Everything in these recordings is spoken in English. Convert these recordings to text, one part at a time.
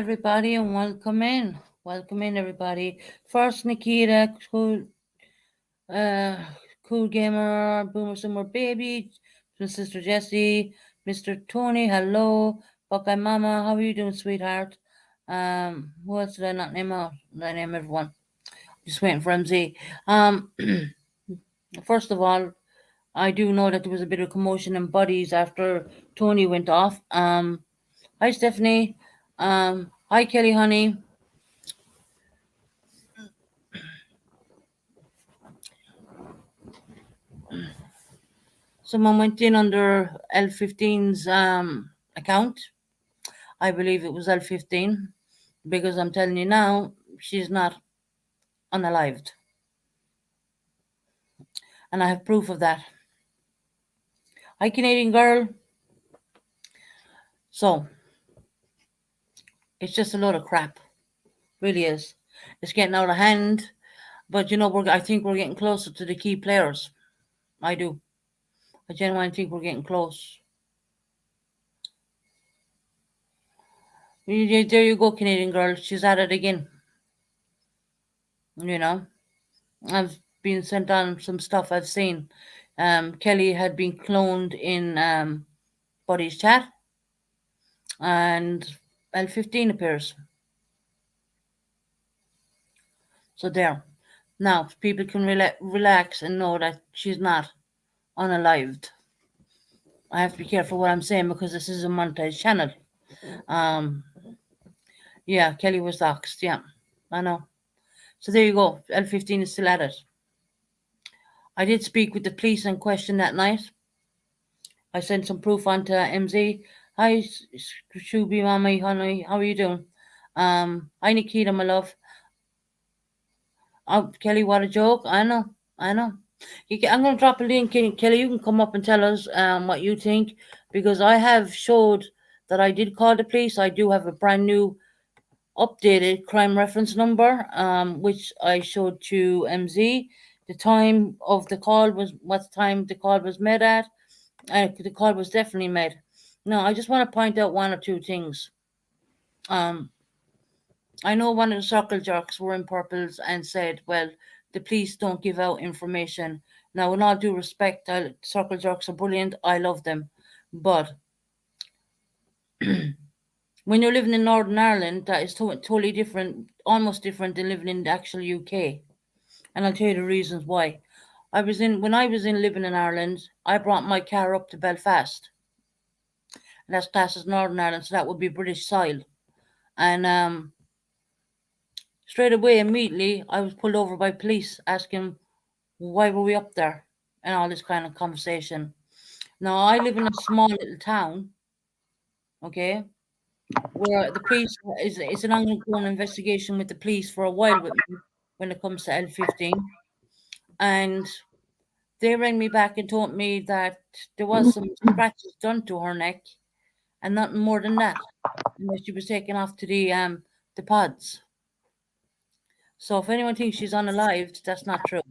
everybody, and welcome in. Welcome in, everybody. First, Nikita, uh, cool gamer, Boomer Summer Baby, my sister Jessie, Mr. Tony, hello, Buckeye Mama, how are you doing, sweetheart? Who else did I not name out? Did I name everyone? Just waiting for MZ. First of all, I do know that there was a bit of commotion in Buddies after Tony went off. Hi, Stephanie. Hi, Kelly, honey. Someone went in under L15's account. I believe it was L15 because I'm telling you now, she's not unalived. And I have proof of that. Hi, Canadian girl. So, it's just a load of crap. Really is. It's getting out of hand. But I think we're getting closer to the key players. I do. I genuinely think we're getting close. There you go, Canadian girl. She's at it again. I've been sent on some stuff I've seen. Kelly had been cloned in Buddy's chat, and L15 appears. So there. Now, people can relax and know that she's not unalived. I have to be careful what I'm saying because this is a monetized channel. Yeah, Kelly was doxxed. Yeah, I know. So there you go. L15 is still at it. I did speak with the police in question that night. I sent some proof on to MZ. Hi, Shubi Mommy, honey, how are you doing? Hi, Nikita, my love. Oh, Kelly, what a joke. I know. I'm going to drop a link in. Kelly, you can come up and tell us what you think because I have showed that I did call the police. I do have a brand new updated crime reference number, which I showed to MZ. The time of the call was what time the call was made at. The call was definitely made. Now, I just want to point out one or two things. I know one of the circle jerks were in purples and said, well, the police don't give out information. Now, with all due respect, circle jerks are brilliant. I love them. But when you're living in Northern Ireland, that is totally different, almost different than living in the actual UK. And I'll tell you the reasons why. When I was living in Ireland, I brought my car up to Belfast. And that's classed as Northern Ireland, so that would be British soil. And straight away, immediately, I was pulled over by police asking why were we up there and all this kind of conversation. Now, I live in a small little town, okay, where the police it's an ongoing investigation with the police for a while with me when it comes to L15. And they rang me back and told me that there was some scratches done to her neck and nothing more than that. And that she was taken off to the pods. So if anyone thinks she's unalived, that's not true.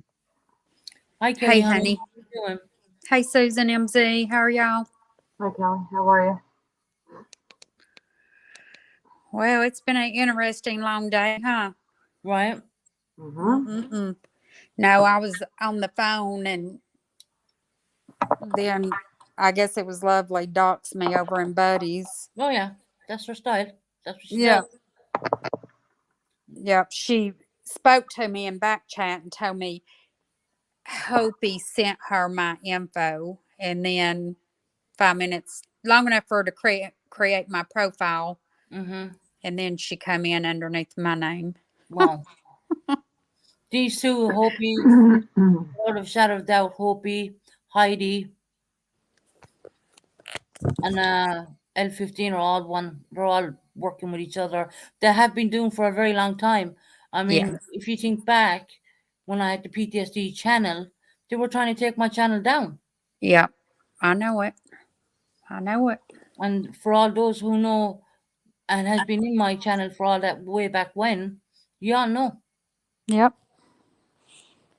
Hi, Kelly, Hey, honey. honey. How you doing? Hey, Susan, MZ. How are y'all? Hi, Kelly. How are you? Well, it's been an interesting long day, huh? Right. Mm-hmm. No, I was on the phone and then I guess it was Lovely doxed me over in Buddy's. Oh, yeah. That's her style. That's what she Yeah. does. Yep. She spoke to me in back chat and told me Hopi sent her my info, and then 5 minutes, long enough for her to create my profile, Mm-hmm. and then she come in underneath my name. Wow. These two, Hopi, Lord of Shadow of Doubt, Hopi, Heidi, and L15 are all one. They're all working with each other. They have been doing for a very long time. I mean, Yeah. if you think back, when I had the PTSD channel, they were trying to take my channel down. Yep. I know it. I know it. And for all those who know and has been in my channel for all that way back when, you all know. Yep.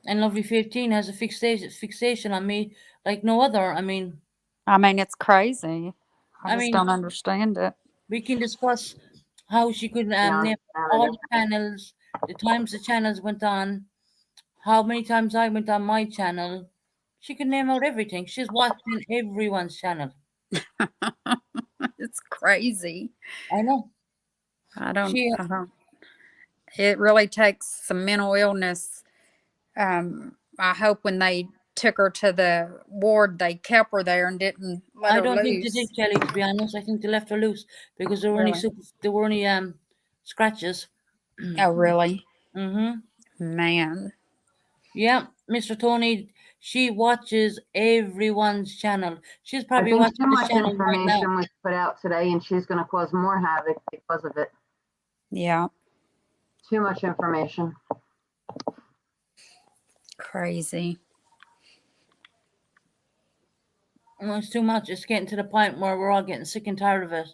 And Lovely 15 has a fixation on me like no other. I mean, it's crazy. I just don't understand it. we can discuss how she could Yeah, name all the channels, the times the channels went on, how many times I went on my channel. She could name out everything. She's watching everyone's channel. It's crazy. I know. I don't, She I don't, it really takes some mental illness. I hope when they took her to the ward, they kept her there and didn't let I her don't think they did, loose. Kelly, to be honest. I think they left her loose because Really? there were only scratches. Oh, really? Mm-hmm. Man. Yeah, Mr. Tony, she watches everyone's channel. She's I probably think watching too this much channel right now. information was put out today, and she's going to cause more havoc because of it. Yeah. Too much information. Crazy. Well, it's too much. It's getting to the point where we're all getting sick and tired of it.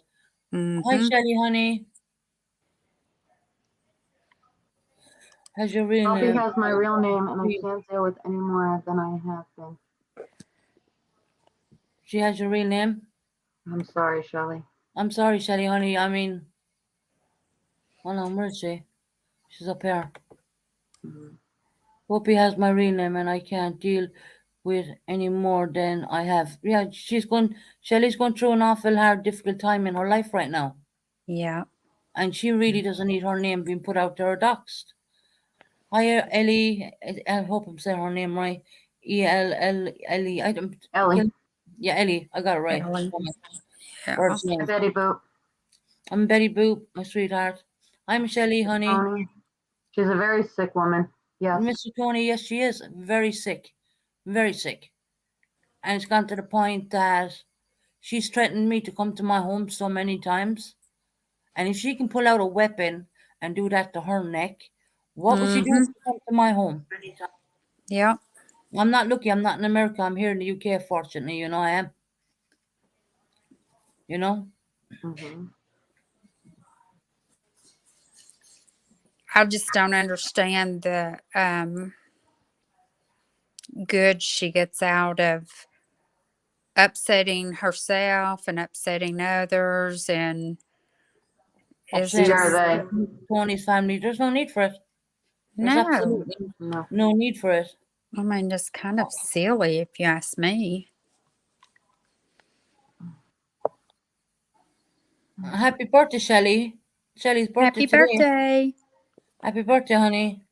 Hi, Mm-hmm. Shelly, honey. How's your real Poppy name? has my real name, and I can't deal with any more than I have been. She has your real name? I'm sorry, Shelley. I'm sorry, Shelly, honey. I mean, hold on, where is she? She's up here. Mhm. Whoopi has my real name, and I can't deal with any more than I have. Yeah, Shelly's going through an awful hard, difficult time in her life right now. Yeah. And she really doesn't need her name being put out there or doxed. Hi, Ellie. I hope I'm saying her name right. Ellie. I don't. Ellie. Yeah, Ellie. I got it right. Ellie. Yeah. First Hi, name. Betty Boop. I'm Betty Boop, my sweetheart. I'm Shelly, honey. Tony. She's a very sick woman. Yes. Mr. Tony, yes, she is very sick. Very sick. And it's gone to the point that she's threatened me to come to my home so many times. And if she can pull out a weapon and do that to her neck, what would she do Mm-hmm. if she come to my home? Yeah. I'm not lucky. I'm not in America. I'm here in the UK, fortunately. You know, I am. You know? Mhm. I just don't understand the good she gets out of upsetting herself and upsetting others, and it's Upsetting Who are just they? Tony's family. There's no need for it. There's no. absolutely No. no need for it. I mean, it's kind of silly if you ask me. Happy birthday, Shelly. Shelly's birthday Happy today. birthday. Happy birthday, honey.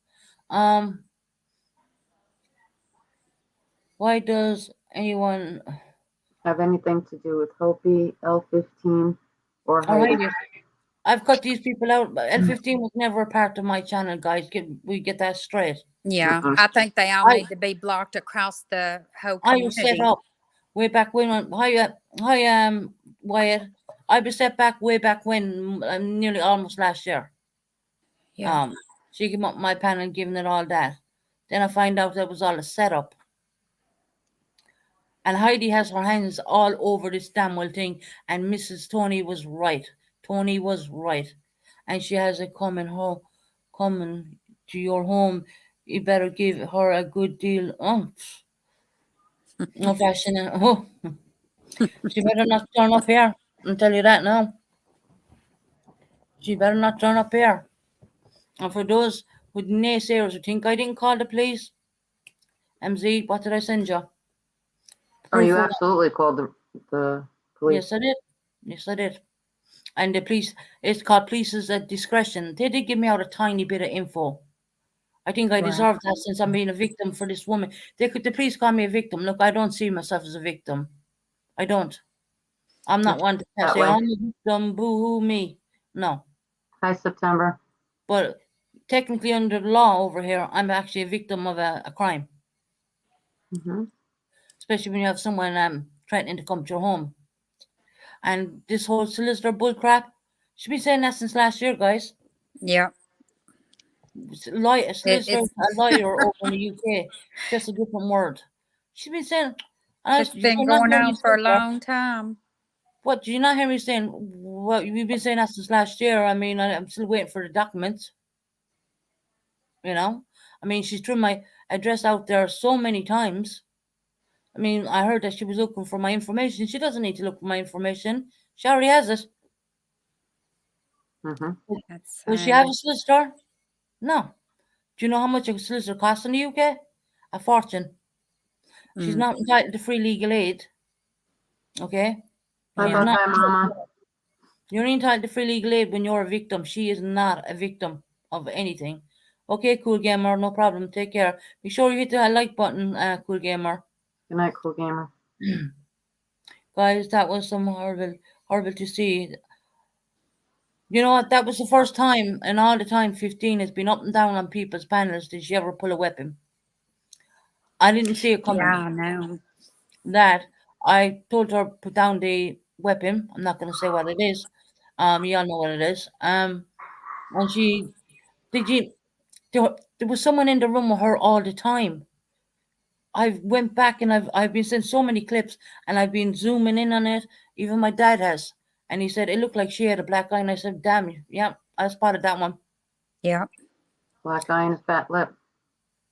Why does anyone Have anything to do with Hopi, L15, or Heidi? Alrighty. I've cut these people out. L15 was never a part of my channel, guys. We get that straight. Yeah, Mhm. I think they all I need to be blocked across the whole I was set community. up way back when. Hi, Wyatt. I was set back way back when, nearly almost last year. Yeah. She came up my panel and giving it all that. Then I find out that was all a setup. And Heidi has her hands all over this damn well thing. And Mrs. Tony was right. Tony was right. And she has it coming to your home. You better give her a good deal. No fashion. Oh, she better not turn up here. I'll tell you that now. She better not turn up here. And for those with naysayers who think I didn't call the police, MZ, what did I send you? Oh, Proof you of absolutely called the police. Yes, I did. Yes, I did. And the police, it's called police's at discretion. They did give me out a tiny bit of info. I think I Right. deserve that since I'm being a victim for this woman. The police call me a victim. Look, I don't see myself as a victim. I don't. I'm not one to That say, way. oh, I'm a victim, boo-hoo me. No. Hi, September. But technically under the law over here, I'm actually a victim of a crime. Mhm. Especially when you have someone threatening to come to your home. And this whole solicitor bullcrap, she's been saying that since last year, guys. Yeah. A solicitor, It's a lawyer over in the UK, just a different word. She's been saying, it's did been you not going hear me on for say a that? long time. What, did you not hear me saying, well, you've been saying that since last year. I mean, I'm still waiting for the documents. You know? I mean, she's threw my address out there so many times. I mean, I heard that she was looking for my information. She doesn't need to look for my information. She already has it. Mm-hmm. That's Does she have sad. a solicitor? No. Do you know how much a solicitor costs in the UK? A fortune. She's Mm. not entitled to free legal aid. Okay? Bye She's Yeah. bye not. bye, Mama. You're only entitled to free legal aid when you're a victim. She is not a victim of anything. Okay, cool gamer, no problem. Take care. Be sure you hit the like button, cool gamer. Good night, cool gamer. Guys, that was some horrible to see. You know what? That was the first time in all the time 15 has been up and down on people's panels. Did she ever pull a weapon? I didn't see it Yeah, coming. I know. That I told her put down the weapon. I'm not going to say what it is. You all know what it is. And she did you there was someone in the room with her all the time. I went back and I've been seeing so many clips and I've been zooming in on it. Even my dad has, and he said it looked like she had a black eye. And I said, "Damn, yeah, I spotted that one." Yep. Black eye and a fat lip.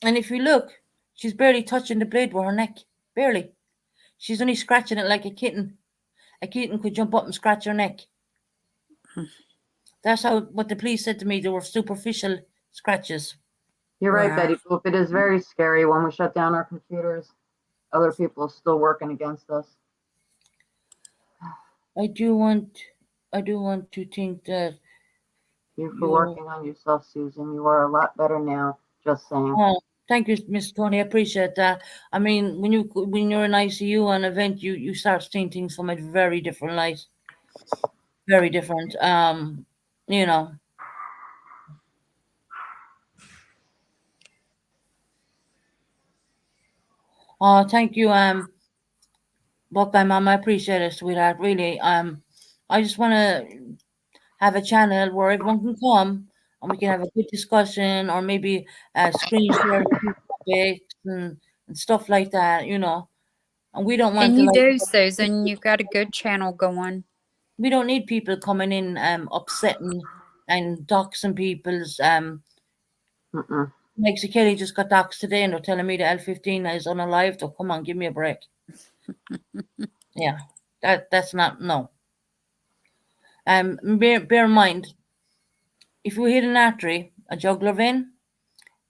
And if you look, she's barely touching the blade with her neck. Barely. She's only scratching it like a kitten. A kitten could jump up and scratch her neck. That's how what the police said to me. They were superficial scratches. You're right, Wow. Betty Boop. It is very scary when we shut down our computers. Other people are still working against us. I do want to think that You for you. working on yourself, Susan. You are a lot better now. Just saying. Oh, thank you, Miss Tony. I appreciate that. I mean, when you're in ICU on event, you start seeing things from a very different light. Very different. You know. Oh, thank you, Buckeye Mom. I appreciate it, sweetheart. Really. I just want to have a channel where everyone can come and we can have a good discussion or maybe screen share a few topics and stuff like that. You know. And we don't want And to you like. do, Susan. You've got a good channel going. We don't need people coming in upsetting and doxing people's Mm-mm. Mexi Kelly just got doxed today and they're telling me the L15 is unalived. Oh, come on, give me a break. Yeah. That's not no. Bear in mind, if you hit an artery, a jugular vein,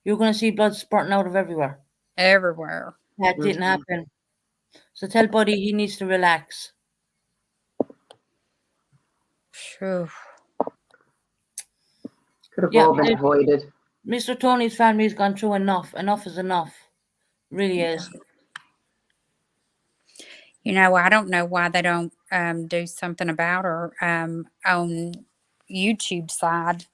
you're gonna see blood spurting out of everywhere. Everywhere. That didn't Mhm. happen. So tell Buddy he needs to relax. Phew. Could have Yeah, all been avoided. Mr. Tony's family's gone through enough. Enough is enough. Really is. You know, I don't know why they don't do something about her on YouTube side.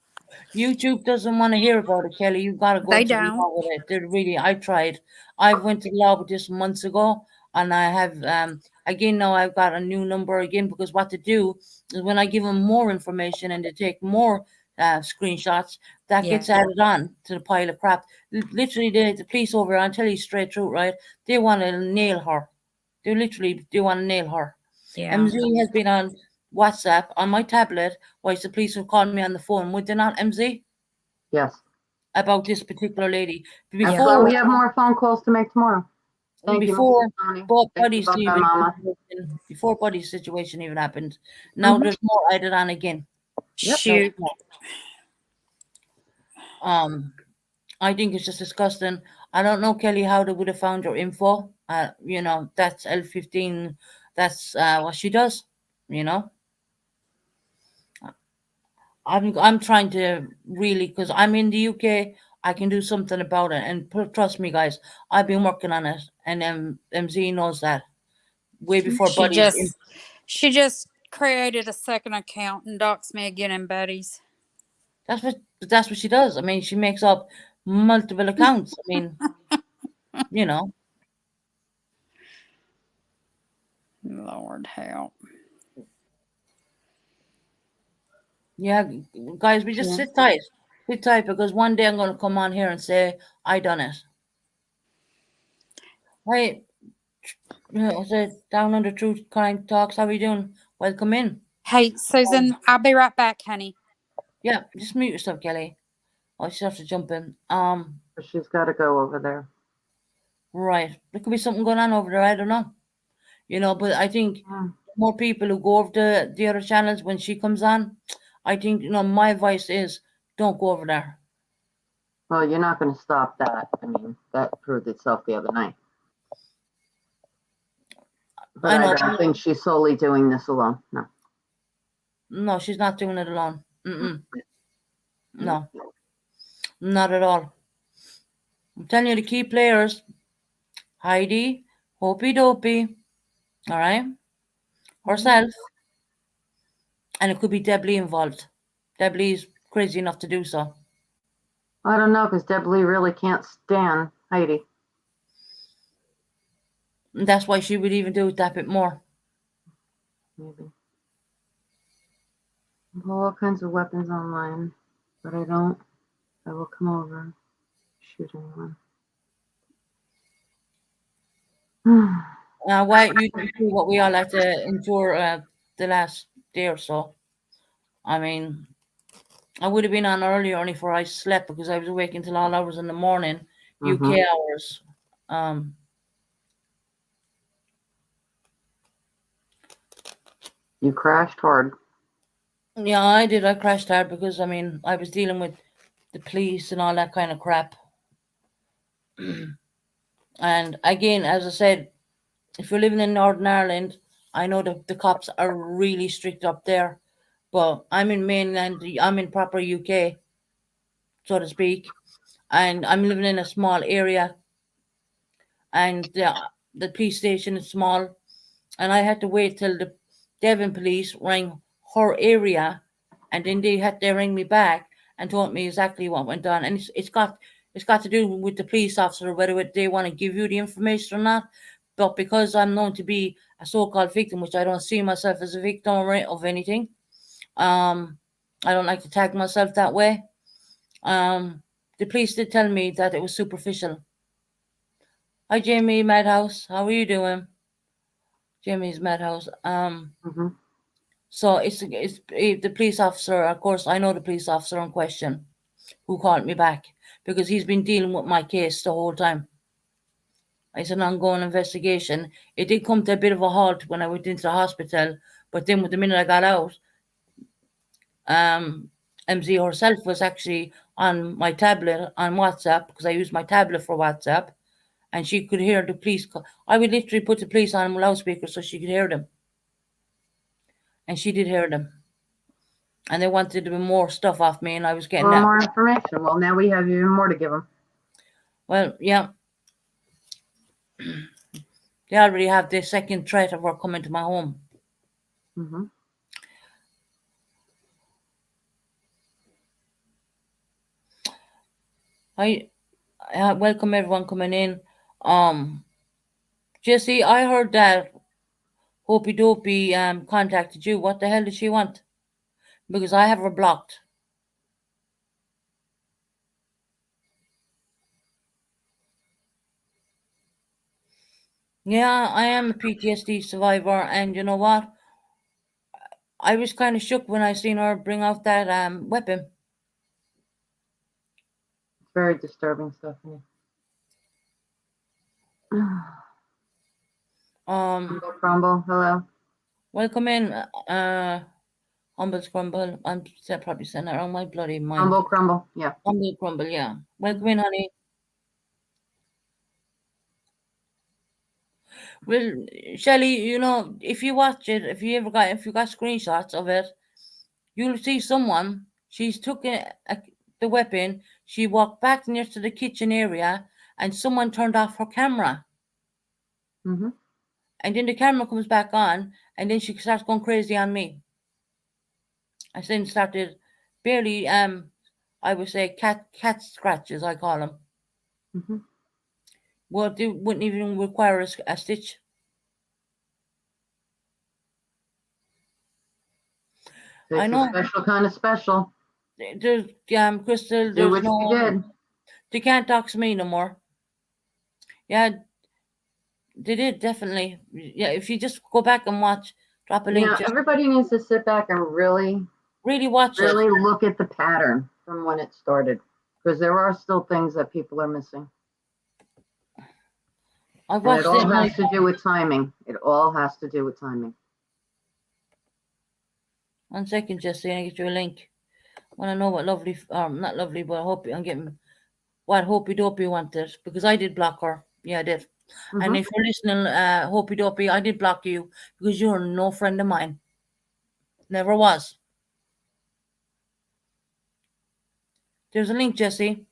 YouTube doesn't want to hear about it, Kelly. You've got to go They to the don't. law with it. They're really, I tried. I went to the law with this months ago, and I have again now I've got a new number again because what to do is when I give them more information and they take more screenshots, that Yeah. gets added on to the pile of crap. Literally, the police over here, I'll tell you straight through, right? They want to nail her. They want to nail her. Yeah. MZ has been on WhatsApp on my tablet whilst the police were calling me on the phone. Would they not, MZ? Yes. About this particular lady. That's Yeah. why Before we have more phone calls to make tomorrow. Thank you, before Mrs. Tony. Bob Thank you, Buddy's Buckeye Mama. before Buddy's situation even happened. Now Mhm. there's more added on again. Yep. No, Shoot. I think it's just disgusting. I don't know, Kelly, how they would have found your info. You know, that's L15. That's what she does. You know, I'm trying to really because I'm in the UK. I can do something about it, and trust me, guys, I've been working on it, and MZ knows that way before She Buddy's. she just created a second account and doxed me again in Buddies. That's what she does. I mean, she makes up multiple accounts. I mean, you know, Lord help. yeah, guys, we just Yeah. sit tight, because one day I'm going to come on here and say I done it. Hey, is it down under Truth Kind Talks? How are you doing? Welcome in. Hey, Susan, I'll be right back, honey. Yeah, just mute yourself, Kelly. I just have to jump in. She's got to go over there. Right, there could be something going on over there. I don't know. You know, but I think more people who go over to the other channels when she comes on, I think, my advice is don't go over there. Well, you're not going to stop that. I mean, that proved itself the other night. But I I know. don't think she's solely doing this alone. No. No, she's not doing it alone. No, not at all. I'm telling you, the key players, Heidi, Hopey Dopey, all right, herself, and it could be Deb Lee involved. Deb Lee's crazy enough to do so. I don't know, because Deb Lee really can't stand Heidi. And that's why she would even do it that bit more. Maybe. I have all kinds of weapons online, but I will come over and shoot anyone. Why you can see what we all had to endure the last day or so. I mean, I would have been on earlier only for I slept because I was awake until all hours in the morning, UK hours. You crashed hard. Yeah, I did. I crashed hard because I was dealing with the police and all that kind of crap. And again, as I said, if you're living in Northern Ireland, I know that the cops are really strict up there. But I'm in mainland, I'm in proper UK, so to speak. And I'm living in a small area. And the police station is small. And I had to wait till the Devon police rang her area. And then they had to ring me back and told me exactly what went on. And it's got to do with the police officer, whether they want to give you the information or not. But because I'm known to be a so-called victim, which I don't see myself as a victim of anything, I don't like to tag myself that way. The police did tell me that it was superficial. Hi, Jamie Madhouse. How are you doing? Jamie's Madhouse. So it's the police officer. Of course, I know the police officer in question who called me back because he's been dealing with my case the whole time. It's an ongoing investigation. It did come to a bit of a halt when I went into the hospital, but then with the minute I got out, MZ herself was actually on my tablet on WhatsApp because I use my tablet for WhatsApp, and she could hear the police call. I would literally put the police on loudspeaker so she could hear them, and she did hear them. And they wanted to be more stuff off me, and I was getting that. More information. Well, now we have even more to give them. Well, yeah. They already have the second threat of her coming to my home. I welcome everyone coming in. Jesse, I heard that Hopey Dopey contacted you. What the hell did she want? Because I have her blocked. Yeah, I am a PTSD survivor, and you know what? I was kind of shook when I seen her bring out that weapon. It's very disturbing stuff. Crumble, hello. Welcome in, Humble Crumble. I'm probably saying that wrong. My bloody mind. Crumble, yeah. Humble Crumble, yeah. Welcome in, honey. Well, Shelly, if you watch it, if you got screenshots of it, you'll see someone. She's took the weapon. She walked back near to the kitchen area, and someone turned off her camera. And then the camera comes back on, and then she starts going crazy on me. I then started barely, I would say cat scratches, I call them. Well, they wouldn't even require a stitch. It's I know. a special kind of special. There's Crystal. Do what you did. They can't dox me no more. Yeah, they did definitely. Yeah, if you just go back and watch, drop a link. Everybody needs to sit back and really watch it. Really look at the pattern from when it started, because there are still things that people are missing. I've watched it all has to do with timing. It all has to do with timing. 1 second, Jesse. I get you a link. Want to know what lovely, not lovely, but I hope I'm getting what Hopey Dopey wanted because I did block her. Yeah, I did. And if you're listening, Hopey Dopey, I did block you because you're no friend of mine. Never was. There's a link, Jesse.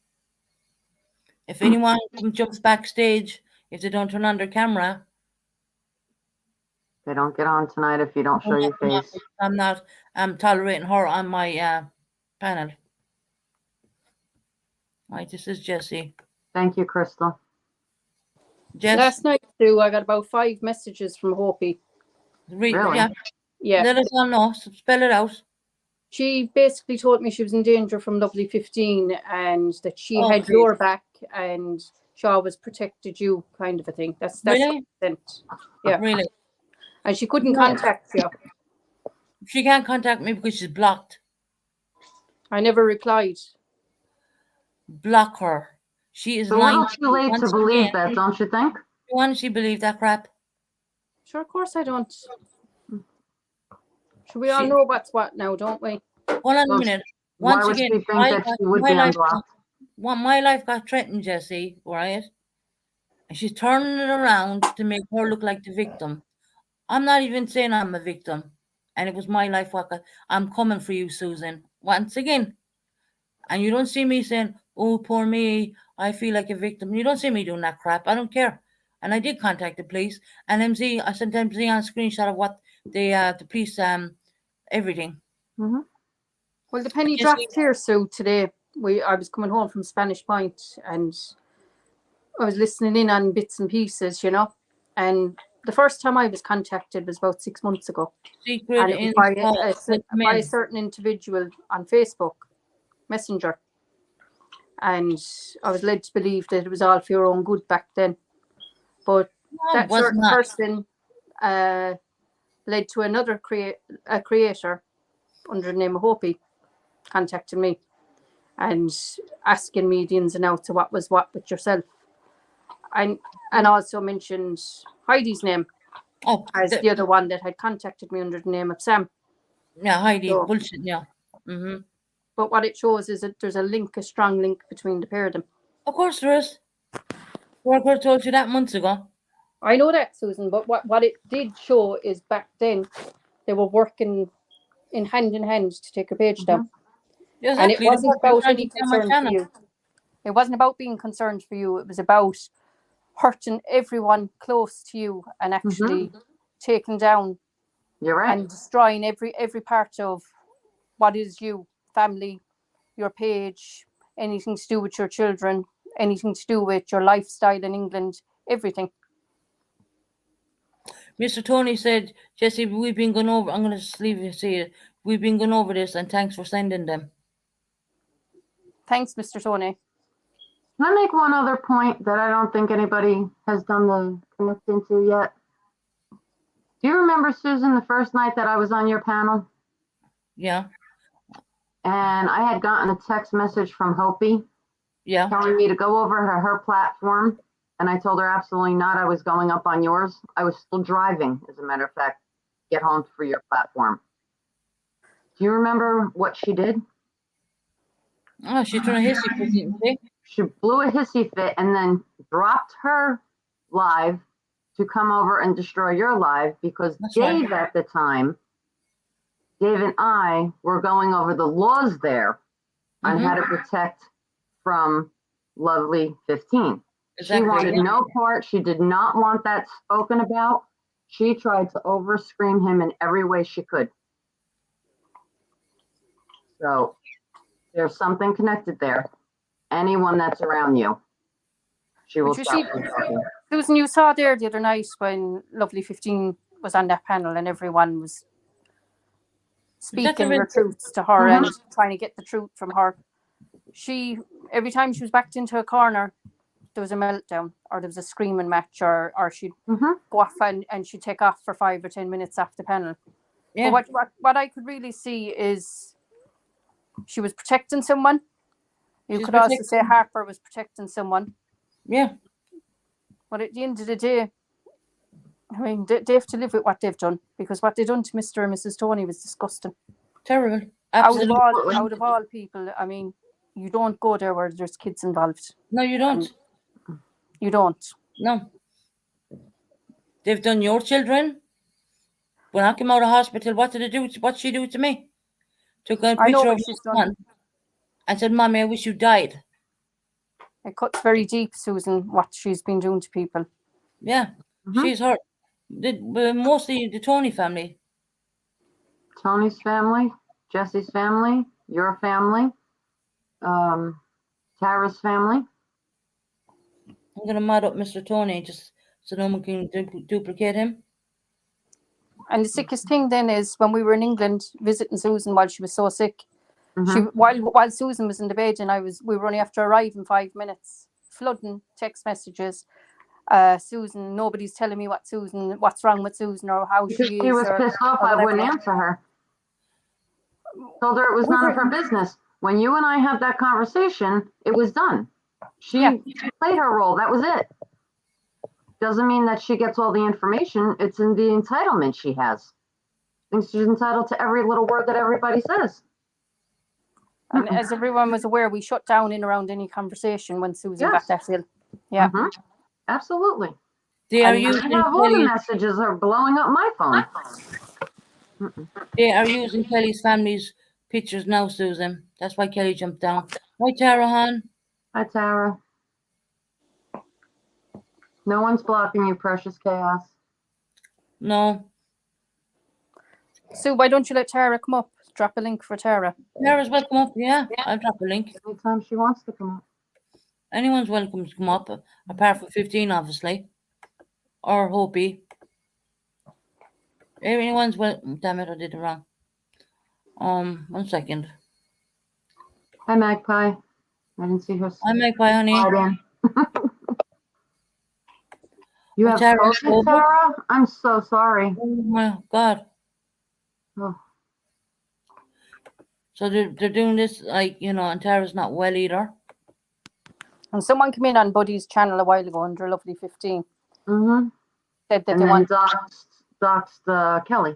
If anyone jumps backstage, if they don't turn on their camera, They don't get on tonight if you don't show your face. I'm not tolerating her on my panel. Right, this is Jesse. Thank you, Crystal. Jess, Last night, Sue, I got about 5 messages from Hopi. Really? Yeah, Yeah. let us all know. Spell it out. She basically told me she was in danger from Lovely 15 and that she Oh, had please. your back and she always protected you, kind of a thing. That's Really? what she sent. Yeah. Really? And she couldn't No. contact you. She can't contact me because she's blocked. I never replied. Block her. She is It's a lying. little too late to believe that, don't you think? Why does she believe that crap? Sure, of course I don't. So we all know what's what now, don't we? Hold on a Well, minute. Why Once would again, she think that she would be unblocked? my life got threatened, Jesse, right? And she's turning it around to make her look like the victim. I'm not even saying I'm a victim. And it was my life. I'm coming for you, Susan. Once again. And you don't see me saying, oh, poor me, I feel like a victim. You don't see me doing that crap. I don't care. And I did contact the police. And MZ, I sent MZ on a screenshot of what the police, everything. Mm-hmm. Well, the penny Yes, dropped here, Sue, today. I was coming home from Spanish Point and I was listening in on bits and pieces, you know. And the first time I was contacted was about 6 months ago. Secret And it was by a certain individual on Facebook Messenger. And I was led to believe that it was all for your own good back then. But that certain person led to another creator under the name of Hopi contacting me and asking me the ins and outs of what was what with yourself. And also mentioned Heidi's name as the other one that had contacted me under the name of Sam. Yeah, Heidi, bullshit, yeah. Mm-hmm. But what it shows is that there's a strong link between the pair of them. Of course there is. Worker told you that months ago. I know that, Susan, but what it did show is back then they were working in hand to take a page down. Exactly. And it wasn't about any concern for you. It wasn't about being concerned for you. It was about hurting everyone close to you and actually taking down and destroying every part of what is you, family, your page, anything to do with your children, anything to do with your lifestyle in England, everything. Mr. Tony said, Jesse, we've been going over, I'm going to just leave you see it. We've been going over this and thanks for sending them. Thanks, Mr. Tony. Can I make one other point that I don't think anybody has done the connection to yet? Do you remember, Susan, the first night that I was on your panel? Yeah. And I had gotten a text message from Hopi telling me to go over to her platform. And I told her absolutely not. I was going up on yours. I was still driving, as a matter of fact, get home for your platform. Do you remember what she did? Oh, she threw a hissy fit. She blew a hissy fit and then dropped her live to come over and destroy your live because Dave at the time, Dave and I were going over the laws there on how to protect from Lovely 15. Exactly. She wanted no part. She did not want that spoken about. She tried to overscream him in every way she could. So there's something connected there. Anyone that's around you, she will stop you. Susan, you saw there the other night when Lovely 15 was on that panel and everyone was speaking their truths to her and trying to get the truth from her. Every time she was backed into a corner, there was a meltdown or there was a screaming match or she'd go off and she'd take off for 5 or 10 minutes off the panel. Yeah. But what I could really see is she was protecting someone. You could also say Harper was protecting someone. Yeah. But at the end of the day, I mean, they have to live with what they've done because what they done to Mr. and Mrs. Tony was disgusting. Terrible. Absolutely. Out of all people, I mean, you don't go there where there's kids involved. No, you don't. You don't. No. They've done your children. When I came out of hospital, what did they do? What she do to me? Took a I know picture what of she's my done. son and said, "Mommy, I wish you died." It cuts very deep, Susan, what she's been doing to people. Yeah, she's hurt. Mostly the Tony family. Tony's family, Jesse's family, your family, Tara's family. I'm going to mud up Mr. Tony just so no one can duplicate him. And the sickest thing then is when we were in England visiting Susan while she was so sick. She while Susan was in the bed and we were only after arriving 5 minutes, flooding text messages. Susan, nobody's telling me what's wrong with Susan or how Because she she is. was pissed off I wouldn't answer her. Told her it was none of her business. When you and I had that conversation, it was done. She played her role. That was it. Doesn't mean that she gets all the information. It's in the entitlement she has. Thinks she's entitled to every little word that everybody says. And as everyone was aware, we shut down in around any conversation when Susan got that ill. Yeah. Absolutely. They are I using have all the messages are blowing up my phone. They are using Kelly's family's pictures now, Susan. That's why Kelly jumped down. Hi, Tara, hon. Hi, Tara. No one's blocking you, precious chaos. No. Sue, why don't you let Tara come up? Drop a link for Tara. Tara's welcome up. Yeah, I'll drop a link. Anytime she wants to come up. Anyone's welcome to come up, apart from 15, obviously. Or Hopi. Everyone's welcome. Damn it, I did it wrong. 1 second. Hi, Magpie. I didn't see her. Hi, Magpie, honey. You have COVID, Tara? I'm so sorry. Oh my God. Oh. So they're doing this, like, and Tara's not well either. And someone came in on Buddy's channel a while ago under Lovely 15. Said that and they want doxed Kelly.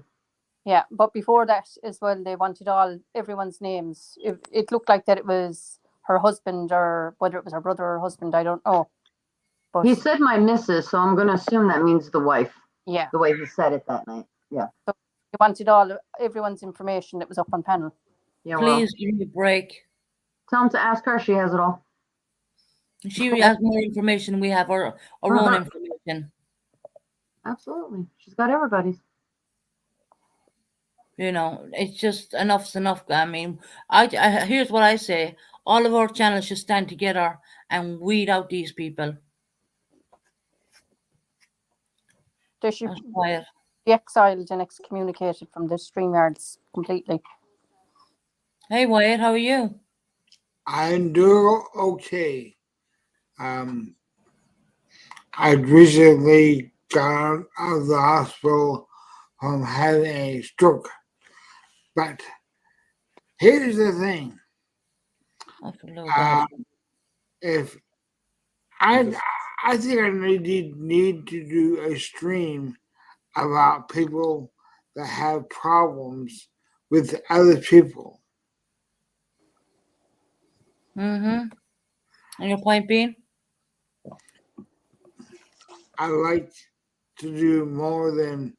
Yeah, but before that as well, they wanted everyone's names. It looked like that it was her husband, or whether it was her brother or husband, I don't know. But he said my missus, so I'm going to assume that means the wife. Yeah. The way he said it that night. Yeah. So they wanted everyone's information that was up on panel. Yeah. Please give me a break. Tell him to ask her. She has it all. She has more information. We have our own information. Absolutely. She's got everybody's. It's just enough's enough. I mean, here's what I say. All of our channels should stand together and weed out these people. They should be exiled and excommunicated from the StreamYards completely. Hey, Wyatt, how are you? I'm doing okay. I recently got out of the hospital from having a stroke. But here's the thing. If I think I need to do a stream about people that have problems with other people. And your point being? I like to do more than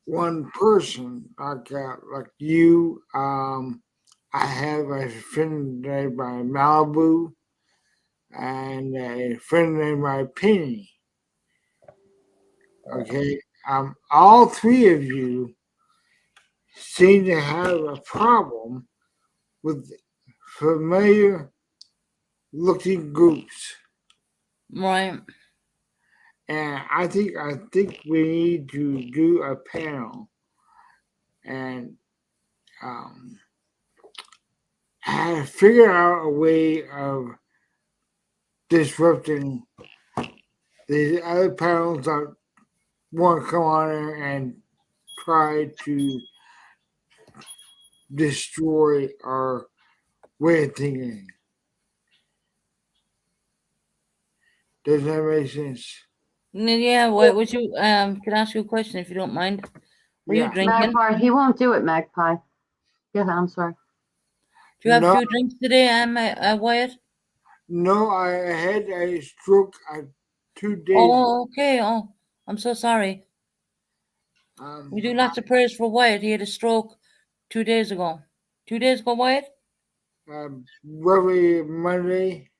one person, like you. I have a friend named by Malibu and a friend named by Penny. Okay, all three of you seem to have a problem with familiar looking groups. Right. And I think we need to do a panel and figure out a way of disrupting these other panels that want to come on there and try to destroy our way of thinking. Does that make sense? Yeah, would you can I ask you a question if you don't mind? Were you drinking? Magpie, he won't do it, Magpie. Go ahead, I'm sorry. Do you have No. a few drinks today, Wyatt? No, I had a stroke 2 days. Oh, okay. Oh, I'm so sorry. We do Um, lots of prayers for Wyatt. He had a stroke 2 days ago. 2 days ago, Wyatt? Every Monday.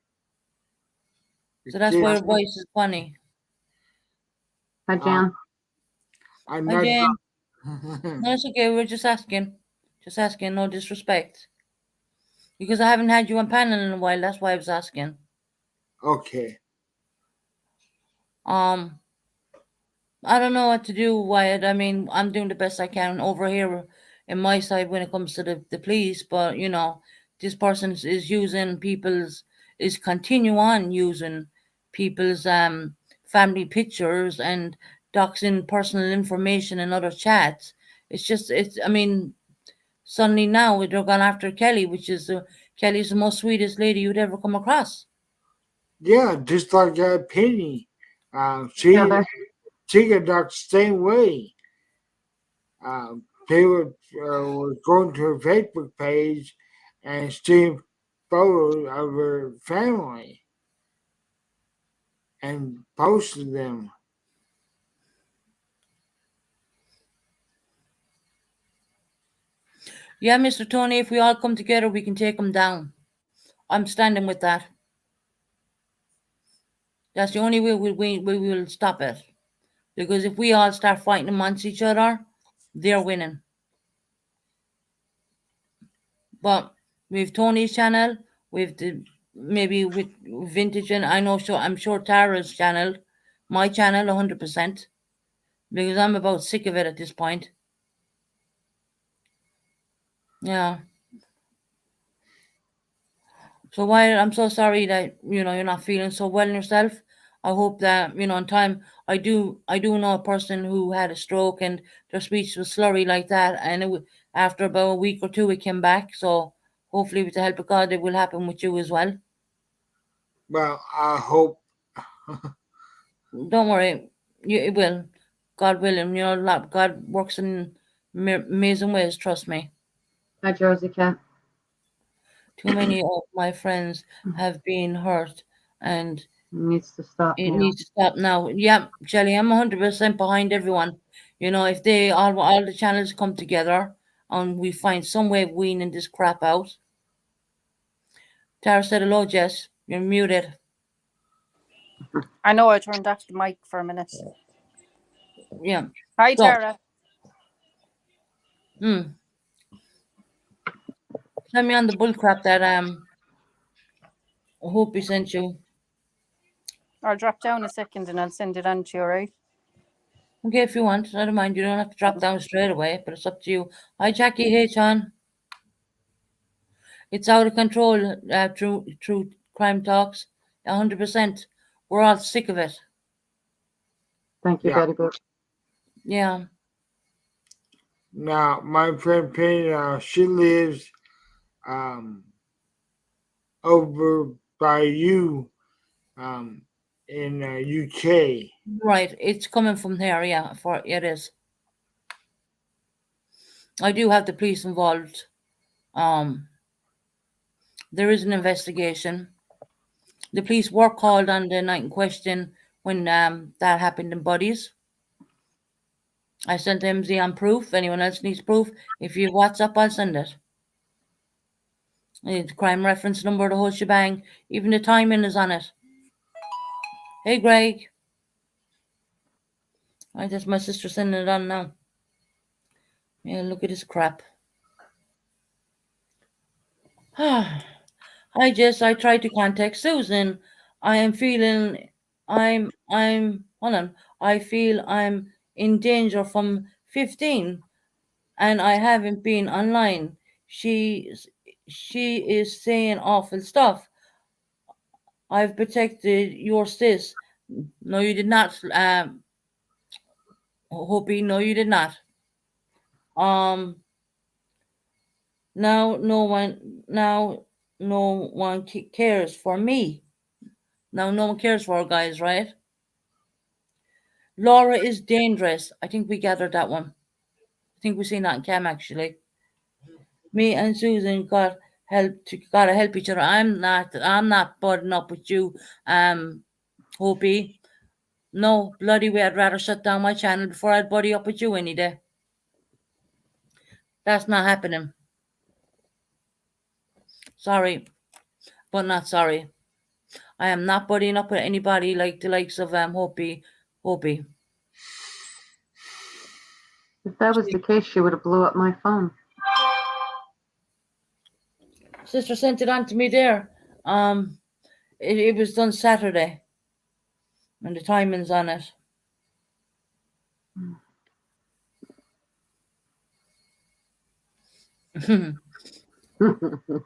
So that's why your voice is funny. Hi, Jan. I'm Hi, not. Jane. No, it's okay. We're just asking. Just asking. No disrespect. Because I haven't had you on panel in a while. That's why I was asking. Okay. I don't know what to do, Wyatt. I mean, I'm doing the best I can over here in my side when it comes to the police, but you know, this person is using is continue on using people's family pictures and doxing personal information in other chats. I mean, suddenly now they're gone after Kelly, which is Kelly's the most sweetest lady you'd ever come across. Yeah, just like Penny. She got the same way. They was going to her Facebook page and seeing photos of her family and posted them. Yeah, Mr. Tony, if we all come together, we can take them down. I'm standing with that. That's the only way we will stop it. Because if we all start fighting amongst each other, they're winning. But with Tony's channel, with maybe with Vintage, and I'm sure Tara's channel, my channel, 100%, because I'm about sick of it at this point. Yeah. So while I'm so sorry that you're not feeling so well in yourself, I hope that in time. I do know a person who had a stroke and their speech was slurry like that, and after about a week or two it came back. So hopefully, with the help of God, it will happen with you as well. Well, I hope. Don't worry, it will. God willing, God works in amazing ways. Trust me. Hi, Josie Cat. Too many of my friends have been hurt, and It needs to stop it now. needs to stop now. Yeah, Shelly, I'm 100% behind everyone. If they all the channels come together and we find some way of weaning this crap out. Tara said hello, Jess. You're muted. I know I turned off the mic for a minute. Yeah. Hi, Tara. Send me on the bullcrap that Hope he sent you. I'll drop down a second and I'll send it on to you, right? Okay, if you want. I don't mind. You don't have to drop down straight away, but it's up to you. Hi, Jackie. Hey, John. It's out of control. True crime talks. 100%. We're all sick of it. Thank you, Betty Boop. Yeah. Now, my friend Penny, she lives over by you in UK. Right. It's coming from there. Yeah. It is. I do have the police involved. There is an investigation. The police were called on the night in question when that happened in Buddies. I sent MZ on proof. Anyone else needs proof? If you have WhatsApp, I'll send it. The crime reference number, the whole shebang. Even the timing is on it. Hey, Greg. I just my sister sending it on now. Yeah, look at this crap. Hi, Jess. I tried to contact Susan. I'm hold on. I feel I'm in danger from 15 and I haven't been online. She is saying awful stuff. I've protected your sis. No, you did not. Hopi, no, you did not. Um, now no one cares for me. Now no one cares for our guys, right? Laura is dangerous. I think we gathered that one. I think we've seen that in Cam actually. Me and Susan gotta help each other. I'm not budding up with you, Hopi. No, bloody way, I'd rather shut down my channel before I'd buddy up with you any day. That's not happening. Sorry, but not sorry. I am not buddying up with anybody like the likes of Hopi. If that was the case, she would have blew up my phone. Sister sent it on to me there. It was done Saturday, and the timing's on it.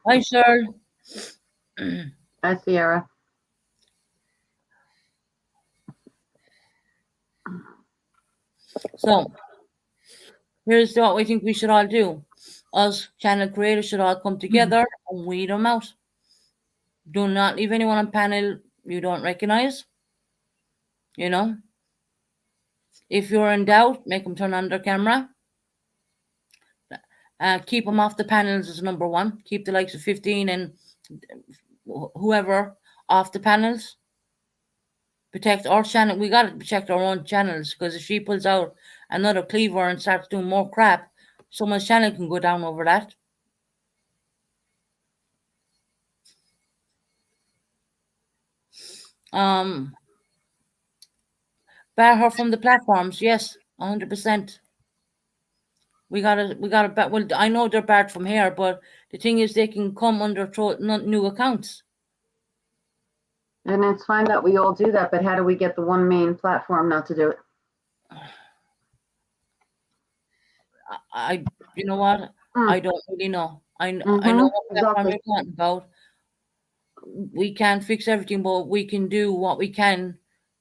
Hi, Cheryl. Hi, Sierra. So, here's what we think we should all do. Us channel creators should all come together and weed them out. Do not leave anyone on panel you don't recognize. You know, if you're in doubt, make them turn on their camera. Keep them off the panels is number one. Keep the likes of 15 and whoever off the panels. Protect our channel. We got to protect our own channels, because if she pulls out another cleaver and starts doing more crap, someone's channel can go down over that. Bar her from the platforms. Yes, 100%. We gotta bat. Well, I know they're barred from here, but the thing is, they can come under new accounts. And it's fine that we all do that, but how do we get the one main platform not to do it? You know what? I don't really know. I know what platform you're talking about. We can't fix everything, but we can do what we can.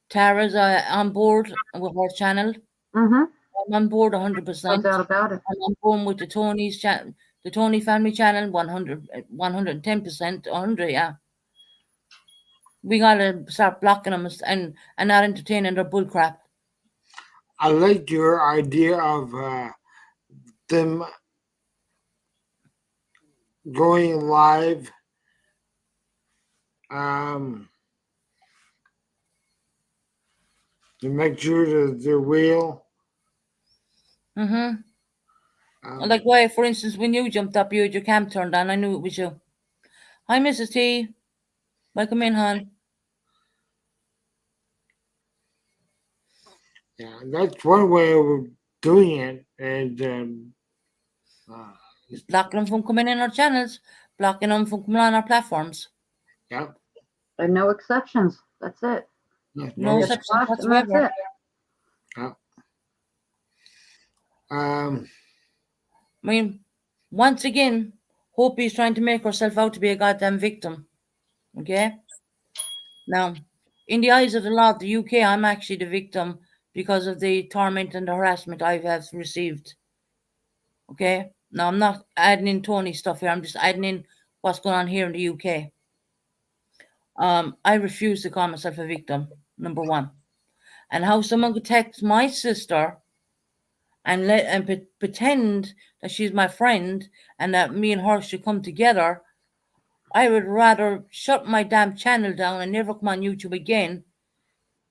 Tara's on board with her channel. I'm on board 100%. No doubt about it. I'm on board with the the Tony family channel 110%, 100, yeah. We gotta start blocking them and not entertaining their bullcrap. I like your idea of them going live. To make sure that they're real. Like why, for instance, when you jumped up, you had your cam turned on. I knew it was you. Hi, Mrs. T. Welcome in, hon. Yeah, that's one way of doing it, and blocking them from coming in our channels, blocking them from coming on our platforms. Yeah. And no exceptions. That's it. No exceptions whatsoever. Yeah. I mean, once again, Hopi is trying to make herself out to be a goddamn victim. Okay? Now, in the eyes of the law of the UK, I'm actually the victim because of the torment and the harassment I have received. Okay? Now, I'm not adding in Tony stuff here. I'm just adding in what's going on here in the UK. I refuse to call myself a victim, number one. And how someone could text my sister and pretend that she's my friend and that me and her should come together, I would rather shut my damn channel down and never come on YouTube again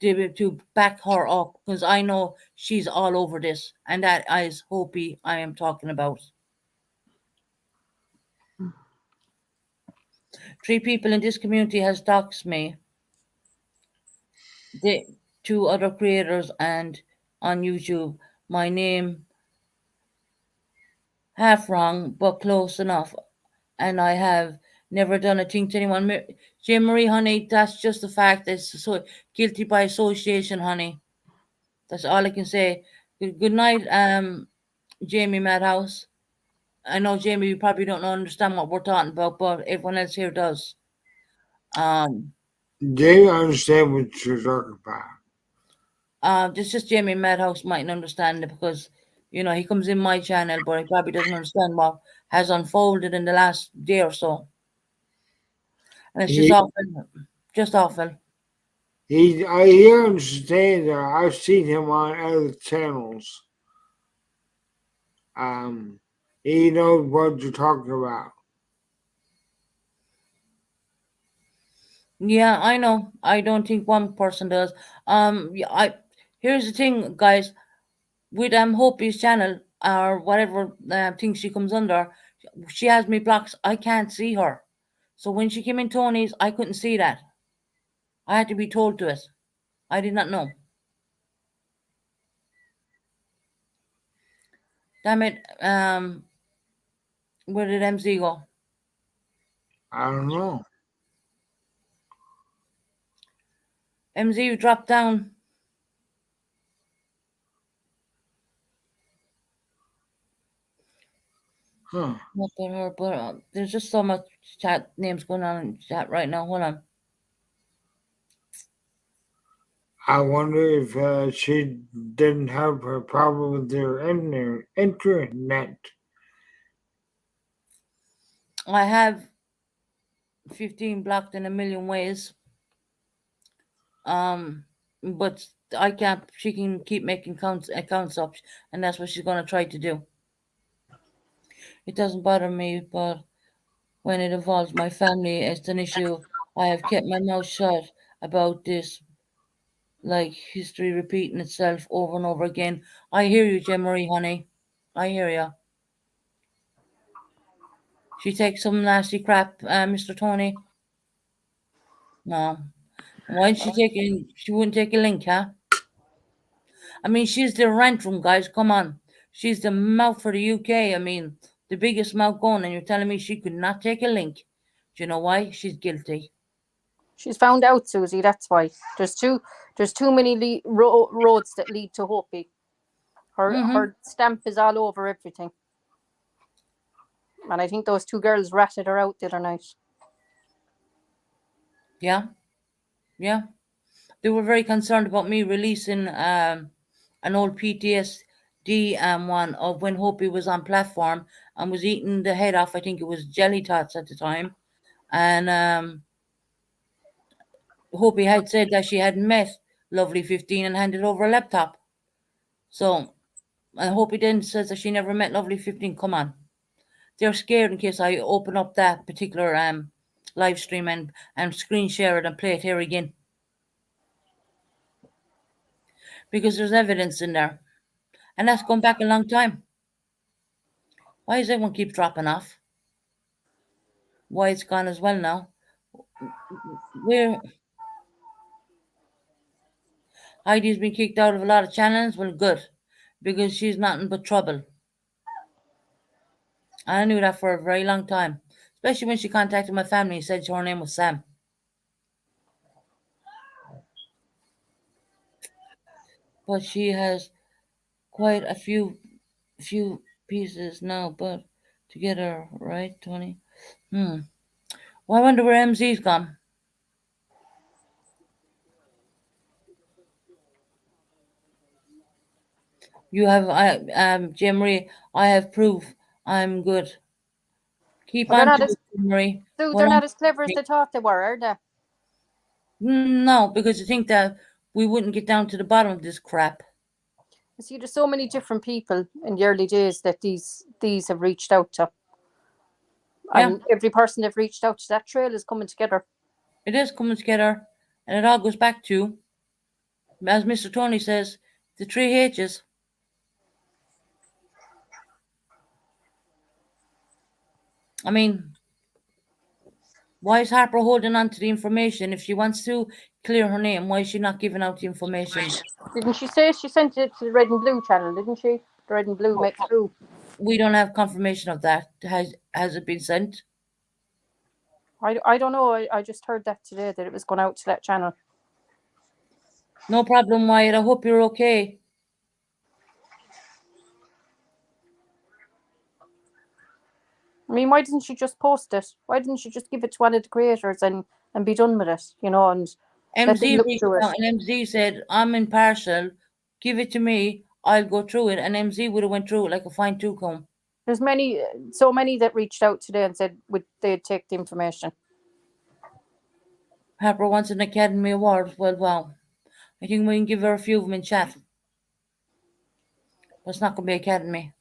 to back her up, because I know she's all over this, and that is Hopi I am talking about. 3 people in this community has doxed me. The 2 other creators and on YouTube. My name half wrong, but close enough. And I have never done a thing to anyone. Jane Marie, honey, that's just the fact. It's so guilty by association, honey. That's all I can say. Good night, Jamie Madhouse. I know, Jamie, you probably don't understand what we're talking about, but everyone else here does. They understand what you're talking about. Just Jamie Madhouse mightn't understand it because, you know, he comes in my channel, but he probably doesn't understand what has unfolded in the last day or so. And it's just awful. He understands. I've seen him on other channels. he knows what you're talking about. Yeah, I know. I don't think one person does. Yeah, here's the thing, guys. With Hopi's channel or whatever thing she comes under, she has me blocked. I can't see her. So when she came in Tony's, I couldn't see that. I had to be told to it. I did not know. Damn it. Where did MZ go? I don't know. MZ, you dropped down. Huh. Not that her, but there's just so much chat names going on in chat right now. Hold on. I wonder if she didn't have a problem with their internet. I have 15 blocked in a million ways. But I can't. She can keep making accounts up, and that's what she's gonna try to do. It doesn't bother me, but when it involves my family, it's an issue. I have kept my mouth shut about this, like history repeating itself over and over again. I hear you, Jem Marie, honey. I hear you. She takes some nasty crap, Mr. Tony. No. Why didn't she taking? She wouldn't take a link, huh? I mean, she's the rent room, guys. Come on. She's the mouth for the UK. I mean, the biggest mouth going, and you're telling me she could not take a link. Do you know why? She's guilty. She's found out, Susie. That's why. There's too many roads that lead to Hopi. Her stamp is all over everything. And I think those two girls ratted her out the other night. Yeah. Yeah. They were very concerned about me releasing an old PTSD one of when Hopi was on platform and was eating the head off. I think it was jelly tots at the time. And Hopi had said that she had met Lovely 15 and handed over a laptop. So I hope he then says that she never met Lovely 15. Come on. They're scared in case I open up that particular live stream and screen share it and play it here again. Because there's evidence in there. And that's gone back a long time. Why does everyone keep dropping off? Why it's gone as well now? Where Heidi's been kicked out of a lot of channels? Well, good. Because she's nothing but trouble. I knew that for a very long time. Especially when she contacted my family and said her name was Sam. But she has quite a few pieces now, but together, right, Tony? Well, I wonder where MZ's gone. You have, Jim Marie, I have proof. I'm good. Keep Well, on to it, Jim Marie. they're not as clever as they thought they were, are they? No, because you think that we wouldn't get down to the bottom of this crap. You see, there's so many different people in the early days that these have reached out to. And every person they've reached out to, that trail is coming together. It is coming together, and it all goes back to, as Mr. Tony says, the 3 H's. I mean, why is Harper holding on to the information? If she wants to clear her name, why is she not giving out the information? Didn't she say she sent it to the Red and Blue channel, didn't she? The Red and Blue makes blue. We don't have confirmation of that. Has it been sent? I don't know. I just heard that today, that it was going out to that channel. No problem, Wyatt. I hope you're okay. I mean, why didn't she just post it? Why didn't she just give it to one of the creators and be done with it, you know, and let them look through it? And MZ said, I'm impartial. Give it to me. I'll go through it. And MZ would have went through it like a fine tooth comb. There's so many that reached out today and said they'd take the information. Harper wants an Academy Award. Well, wow. I think we can give her a few of them in chat. But it's not going to be Academy.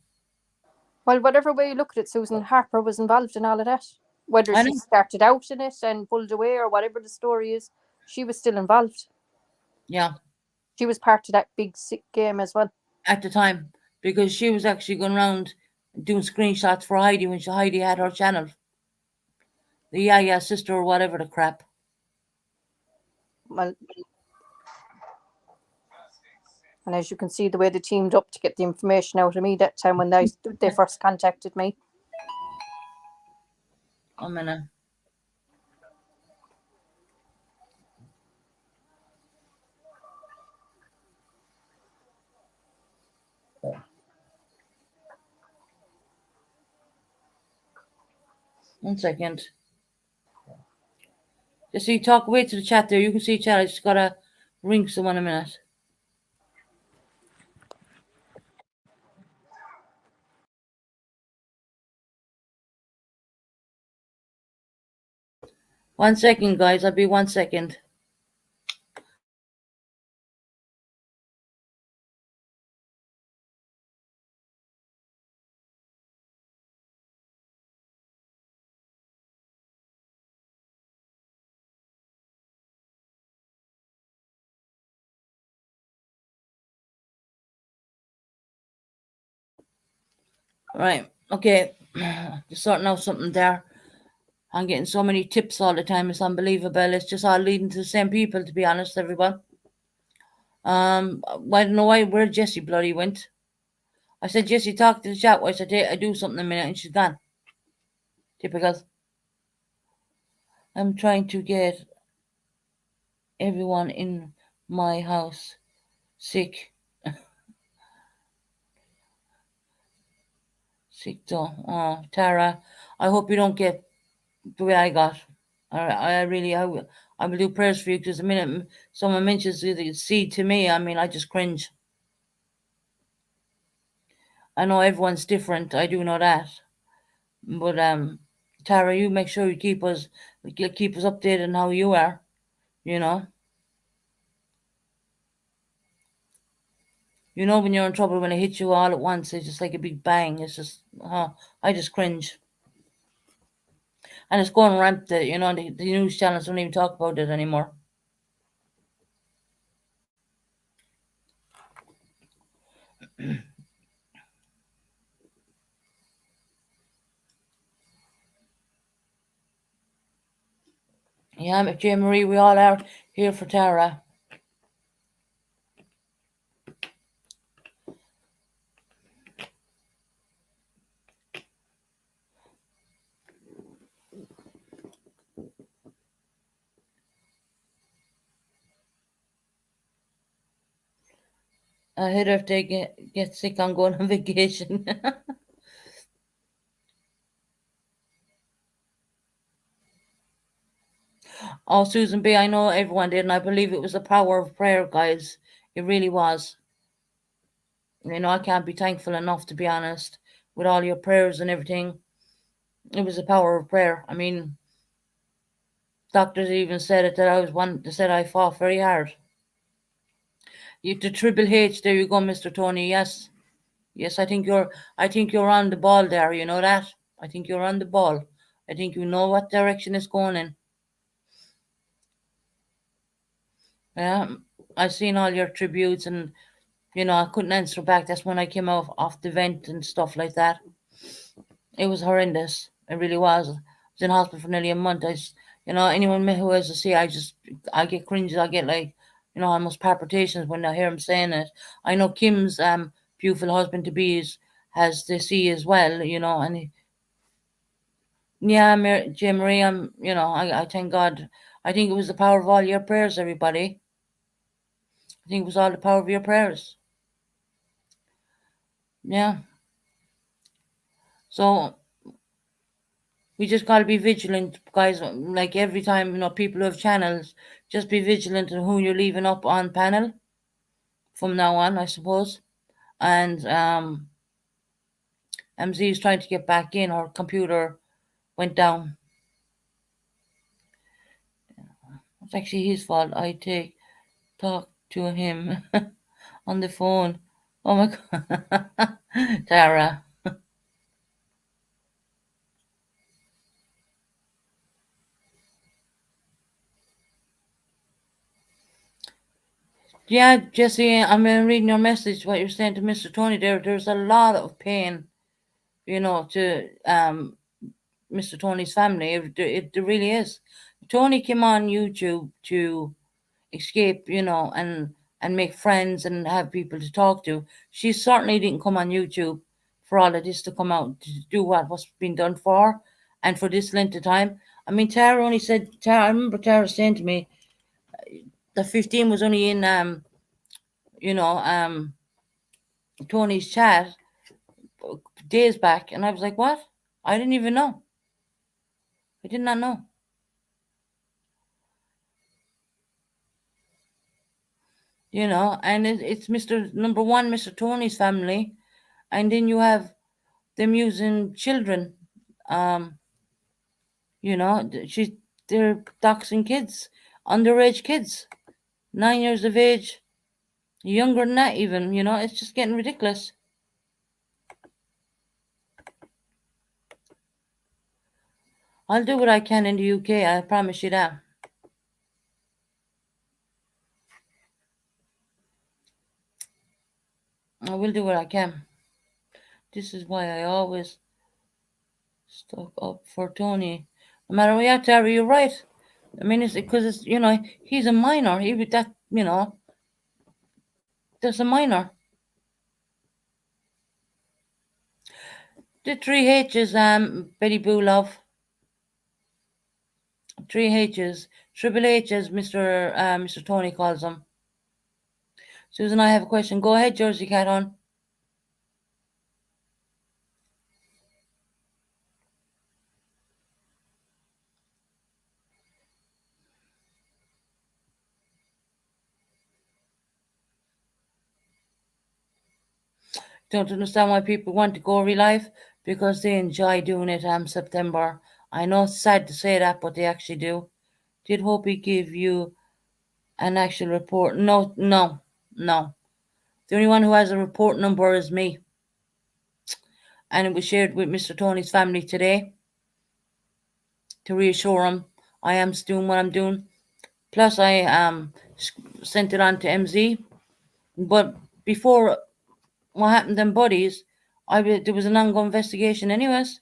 Well, whatever way you look at it, Susan, Harper was involved in all of that. Whether I she know. started out in it and pulled away or whatever the story is, she was still involved. Yeah, She was part of that big sick game as well. at the time, because she was actually going around doing screenshots for Heidi when Heidi had her channel. The Yaya sister or whatever the crap. Well, and as you can see, the way they teamed up to get the information out of me that time when they first contacted me. A minute. One second. Just so you talk away to the chat there. You can see chat. I just gotta ring someone a minute. One second, guys. I'll be 1 second. Right. Okay. Just sorting out something there. I'm getting so many tips all the time. It's unbelievable. It's just all leading to the same people, to be honest, everyone. I don't know where Jessie bloody went. I said, Jessie, talk to the chat. I said, I do something in a minute, and she's gone. Typical. I'm trying to get everyone in my house sick. Sick though. Oh, Tara, I hope you don't get the way I got. I really, I will do prayers for you, because the minute someone mentions the seed to me, I mean, I just cringe. I know everyone's different. I do know that. But Tara, you make sure you keep us updated on how you are. You know. You know when you're in trouble, when it hits you all at once, it's just like a big bang. It's just, I just cringe. And it's going rampant, you know, the news channels don't even talk about it anymore. Yeah, Jane Marie, we all are here for Tara. I heard if they get sick, I'm going on vacation. Oh, Susan B., I know everyone did, and I believe it was the power of prayer, guys. It really was. You know, I can't be thankful enough, to be honest, with all your prayers and everything. It was the power of prayer. I mean, doctors even said it, that I was one that said I fought very hard. The Triple H, there you go, Mr. Tony. Yes. Yes, I think you're on the ball there, you know that? I think you're on the ball. I think you know what direction it's going in. Yeah. I've seen all your tributes, and you know, I couldn't answer back. That's when I came off the vent and stuff like that. It was horrendous. It really was. I was in hospital for nearly a month. You know, anyone who has a C, I get cringes. I get like, you know, almost palpitations when I hear him saying it. I know Kim's beautiful husband to be has the C as well. You know, and yeah, Jim Marie, you know, I thank God. I think it was the power of all your prayers, everybody. I think it was all the power of your prayers. Yeah. So we just got to be vigilant, guys. Like every time, you know, people who have channels, just be vigilant on who you're leaving up on panel from now on, I suppose. And MZ is trying to get back in. Her computer went down. It's actually his fault. Talk to him on the phone. Oh my God. Tara. Yeah, Jesse, I'm reading your message, what you're saying to Mr. Tony there. There's a lot of pain, to Mr. Tony's family. It really is. Tony came on YouTube to escape, and make friends and have people to talk to. She certainly didn't come on YouTube for all of this to come out to do what was being done for her and for this length of time. I mean, Tara only said, I remember Tara saying to me that 15 was only in, you know, um, Tony's chat days back. And I was like, what? I didn't even know. I did not know. And it's Mr. Number one, Mr. Tony's family. And then you have them using children. They're doxing kids, underage kids, 9 years of age, younger than that even. It's just getting ridiculous. I'll do what I can in the UK. I promise you that. I will do what I can. This is why I always stuck up for Tony. No matter what you have to, Terry, you're right. I mean, it's because he's a minor. He would that, there's a minor. The three H's, Betty Boo love. Three H's, Triple H, as Mr. Tony calls them. Susan, I have a question. Go ahead, Jersey Cat on. Don't understand why people want to go relive because they enjoy doing it. September. I know it's sad to say that, but they actually do. Did Hopi give you an actual report? No. The only one who has a report number is me. And it was shared with Mr. Tony's family today to reassure him I am doing what I'm doing. Plus, I sent it on to MZ. But before what happened to them buddies, there was an ongoing investigation anyways.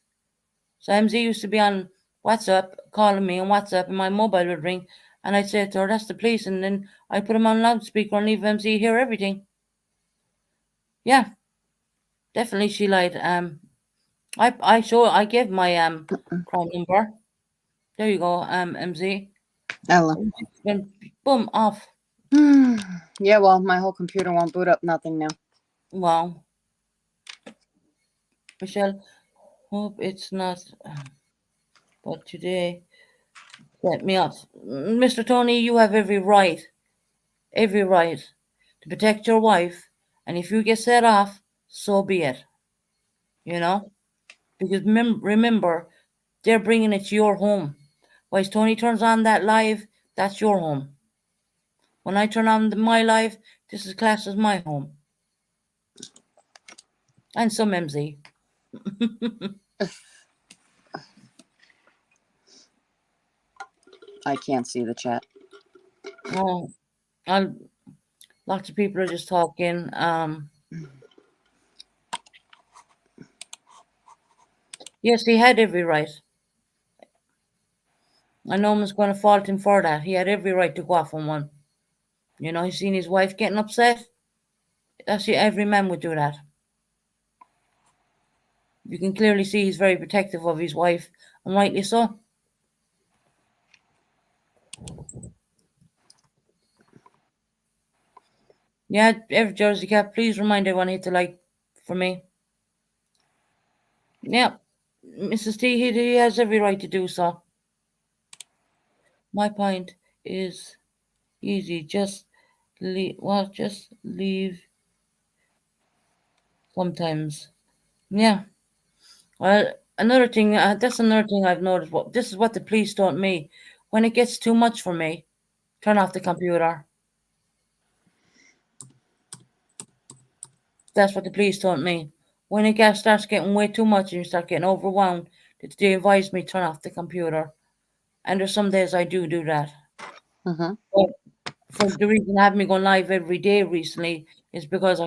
So MZ used to be on WhatsApp, calling me on WhatsApp, and my mobile would ring, and I'd say to her, that's the police, and then I'd put him on loudspeaker and leave MZ hear everything. Yeah, definitely she lied. I gave my crime number. There you go, MZ. Ella. Then boom, off. Yeah, well, my whole computer won't boot up nothing now. Wow. Michelle, hope it's not, but today set me off. Mr. Tony, you have every right to protect your wife, and if you get set off, so be it. Because remember, they're bringing it to your home. Once Tony turns on that live, that's your home. When I turn on my live, this is classed as my home. And some MZ. I can't see the chat. Oh, lots of people are just talking. Yes, he had every right. And no one's going to fault him for that. He had every right to go off on one. He's seen his wife getting upset. Every man would do that. You can clearly see he's very protective of his wife, and rightly so. Yeah, every Jersey Cat, please remind everyone to hit the like for me. Yeah, Mrs. T, he has every right to do so. My point is easy. Just leave sometimes. Yeah. Well, another thing, that's another thing I've noticed. This is what the police taught me. When it gets too much for me, turn off the computer. That's what the police taught me. When it starts getting way too much and you start getting overwhelmed, they advise me turn off the computer. And there's some days I do that. Mm-hmm. But So the reason I have me going live every day recently is because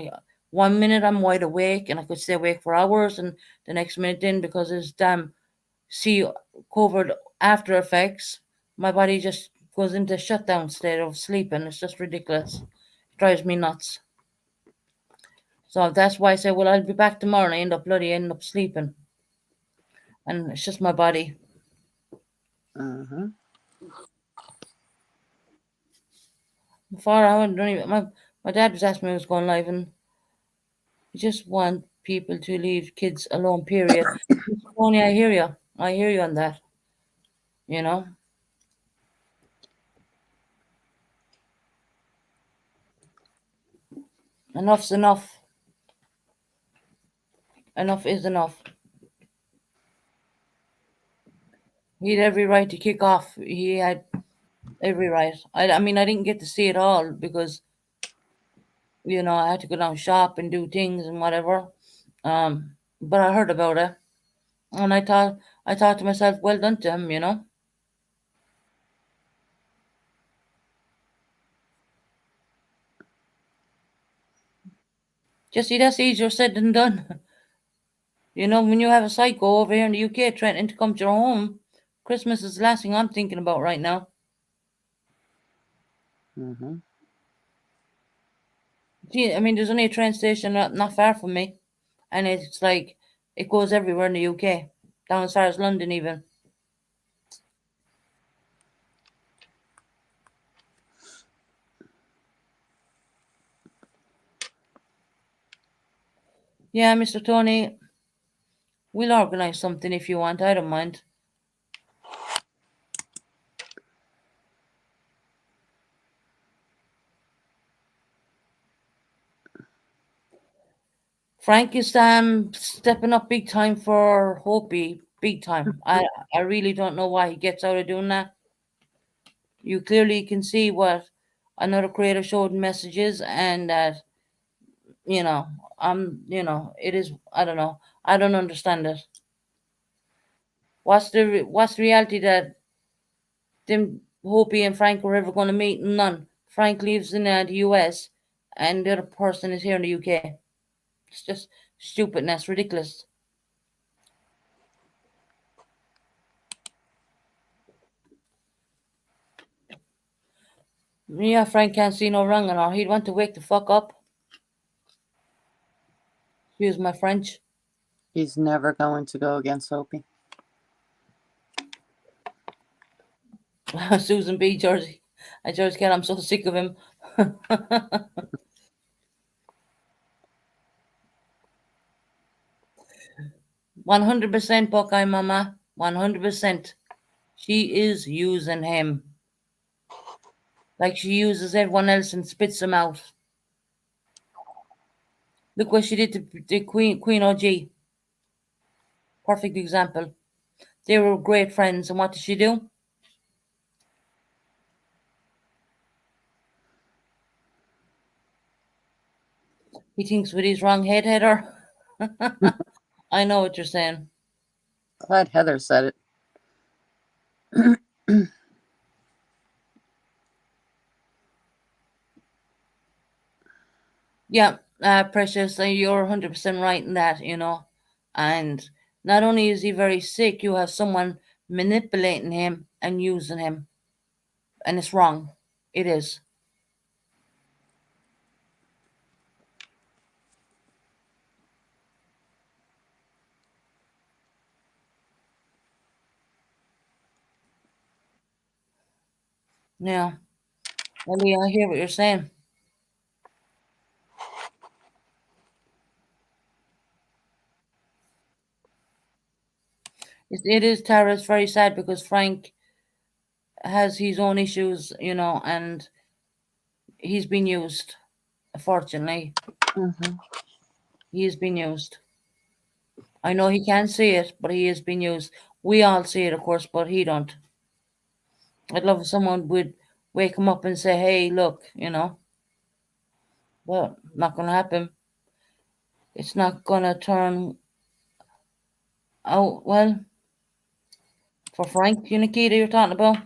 1 minute I'm wide awake and I could stay awake for hours, and the next minute then, because it's damn COVID after effects, my body just goes into shutdown state of sleeping. It's just ridiculous. It drives me nuts. So that's why I say, well, I'll be back tomorrow, and I end up sleeping. And it's just my body. Before I don't even, my dad was asking me who's going live, and I just want people to leave kids alone, period. Tony, I hear you. I hear you on that. You know? Enough's enough. Enough is enough. He had every right to kick off. He had every right. I mean, I didn't get to see it all because, I had to go down shop and do things and whatever. But I heard about it, and I thought to myself, well done to him. Just see, that's easier said than done. When you have a psycho over here in the UK threatening to come to your home, Christmas is the last thing I'm thinking about right now. See, I mean, there's only a train station not far from me, and it's like it goes everywhere in the UK, down as far as London even. Yeah, Mr. Tony, we'll organise something if you want. I don't mind. Frank is stepping up big time for Hopi, big time. I really don't know why he gets out of doing that. You clearly can see what another creator showed in messages, and that it is. I don't know. I don't understand it. What's the reality that them Hopi and Frank are ever going to meet? None. Frank lives in the US, and the other person is here in the UK. It's just stupidness, ridiculous. Yeah, Frank can't see no wrong in her. He'd want to wake the fuck up. Excuse my French. He's never going to go against Hopi. Susan B. Jersey. George Cat, I'm so sick of him. 100% Buckeye Mama. 100%. She is using him. Like she uses everyone else and spits them out. Look what she did to the Queen OG. Perfect example. They were great friends, and what did she do? He thinks with his wrong head her. I know what you're saying. Glad Heather said it. Yeah, Precious, you're 100% right in that, And not only is he very sick, you have someone manipulating him and using him. And it's wrong. It is. Yeah. Ellie, I hear what you're saying. It is, Tara. It's very sad because Frank has his own issues, and he's been used. Unfortunately, he has been used. I know he can't see it, but he is being used. We all see it, of course, but he don't. I'd love if someone would wake him up and say, "Hey, look," But not gonna happen. It's not gonna turn out well for Frank, Nikita, you're talking about.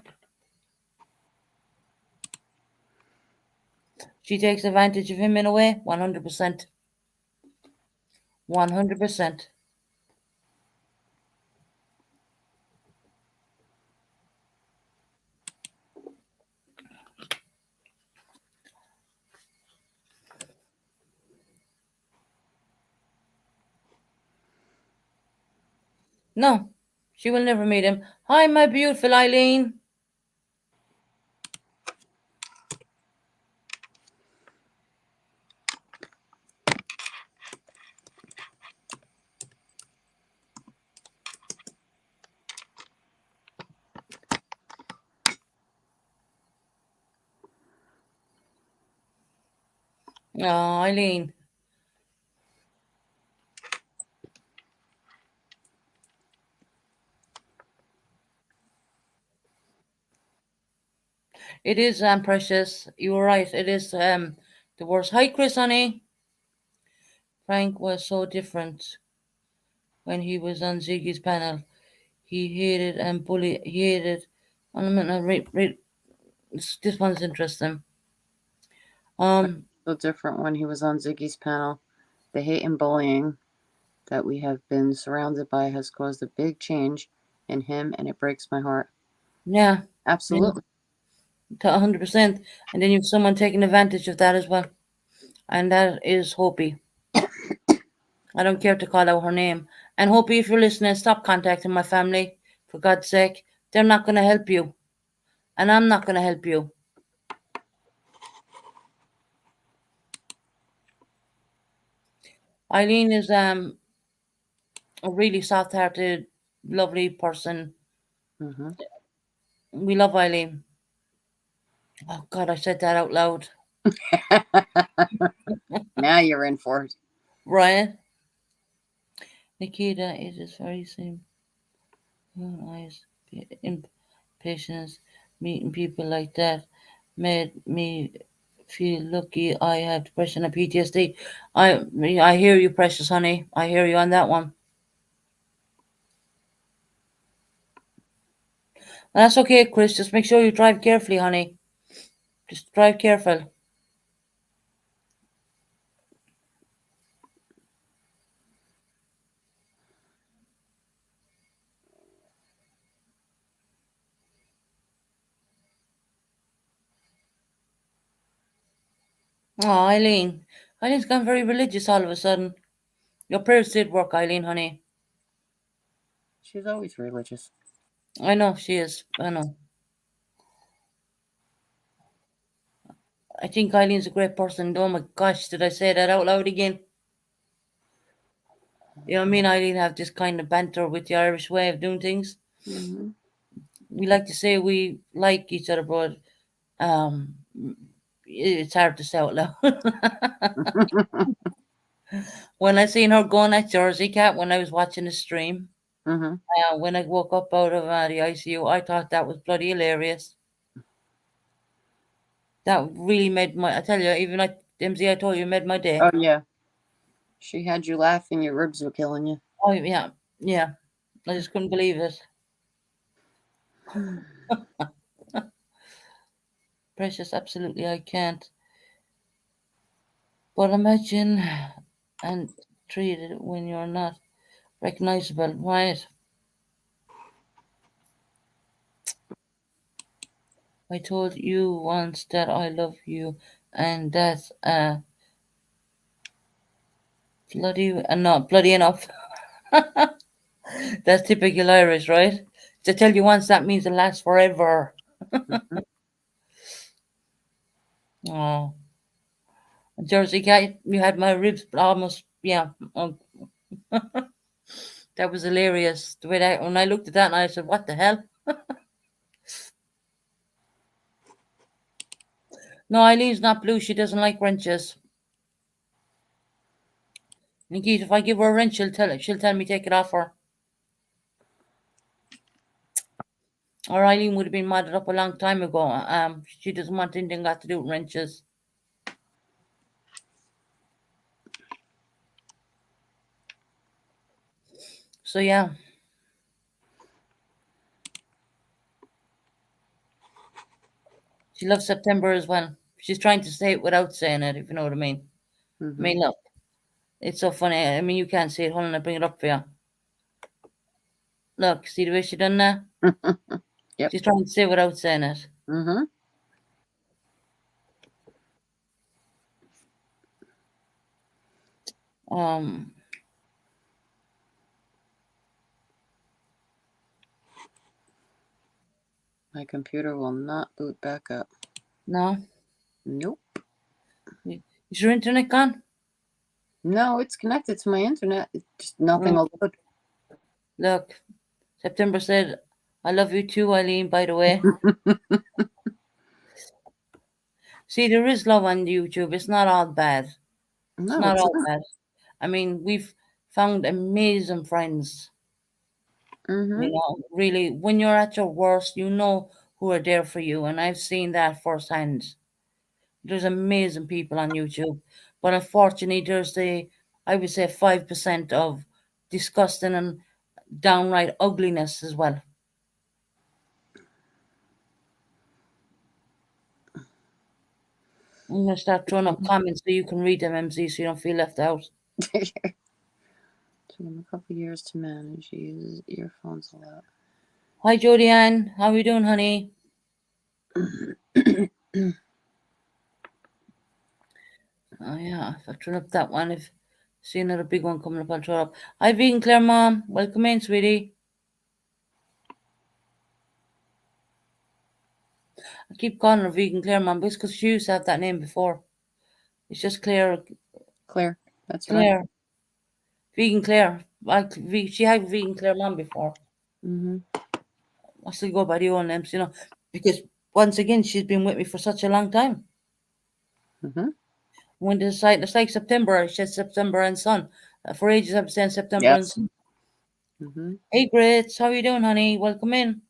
She takes advantage of him in a way, 100%. 100%. No, she will never meet him. Hi, my beautiful Eileen. Oh, Eileen. It is precious. You were right. It is the worst. Hi, Chris, honey. Frank was so different when he was on Ziggy's panel. He hated and bullied. He hated. I'm gonna read. This one's interesting. So different when he was on Ziggy's panel. The hate and bullying that we have been surrounded by has caused a big change in him, and it breaks my heart. Yeah, Absolutely. 100%. And then you have someone taking advantage of that as well, and that is Hopi. I don't care to call out her name. And Hopi, if you're listening, stop contacting my family. For God's sake, they're not going to help you, and I'm not going to help you. Eileen is a really soft-hearted, lovely person. Mm-hmm. We love Eileen. Oh God, I said that out loud. Now you're in for it. Ryan? Nikita, it is very same. Eyes, impatience, meeting people like that made me feel lucky. I have depression and PTSD. I hear you, precious honey. I hear you on that one. That's okay, Chris. Just make sure you drive carefully, honey. Just drive careful. Oh, Eileen. Eileen's gone very religious all of a sudden. Your prayers did work, Eileen, honey. She's always religious. I know she is. I know. I think Eileen's a great person. Oh my gosh, did I say that out loud again? You know what I mean? Eileen have this kind of banter with the Irish way of doing things. Mm-hmm. We like to say we like each other, but it's hard to say out loud. When I seen her going at Jersey Cat when I was watching the stream, Mm-hmm. when I woke up out of the ICU, I thought that was bloody hilarious. That really made my, I tell you, even like MZ, I told you, made my day. Oh yeah. She had you laughing. Your ribs were killing you. Oh, yeah. Yeah. I just couldn't believe it. Precious, absolutely, I can't. But imagine and treat it when you're not recognizable, right? I told you once that I love you, and that's not bloody enough. That's typical Irish, right? To tell you once, that means it lasts forever. Mm-hmm. Oh, Jersey Cat, you had my ribs almost, yeah. Oh, that was hilarious. The way that when I looked at that, and I said, "What the hell?" No, Eileen's not blue. She doesn't like wrenches. Nikita, if I give her a wrench, she'll tell me take it off her. Or Eileen would have been modded up a long time ago. She doesn't want anything got to do with wrenches. So yeah. She loves September as well. She's trying to say it without saying it, if you know what I mean. I mean, look, it's so funny. I mean, you can't see it. Hold on, I bring it up for you. Look, see the way she done that? Yep. She's trying to say it without saying it. My computer will not boot back up. No? Nope. Is your internet gone? No, it's connected to my internet. It's just nothing will load. Look, September said, I love you too, Eileen, by the way. See, there is love on YouTube. It's not all bad. No, It's not all bad. I mean, we've found amazing friends. You know, really, when you're at your worst, you know who are there for you. And I've seen that firsthand. There's amazing people on YouTube. But unfortunately, there's I would say 5% of disgusting and downright ugliness as well. I'm going to start throwing up comments so you can read them, MZ, so you don't feel left out. Took him a couple years to manage. He uses earphones a lot. Hi, Jodie Ann. How are you doing, honey? Oh, yeah. If I turn up that one, if see another big one coming up, I'll throw it up. Hi, Vegan Claire Mom. Welcome in, sweetie. I keep calling her Vegan Claire Mom because she used to have that name before. It's just Claire. Claire. That's Claire. right. Vegan Claire. She had Vegan Claire Mom before. I still go by the old names, you know, because once again, she's been with me for such a long time. When it's like September, she said September and Son. For ages, I've been saying September and Son. Hey, Grits, how you doing, honey? Welcome in.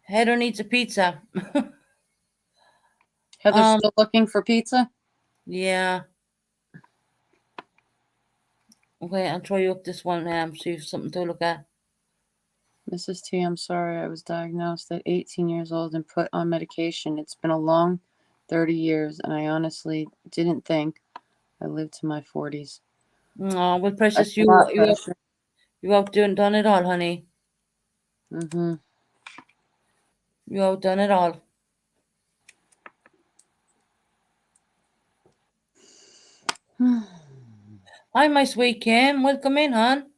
Heather needs a pizza. Heather's still looking for pizza? Yeah. Okay, I'll throw you up this one, see if something to look at. Mrs. T, I'm sorry. I was diagnosed at 18 years old and put on medication. It's been a long 30 years, and I honestly didn't think I lived to my 40s. Oh, well, precious, you outdone it all, honey. You outdone it all. Hi, my sweet Kim. Welcome in, hon.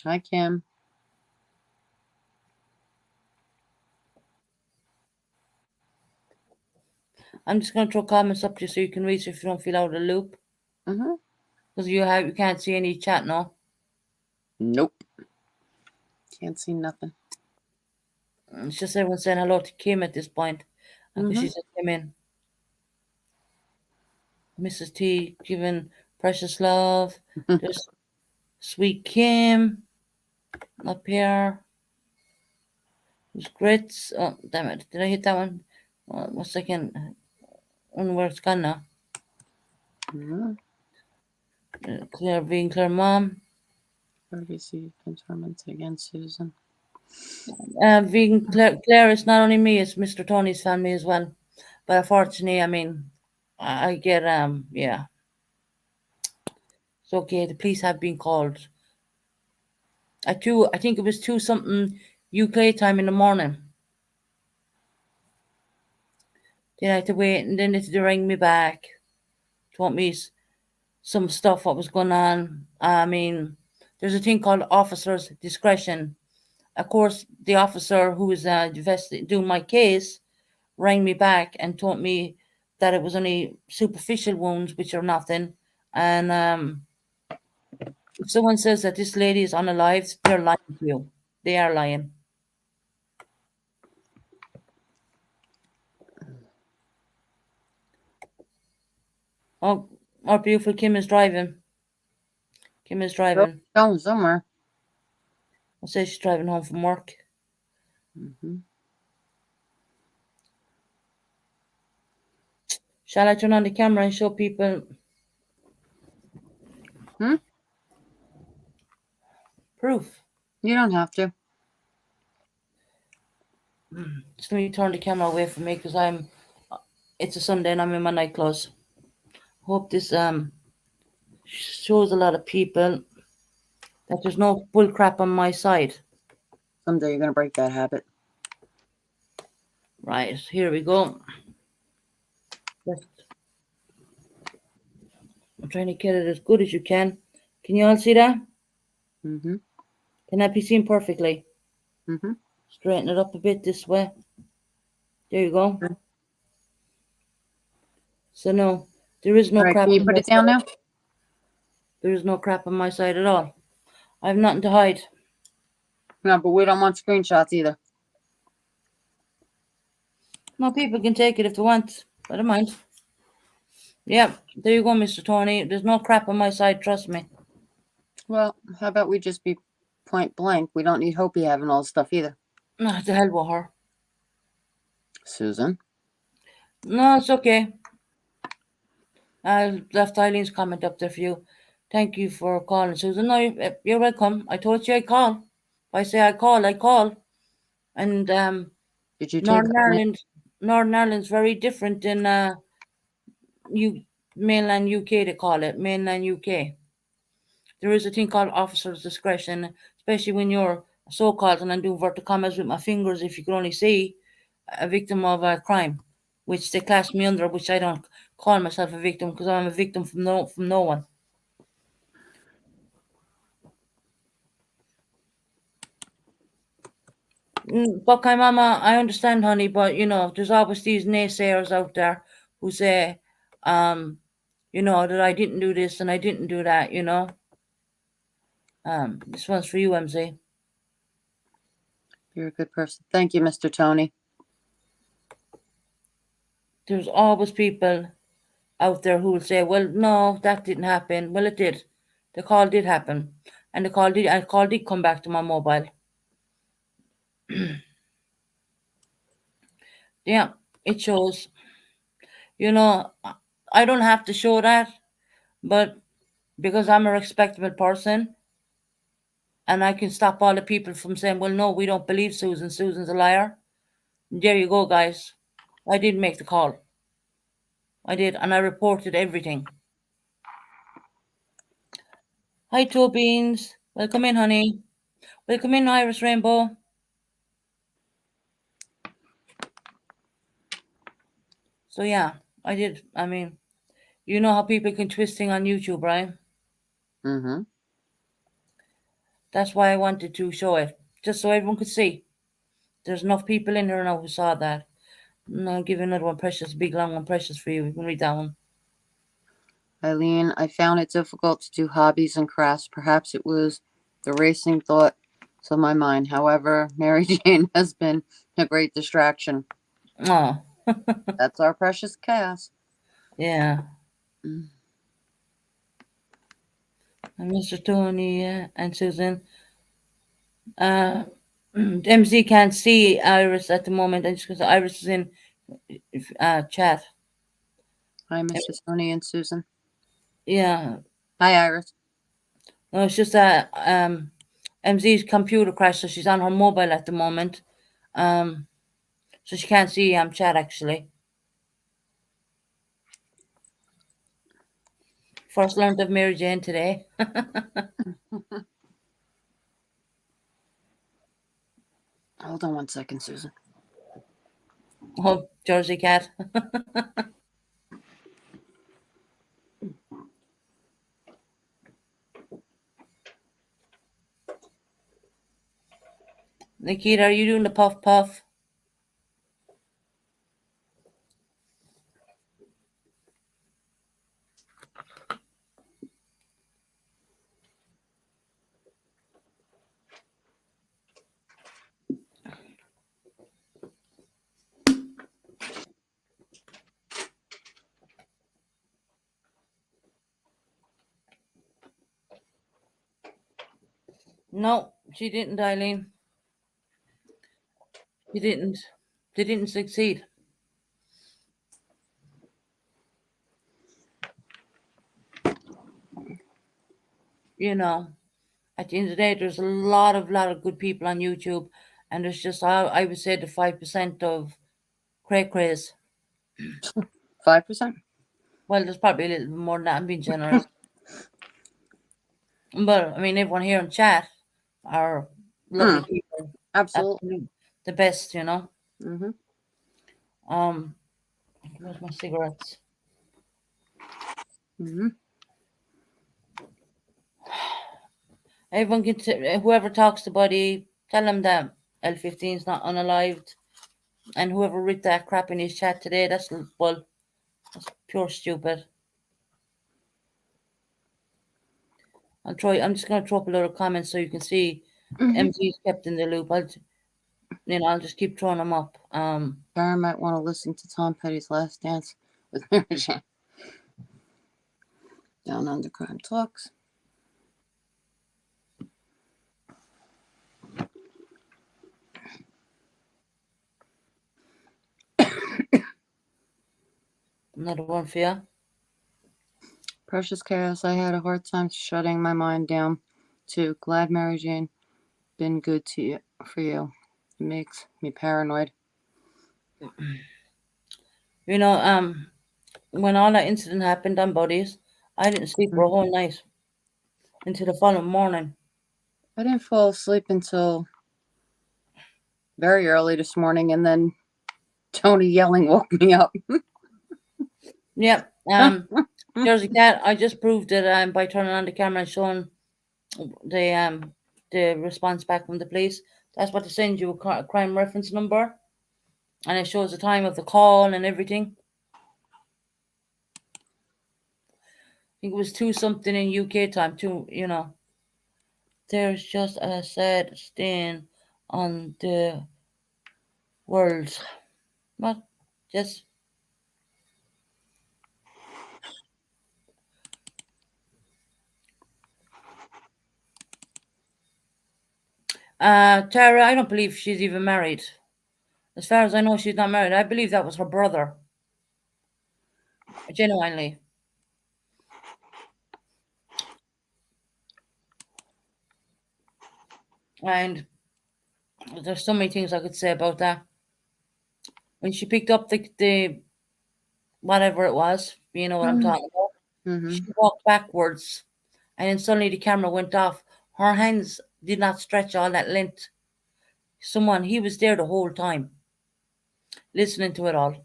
Hi, Kim. I'm just going to throw comments up to you so you can read if you don't feel out of the loop. Because you can't see any chat now. Nope. Can't see nothing. It's just everyone saying hello to Kim at this point. Because she just came in. Mrs. T giving precious love. There's sweet Kim up here. There's Grits. Oh, damn it. Did I hit that one? 1 second. I wonder where it's gone now. Claire being Claire Mom. Received torment against Susan. Vegan Claire, it's not only me, it's Mr. Tony's family as well. But unfortunately, I mean, I get, yeah. It's okay, the police have been called. I think it was 2 something UK time in the morning. Then I had to wait, and then they rang me back. Told me some stuff, what was going on. I mean, there's a thing called officer's discretion. Of course, the officer who was doing my case rang me back and told me that it was only superficial wounds, which are nothing. And if someone says that this lady is unalive, they're lying to you. They are lying. Oh, our beautiful Kim is driving. Kim is driving. Going somewhere. I say she's driving home from work. Shall I turn on the camera and show people? Proof. You don't have to. Just let me turn the camera away from me because it's a Sunday and I'm in my night clothes. Hope this shows a lot of people that there's no bull crap on my side. Someday you're going to break that habit. Right, here we go. I'm trying to get it as good as you can. Can you all see that? Mm-hmm. Can that be seen perfectly? Mm-hmm. Straighten it up a bit this way. There you go. Okay. So no, there is no All right, crap can you on put my it down side. now? There is no crap on my side at all. I have nothing to hide. No, but we don't want screenshots either. No, people can take it if they want. I don't mind. Yeah, there you go, Mr. Tony. There's no crap on my side, trust me. Well, how about we just be point blank? We don't need Hopi having all the stuff either. No, to hell with her. Susan? No, it's okay. I left Eileen's comment up there for you. Thank you for calling, Susan. No, you're welcome. I told you I'd call. If I say I call, I call. And Did you take Northern Ireland's very different than mainland UK, they call it, mainland UK. There is a thing called officer's discretion, especially when you're so-called, and I'm doing inverted commas with my fingers, if you could only see, a victim of a crime, which they class me under, which I don't call myself a victim because I'm a victim from no one. But my mama, I understand, honey, but there's always these naysayers out there who say, that I didn't do this and I didn't do that, This one's for you, MZ. You're a good person. Thank you, Mr. Tony. There's always people out there who will say, well, no, that didn't happen. Well, it did. The call did happen. And the call did come back to my mobile. Yeah, it shows. I don't have to show that, but because I'm a respectable person and I can stop all the people from saying, well, no, we don't believe Susan. Susan's a liar. There you go, guys. I did make the call. I did, and I reported everything. Hi, Toe Beans. Welcome in, honey. Welcome in, Iris Rainbow. So, yeah, I did. I mean, you know how people can twist things on YouTube, right? Mm-hmm. That's why I wanted to show it, just so everyone could see. There's enough people in here now who saw that. And I'll give you another one, Precious, big long one, Precious, for you. You can read that one. Eileen, I found it difficult to do hobbies and crafts. Perhaps it was the racing thoughts of my mind. However, Mary Jane has been a great distraction. Oh. That's our precious Cass. Yeah. Mm. And Mr. Tony and Susan. MZ can't see Iris at the moment, and because Iris is in chat. Hi, Mr. Tony and Susan. Yeah. Hi, Iris. No, it's just that MZ's computer crashed, so she's on her mobile at the moment. So she can't see chat actually. First learned of Mary Jane today. Hold on one second, Susan. Oh, Jersey cat. Nikita, are you doing the puff puff? No, she didn't, Eileen. She didn't. They didn't succeed. At the end of the day, there's a lot of good people on YouTube, and there's just I would say the 5% of craze. 5%? Well, there's probably a little bit more than that. I'm being generous. But I mean, everyone here in chat are lovely people. Absolutely. The best, you know. Mm-hmm. Where's my cigarettes? Mm-hmm. Everyone can whoever talks to Buddy, tell him that L15 is not unalived. And whoever wrote that crap in his chat today, that's pure stupid. I'm just gonna throw up a lot of comments so you can see MG's kept in the loop. I'll just keep throwing them up. Karen might want to listen to Tom Petty's Last Dance with Mary Jane. Down Under Crime Talks. Another one for you. Precious Chaos, I had a hard time shutting my mind down too. Glad Mary Jane been good to you for you. It makes me paranoid. You know, when all that incident happened on Buddies, I didn't sleep for a whole night until the following morning. I didn't fall asleep until very early this morning, and then Tony yelling woke me up. Yep. There's a cat. I just proved it by turning on the camera and showing the response back from the police. That's what they send you a crime reference number, and it shows the time of the call and everything. I think it was 2 something in UK time too. You know, there's just a sad stain on the world. What? Just. Tara, I don't believe she's even married. As far as I know, she's not married. I believe that was her brother. Genuinely. And there's so many things I could say about that. When she picked up the whatever it was, you know what I'm talking about, she walked backwards, and then suddenly the camera went off. Her hands did not stretch all that length. He was there the whole time, listening to it all.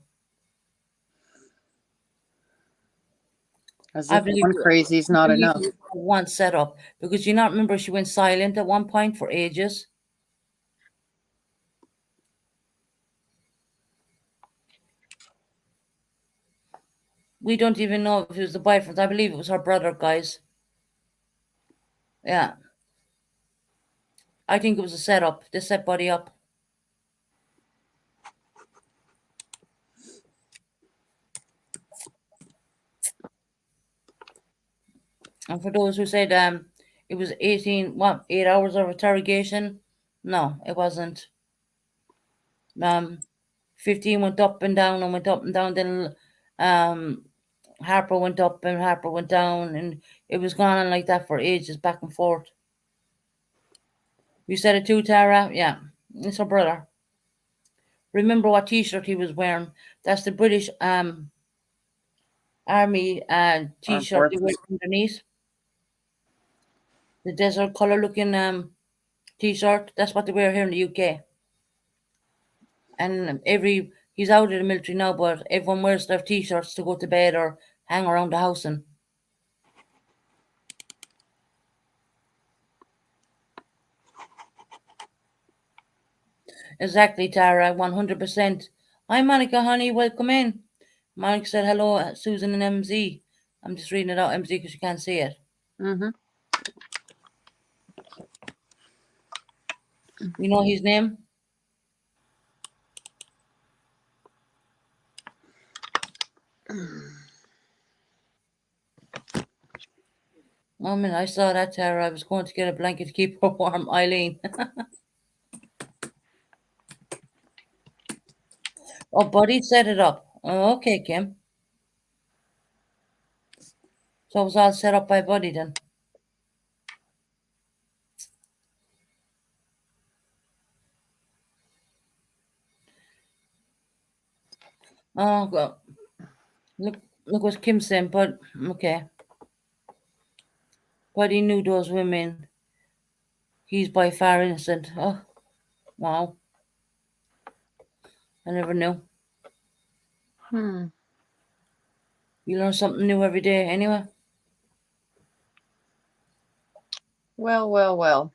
As if one crazy is not enough. One setup, because you not remember she went silent at one point for ages. We don't even know if it was the boyfriend. I believe it was her brother, guys. Yeah. I think it was a setup. They set Buddy up. And for those who said it was 8 hours of interrogation, no, it wasn't. 15 went up and down and went up and down. Then Harper went up and Harper went down, and it was going on like that for ages, back and forth. You said it too, Tara? Yeah, it's her brother. Remember what T-shirt he was wearing? That's the British Army T-shirt they wear underneath. The desert color looking T-shirt. That's what they wear here in the UK. And he's out of the military now, but everyone wears their T-shirts to go to bed or hang around the house in. Exactly, Tara, 100%. Hi, Monica, honey, welcome in. Monica said hello, Susan and MZ. I'm just reading it out, MZ, because you can't see it. You know his name? Oh, man, I saw that, Tara. I was going to get a blanket to keep her warm, Eileen. Oh, Buddy set it up. Oh, okay, Kim. So it was all set up by Buddy then. Oh, well, look what Kim saying, but okay. But he knew those women. He's by far innocent. Oh, wow. I never knew. You learn something new every day, anyway. Well.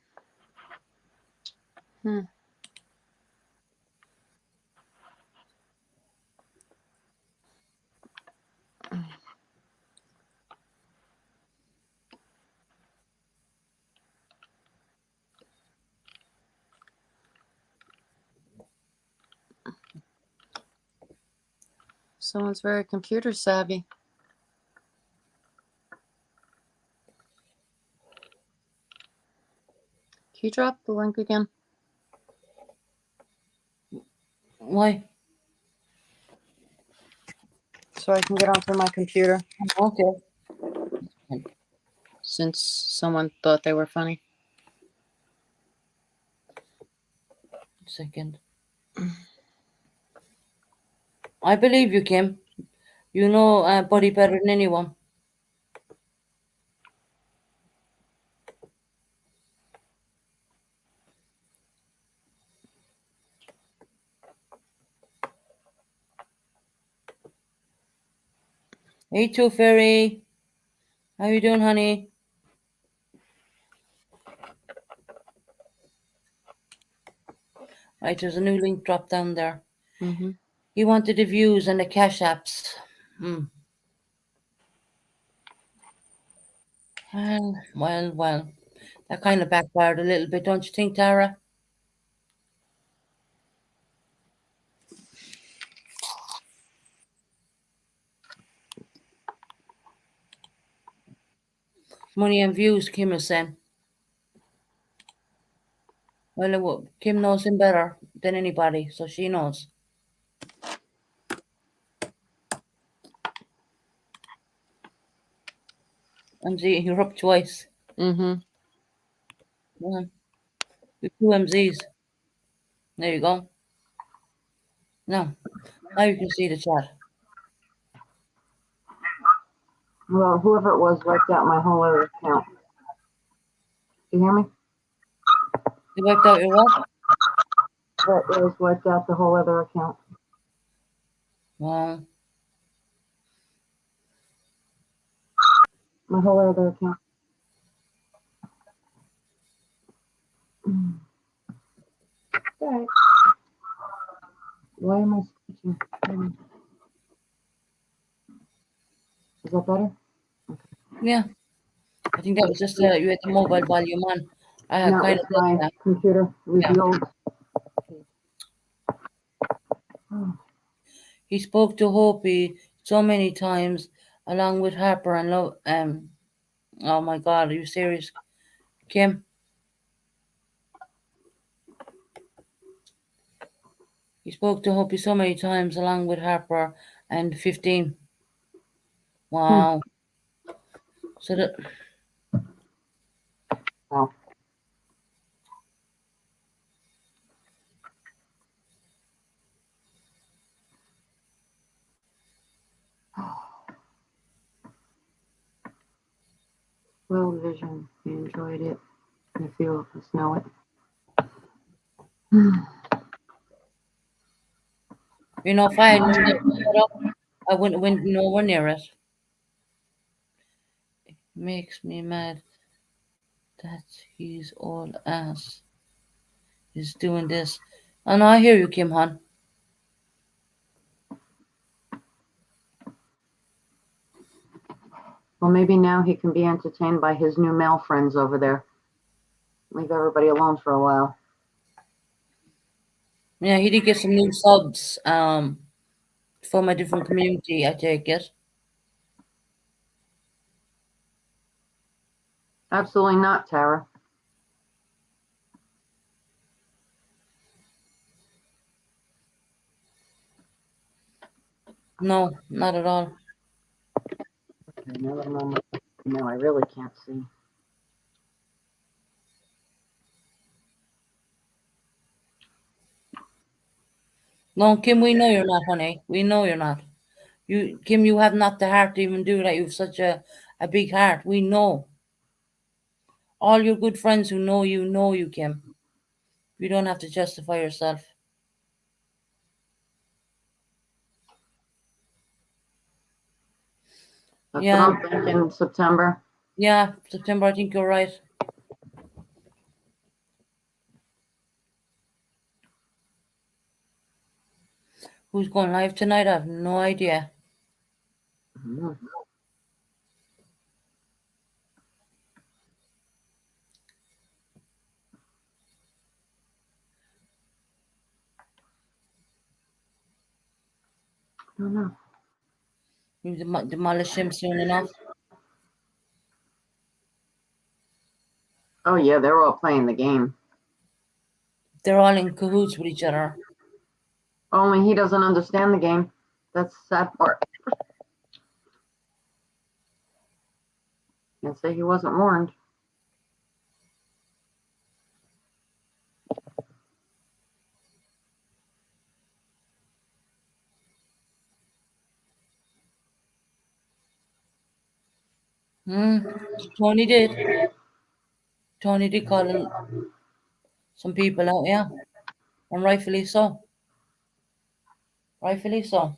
Someone's very computer savvy. Can you drop the link again? Why? So I can get onto my computer. Okay. Since someone thought they were funny. Second. I believe you, Kim. You know Buddy better than anyone. Hey, Tooth Fairy. How you doing, honey? Right, there's a new link dropped down there. He wanted the views and the cash apps. Well. That kind of backfired a little bit, don't you think, Tara? Money and views, Kim is saying. Well, Kim knows him better than anybody, so she knows. MZ, you're up twice. With 2 MZs. There you go. Now you can see the chat. Well, whoever it was wiped out my whole other account. Do you hear me? You wiped out your what? It was wiped out the whole other account. Wow. My whole other account. Right. Why am I screeching? Is that better? Yeah. I think that was just you had the mobile volume on. I had No, kind it's of my that. computer revealed. He spoke to Hopi so many times, along with Harper and oh my God, are you serious, Kim? He spoke to Hopi so many times, along with Harper and 15. Wow. So that. Wow. Well, vision. We enjoyed it. A few of us know it. You know, if I had known that set up, I wouldn't went nowhere near it. It makes me mad that he's all ass. He's doing this. And I hear you, Kim Han. Well, maybe now he can be entertained by his new male friends over there. Leave everybody alone for a while. Yeah, he did get some new subs from a different community, I take it. Absolutely not, Tara. No, not at all. Okay, now that I'm on my, no, I really can't see. No, Kim, we know you're not, honey. We know you're not. You, Kim, you have not the heart to even do that. You have such a big heart. We know. All your good friends who know you, Kim. You don't have to justify yourself. That's Yeah. what I'm thinking, September. Yeah, September, I think you're right. Who's going live tonight? I have no idea. Mm-hmm. I don't know. You demolish him soon enough. Oh yeah, they're all playing the game. They're all in cahoots with each other. Only he doesn't understand the game. That's the sad part. Can't say he wasn't warned. Tony did. Tony did call some people out, yeah. And rightfully so. Rightfully so.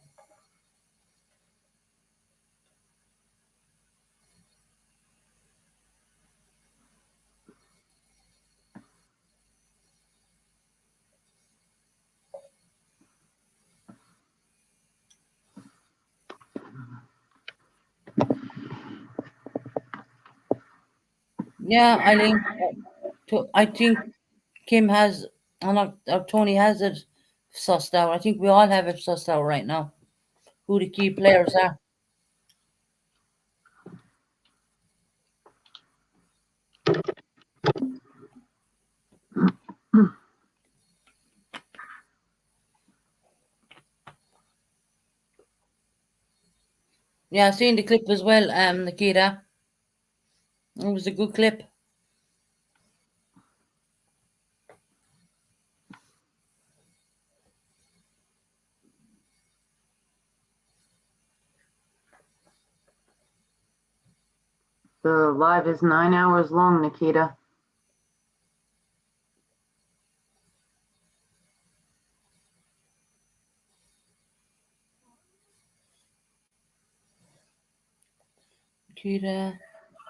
Yeah, Eileen. I think Kim has, or Tony has it sussed out. I think we all have it sussed out right now. Who the key players are. Yeah, I've seen the clip as well, Nikita. It was a good clip. The live is 9 hours long, Nikita. Nikita,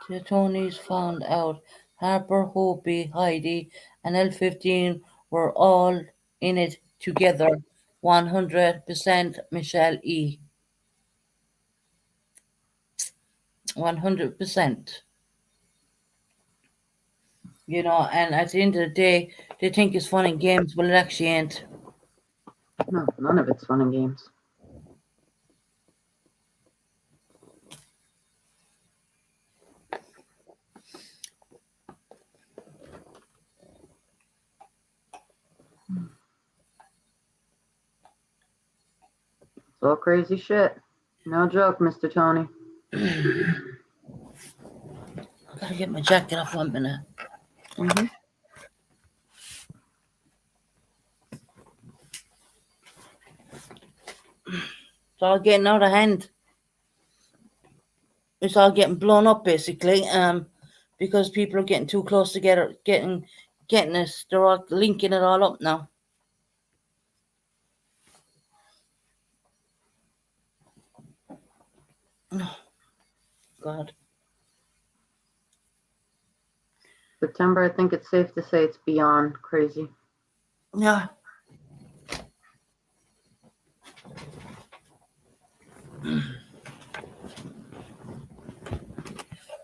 the Tonys found out Harper, Hopi, Heidi, and L15 were all in it together. 100% Michelle E. 100%. You know, and at the end of the day, they think it's fun and games, but it actually ain't. No, none of it's fun and games. It's all crazy shit. No joke, Mr. Tony. I gotta get my jacket off 1 minute. Mm-hmm. It's all getting out of hand. It's all getting blown up basically, because people are getting too close together, getting us. They're all linking it all up now. Oh, God. September, I think it's safe to say it's beyond crazy. Yeah.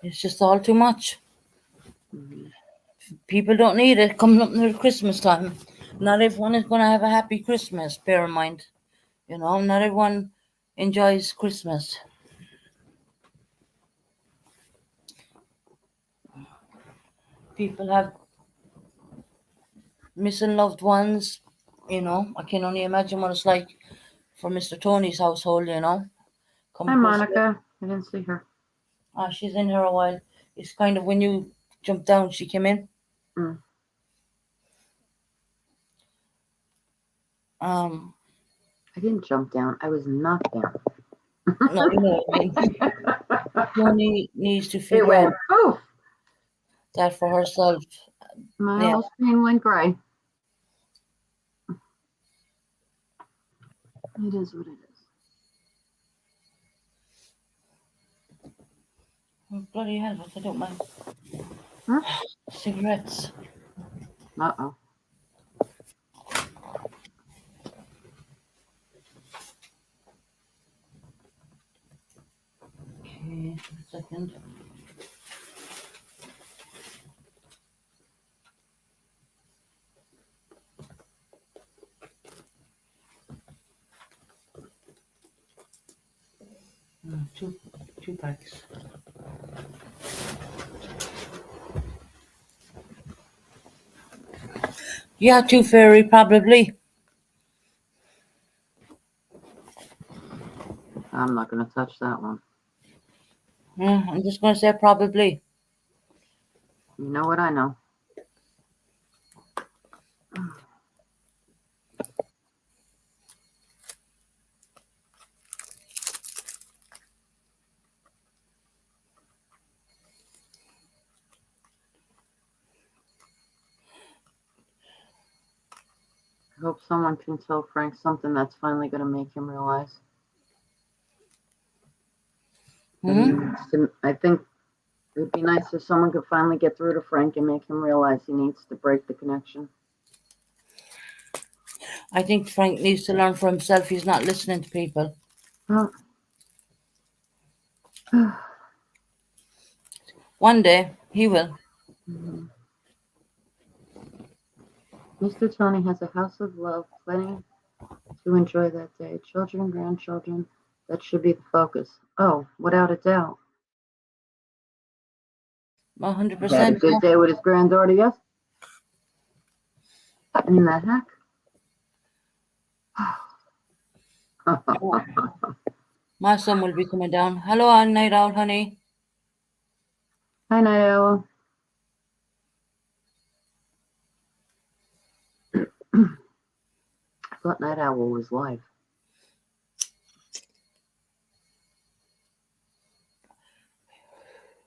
It's just all too much. Mm-hmm. People don't need it coming up near Christmas time. Not everyone is going to have a happy Christmas, bear in mind. You know, not everyone enjoys Christmas. People have missing loved ones. You know, I can only imagine what it's like for Mr. Tony's household, you know. Hi, Monica. I didn't see her. She's in here a while. It's kind of when you jumped down, she came in. Mm. I didn't jump down. I was knocked down. No, you know what I mean. Tony needs to It figure went out poof. that for herself. My Yeah. whole screen went gray. It is what it is. Oh, bloody hell, I don't mind. Huh? Cigarettes. Uh-oh. Okay, a second. Two packs. Yeah, Tooth Fairy, probably. I'm not going to touch that one. Yeah, I'm just going to say probably. You know what I know. I hope someone can tell Frank something that's finally going to make him realize. I think it would be nice if someone could finally get through to Frank and make him realize he needs to break the connection. I think Frank needs to learn for himself. He's not listening to people. Oh. One day, he will. Mm-hmm. Mr. Tony has a house of love, plenty to enjoy that day. Children, grandchildren, that should be the focus. Oh, without a doubt. 100%. He had a good day with his granddaughter, yes? In the heck? My son will be coming down. Hello, Night Owl, honey. Hi, Night Owl. I thought Night Owl was live.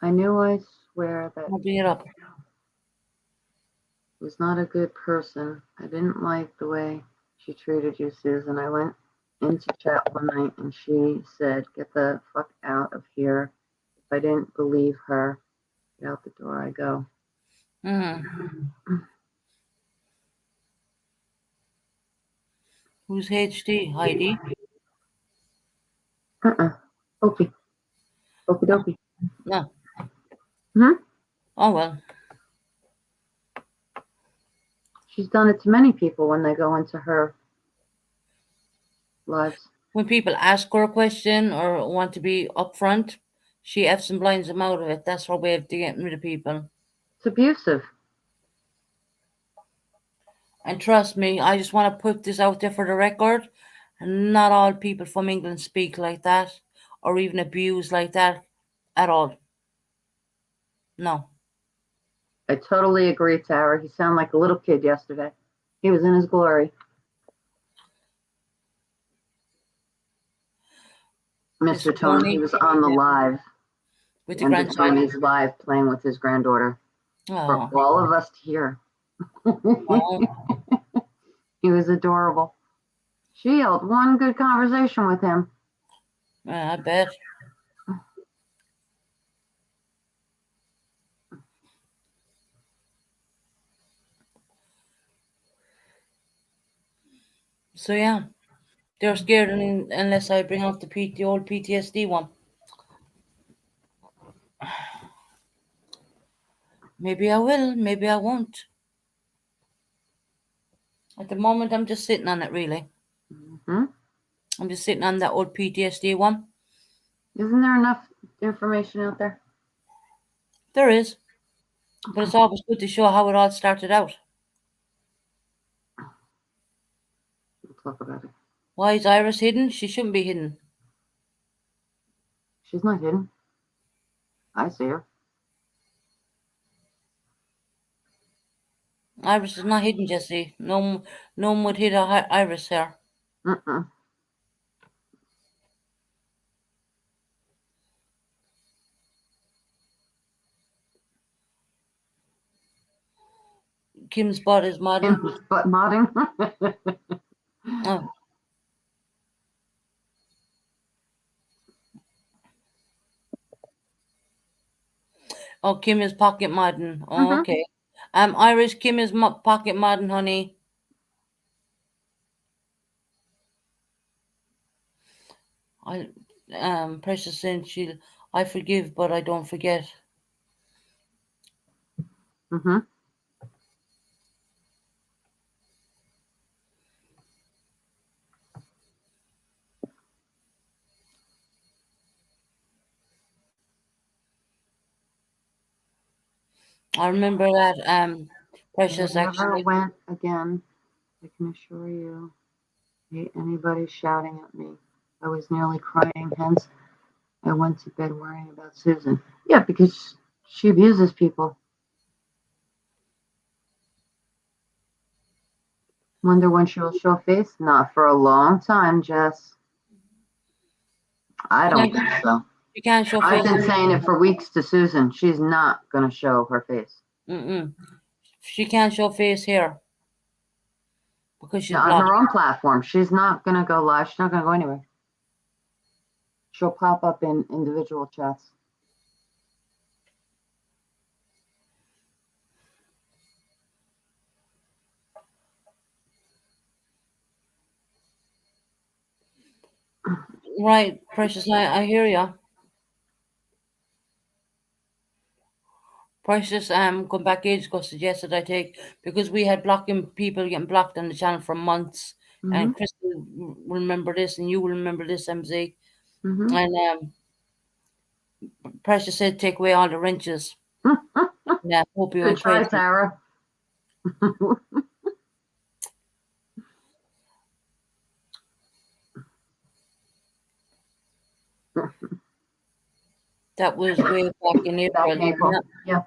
I knew, I swear, that I'll bring it up. was not a good person. I didn't like the way she treated you, Susan. I went into chat one night and she said, "Get the fuck out of here." If I didn't believe her, get out the door I go. Who's HD? Heidi? Opie. Opie dokie. No. Hmm? Oh, well. She's done it to many people when they go into her lives. When people ask her a question or want to be upfront, she F's and blinds them out of it. That's her way of getting rid of people. It's abusive. And trust me, I just want to put this out there for the record. Not all people from England speak like that or even abuse like that at all. No. I totally agree, Tara. He sounded like a little kid yesterday. He was in his glory. Mr. Tony, he was on the live. With the and grandchild. Tony's live playing with his granddaughter. For all of us to hear. He was adorable. She held one good conversation with him. I bet. So yeah, they're scared unless I bring up the old PTSD one. Maybe I will, maybe I won't. At the moment, I'm just sitting on it, really. Mm-hmm. I'm just sitting on that old PTSD one. Isn't there enough information out there? There is. But it's always good to show how it all started out. We'll talk about it. Why is Iris hidden? She shouldn't be hidden. She's not hidden. I see her. Iris is not hidden, Jesse. No one would hit Iris here. Mm-mm. Kim's butt is modding. Kim's butt modding. Oh. Oh, Kim is pocket modding. Oh, okay. Irish, Kim is pocket modding, honey. Precious saying I forgive, but I don't forget. Mm-hmm. I remember that Precious I never actually. went again. I can assure you. I hate anybody shouting at me. I was nearly crying, hence I went to bed worrying about Susan. Yeah, because she abuses people. Wonder when she will show face? Not for a long time, Jess. I don't think so. She can't show I've face. been saying it for weeks to Susan. She's not going to show her face. She can't show face here because she's Not on blocked. her own platform. She's not going to go live. She's not going to go anywhere. She'll pop up in individual chats. Right, Precious, I hear ya. Precious, come back age got suggested I take because we had people getting blocked on the channel for months. And Chris will remember this, and you will remember this, MZ. And Precious said take away all the wrenches. Yeah, hope you Good try, crazy. Tara. That was way back in April. Back in April. Yeah.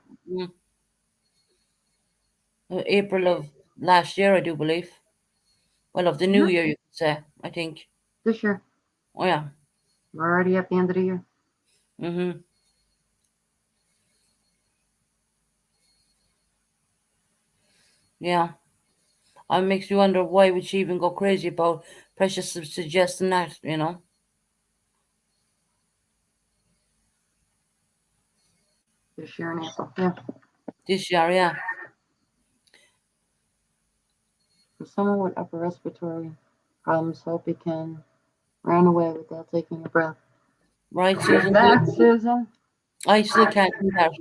April of last year, I do believe. Well, of the new year, you could say, I think. This year. Oh, yeah. We're already at the end of the year. Yeah. It makes you wonder why would she even go crazy about Precious suggesting that, you know? This year in April. Yeah. This year, yeah. For someone with upper respiratory problems, hope he can run away without taking a breath. Right, Susan? That, Susan? I still can't do that.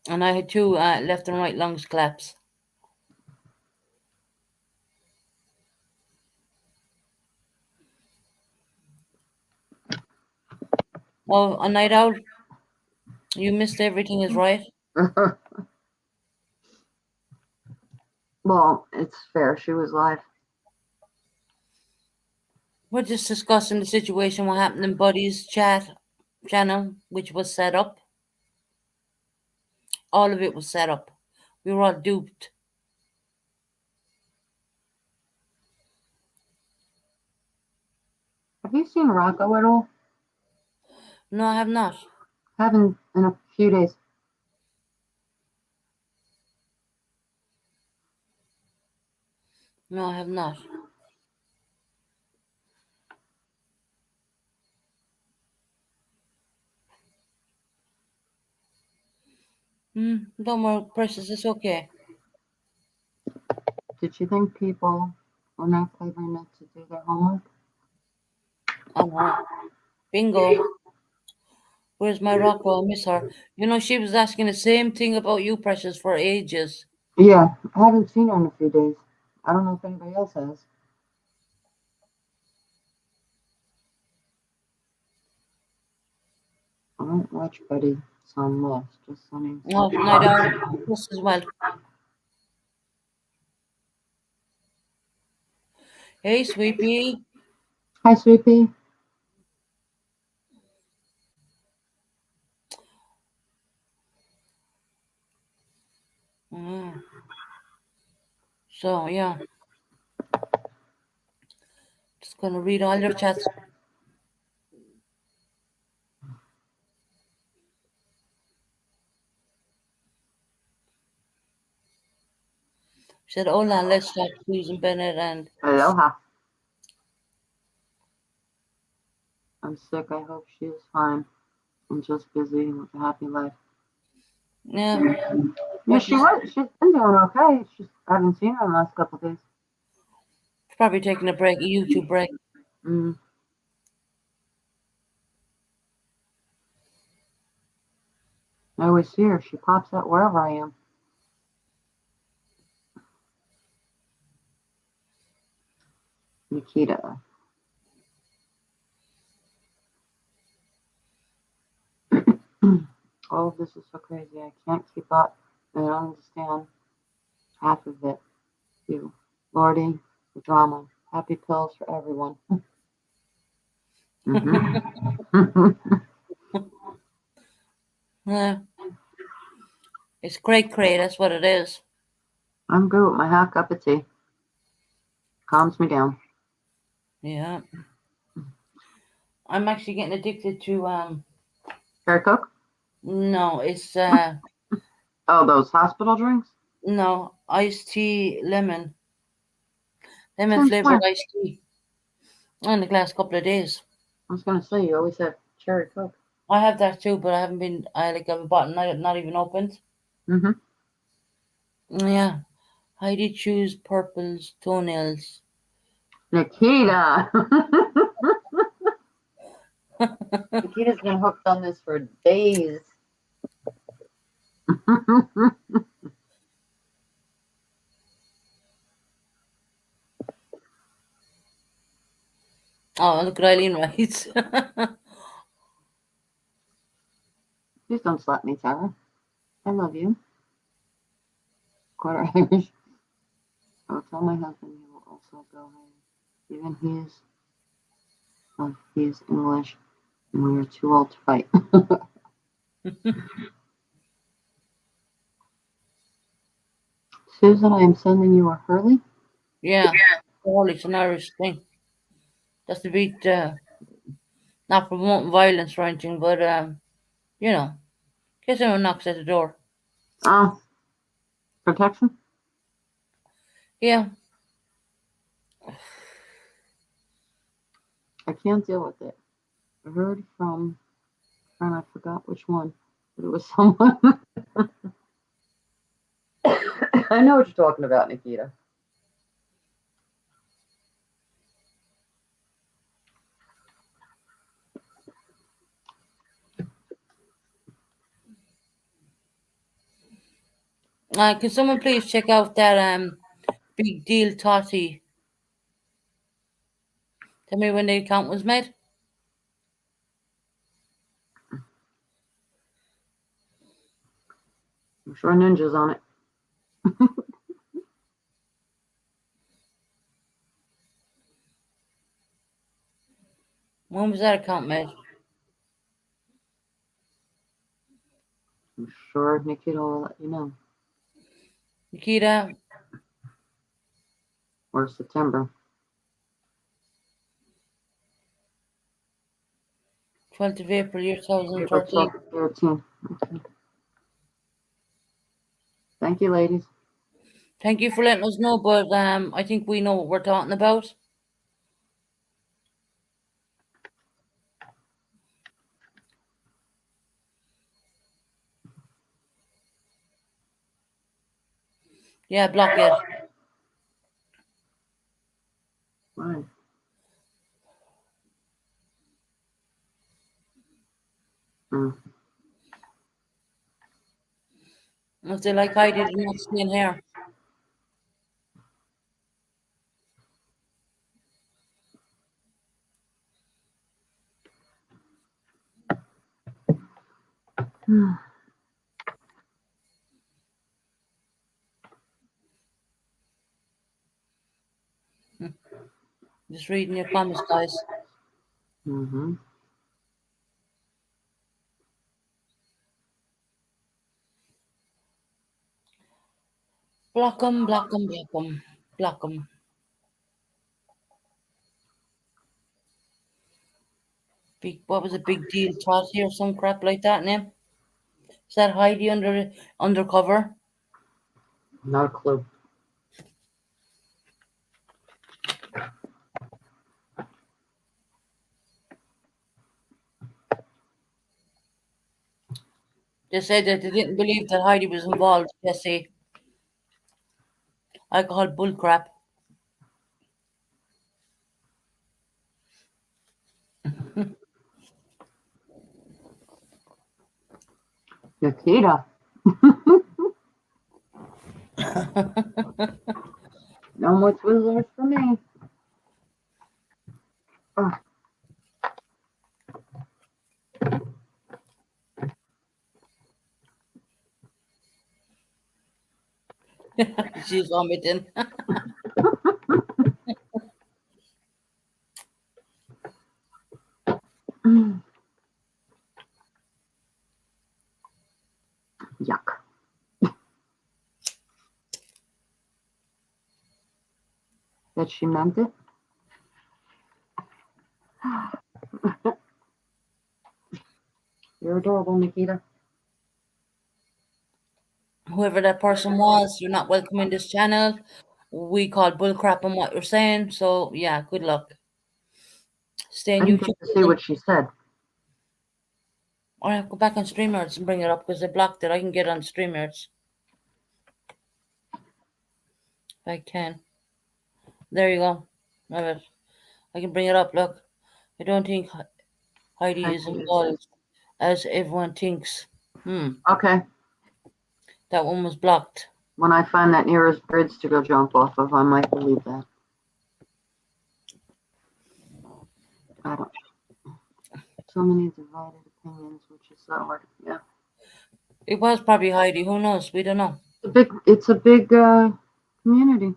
And I had two left and right lungs collapse. Oh, a night out? You missed everything is right? Well, it's fair. She was live. We're just discussing the situation, what happened in Buddy's channel, which was set up. All of it was set up. We were all duped. Have you seen Rocco at all? No, I have not. Haven't in a few days. No, I have not. Don't worry, Precious, it's okay. Did you think people were not clever enough to do their homework? Bingo. Where's my Rocco? I miss her. You know, she was asking the same thing about you, Precious, for ages. Yeah, I haven't seen her in a few days. I don't know if anybody else has. I don't watch Buddy, so I'm lost. Just sunny. Oh, night out. This as well. Hey, Sweepy. Hi, Sweepy. So, yeah. Just gonna read all your chats. She said, "Hola, let's talk, Susan Bennett." And Aloha. I'm sick. I hope she is fine and just busy with a happy life. yeah, Yeah, she was. She's been doing okay. It's just I haven't seen her in the last couple of days. she's probably taking a break, a YouTube break. Mm. I always see her. She pops up wherever I am. Nikita. All of this is so crazy. I can't keep up. I don't understand half of it. You, Lordy, the drama. Happy pills for everyone. Yeah, it's cray. That's what it is. I'm good with my hot cup of tea. Calms me down. Yeah, I'm actually getting addicted to Cherry Coke? No, it's Oh, those hospital drinks? no iced tea, lemon Since flavored when? iced tea. In the last couple of days. I was gonna say you always have cherry Coke. I have that too, but I haven't been. I like have a bottle not even opened. Mm-hmm. Yeah, Heidi choose purple's toenails. Nikita. Nikita's been hooked on this for days. Oh, look at Eileen writes. Please don't slap me, Tara. I love you. Quarter Irish. I'll tell my husband he will also go home. Even he's English and we are too old to fight. Susan, I am sending you a Hurley. Yeah, it's an Irish thing. That's to beat, not promoting violence or anything, but you know, in case anyone knocks at the door. Protection? Yeah. I can't deal with it. I heard from, and I forgot which one, but it was someone. I know what you're talking about, Nikita. Can someone please check out that big deal Totty? Tell me when the account was made. I'm sure Ninja's on it. When was that account made? I'm sure Nikita will let you know. Nikita, Or September. 12th of April, year April 2013. 13. Okay. Thank you, ladies. Thank you for letting us know, but I think we know what we're talking about. Yeah, block it. Why? If they like Heidi, they're not staying here. Just reading your comments, guys. Mm-hmm. Block them, block them, block them, block them. What was a big deal? Totty or some crap like that, name? Is that Heidi undercover? Not a clue. They said that they didn't believe that Heidi was involved, Jesse. I call bullcrap. Nikita. No more Twizzlers for me. Oh. She's vomiting. Yuck. That she meant it? You're adorable, Nikita. Whoever that person was, you're not welcome in this channel. We call bullcrap on what you're saying. So yeah, good luck. Stay I on didn't YouTube. get to see what she said. Or I have to go back on StreamYards and bring it up because they blocked it. I can get on StreamYards. If I can. There you go. Have it. I can bring it up. Look, I don't think Heidi is involved as everyone thinks. Okay. That one was blocked. When I find that nearest bridge to go jump off of, I might believe that. I don't. So many divided opinions, which is so hard. Yeah. It was probably Heidi. Who knows? We don't know. It's a big community.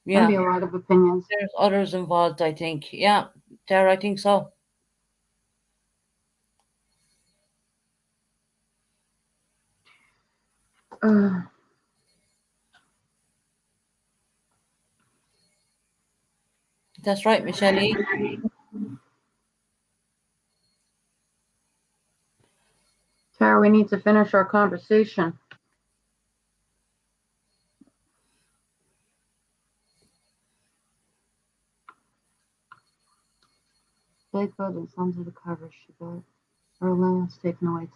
Yeah. Maybe a lot of opinions. There's others involved, I think. Yeah, Tara, I think so. That's right, Michelle. Tara, we need to finish our conversation. Big Bud and Sons of the Cover. She got her lands taken away.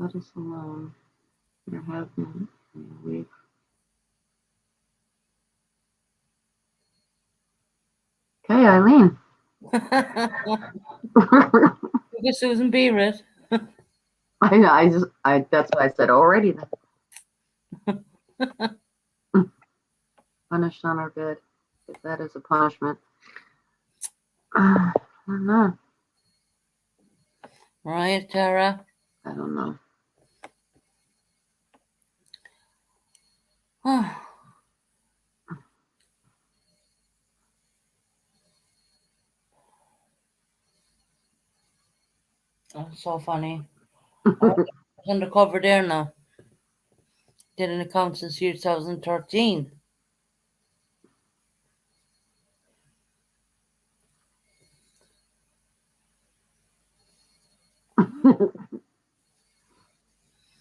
Let us alone. There have been a week. Okay, Eileen. Look at Susan Beerett. That's why I said already then. Punished on our bed. If that is a punishment. I don't know. Right, Tara? I don't know. That's so funny. I was undercover there now. Did an account since 2013.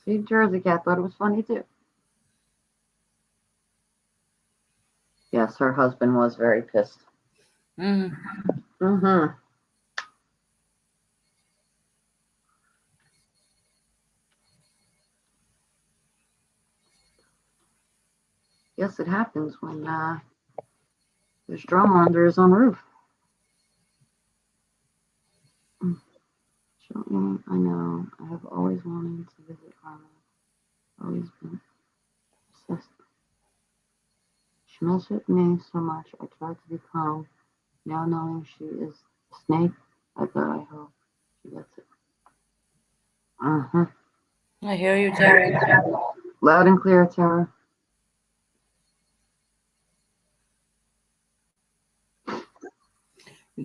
See, Jersey Cat thought it was funny too. Yes, her husband was very pissed. Mm-hmm. Yes, it happens when there's drama under his own roof. I know. I have always wanted to visit Harper. Always been obsessed. She messed with me so much. I tried to be calm. Now knowing she is a snake, I hope she gets it. I hear you, Tara. Loud and clear, Tara.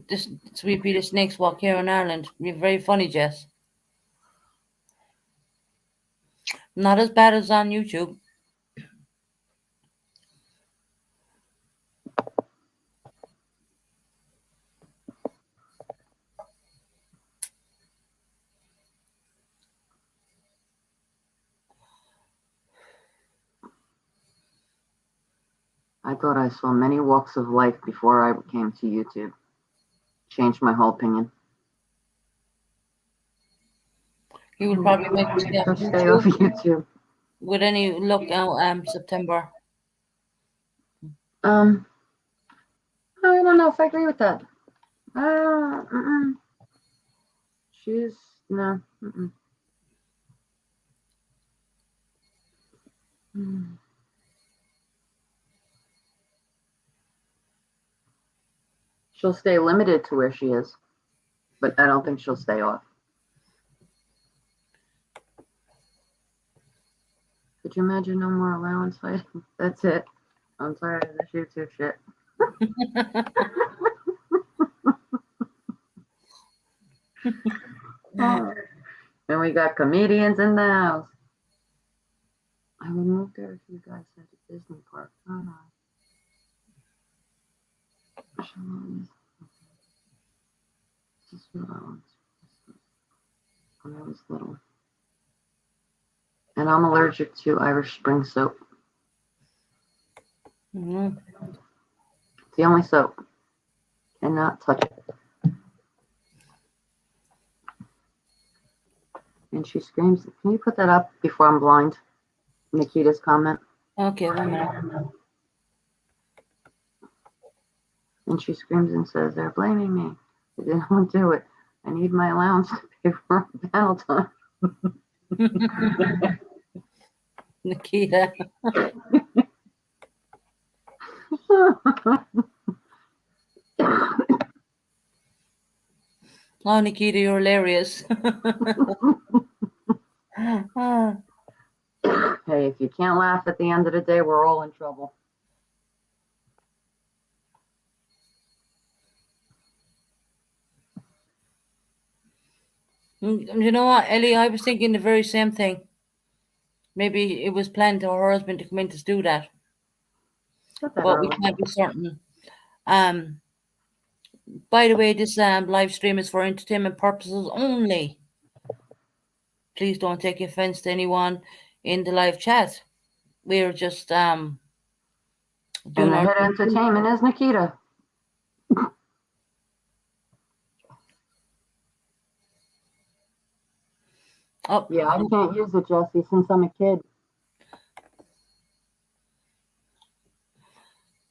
This Sweepy the Snakes walk here in Ireland. You're very funny, Jess. Not as bad as on YouTube. I thought I saw many walks of life before I came to YouTube. Changed my whole opinion. He will probably make a stay off Stay off YouTube. With any luck out September. I don't know if I agree with that. She's no. She'll stay limited to where she is, but I don't think she'll stay off. Could you imagine no more allowance fighting? That's it. I'm tired of this YouTube shit. And we got comedians in the house. I would move there if you guys had a Disney park. This is what I want. When I was little. And I'm allergic to Irish Spring soap. Mm-hmm. It's the only soap. Cannot touch it. And she screams, can you put that up before I'm blind? Nikita's comment. Okay, 1 minute. And she screams and says, they're blaming me. I didn't want to do it. I need my allowance to pay for panel time. Nikita. Oh, Nikita, you're hilarious. Hey, if you can't laugh at the end of the day, we're all in trouble. You know what, Ellie? I was thinking the very same thing. Maybe it was planned for her husband to come in to do that. But we can't be certain. By the way, this live stream is for entertainment purposes only. Please don't take offense to anyone in the live chat. We're just doing and the head entertainment is Nikita. Oh yeah, I can't use it, Jesse, since I'm a kid.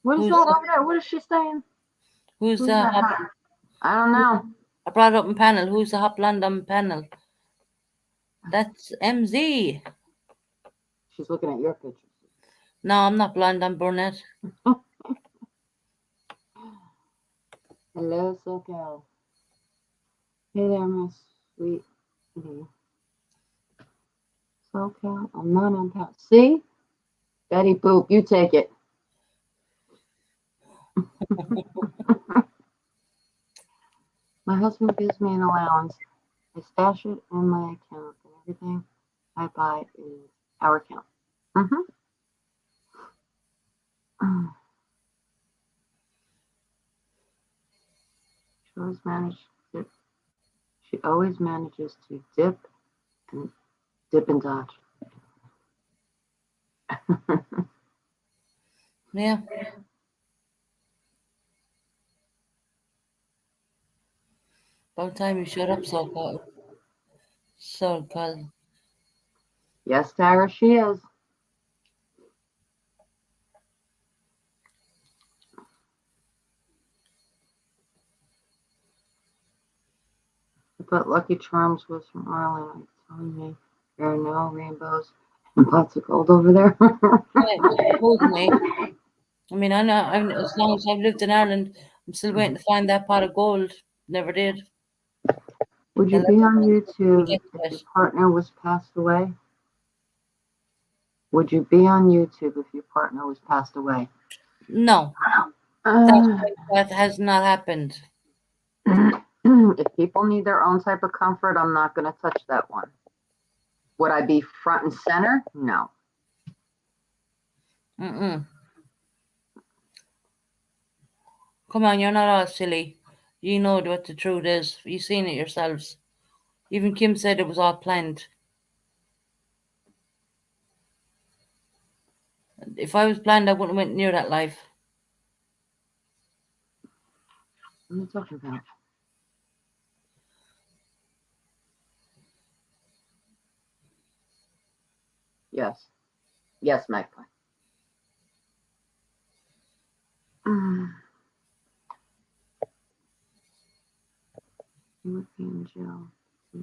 What is that over there? What is she saying? Who's that? I don't know. I brought up in panel. Who's the hot blonde on panel? That's MZ. She's looking at your pictures. No, I'm not blonde. I'm brunette. Hello, SoCal. Hey there, my sweet. SoCal, I'm not on pound. See? Betty Boop, you take it. My husband gives me an allowance. I stash it in my account, and everything I buy is our account. She always manages to dip and dodge. Yeah. About time you shut up, SoCal. Yes, Tara, she is. I thought Lucky Charms was from Ireland. Telling me there are no rainbows and pots of gold over there. I mean, I know. As long as I've lived in Ireland, I'm still waiting to find that pot of gold. Never did. Would you be on YouTube if your partner was passed away? Would you be on YouTube if your partner was passed away? No. That has not happened. If people need their own type of comfort, I'm not going to touch that one. Would I be front and center? No. Come on, you're not all silly. You know what the truth is. You've seen it yourselves. Even Kim said it was all planned. If I was planned, I wouldn't have went near that life. What are you talking about? Yes. Yes, Magpie. And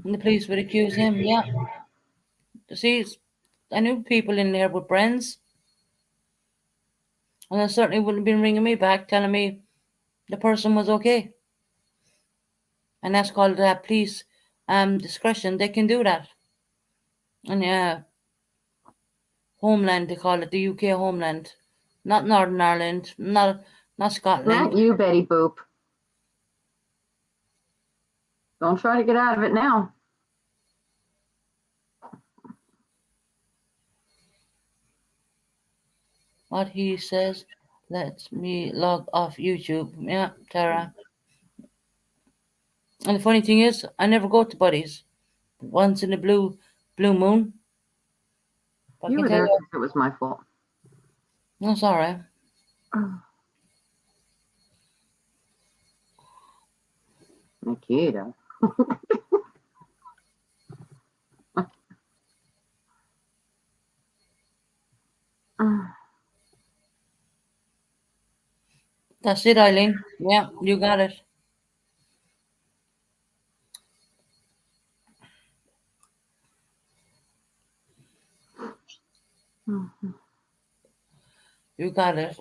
the police would accuse him, yeah. See, I knew people in there with friends. And they certainly wouldn't have been ringing me back telling me the person was okay. And that's called police discretion. They can do that. And homeland, they call it, the UK homeland. Not Northern Ireland, not Scotland. Not you, Betty Boop. Don't try to get out of it now. What he says, let me log off YouTube. Yeah, Tara. And the funny thing is, I never go to Buddies. Once in a blue moon. You were there because it was my fault. No, sorry. Nikita. That's it, Eileen. Yeah, you got it. You got it.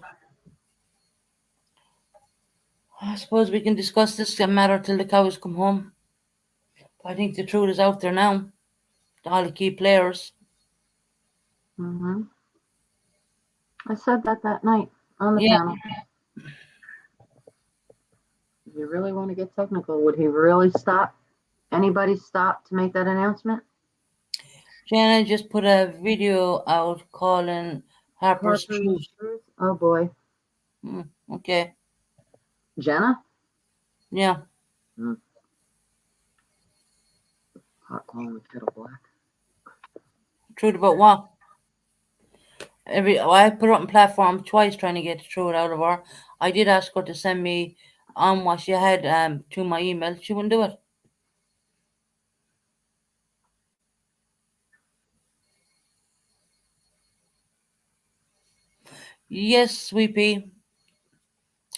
I suppose we can discuss this matter till the cows come home. I think the truth is out there now. All the key players. I said that night on the panel. If you really want to get technical, would he really stop? Anybody stop to make that announcement? Jenna just put a video out calling Harper's truth. Oh boy. Okay. Jenna? Yeah. Hot calling the kettle black. Truth about what? I put it on platform twice trying to get the truth out of her. I did ask her to send me on what she had to my email. She wouldn't do it. Yes, Sweepy.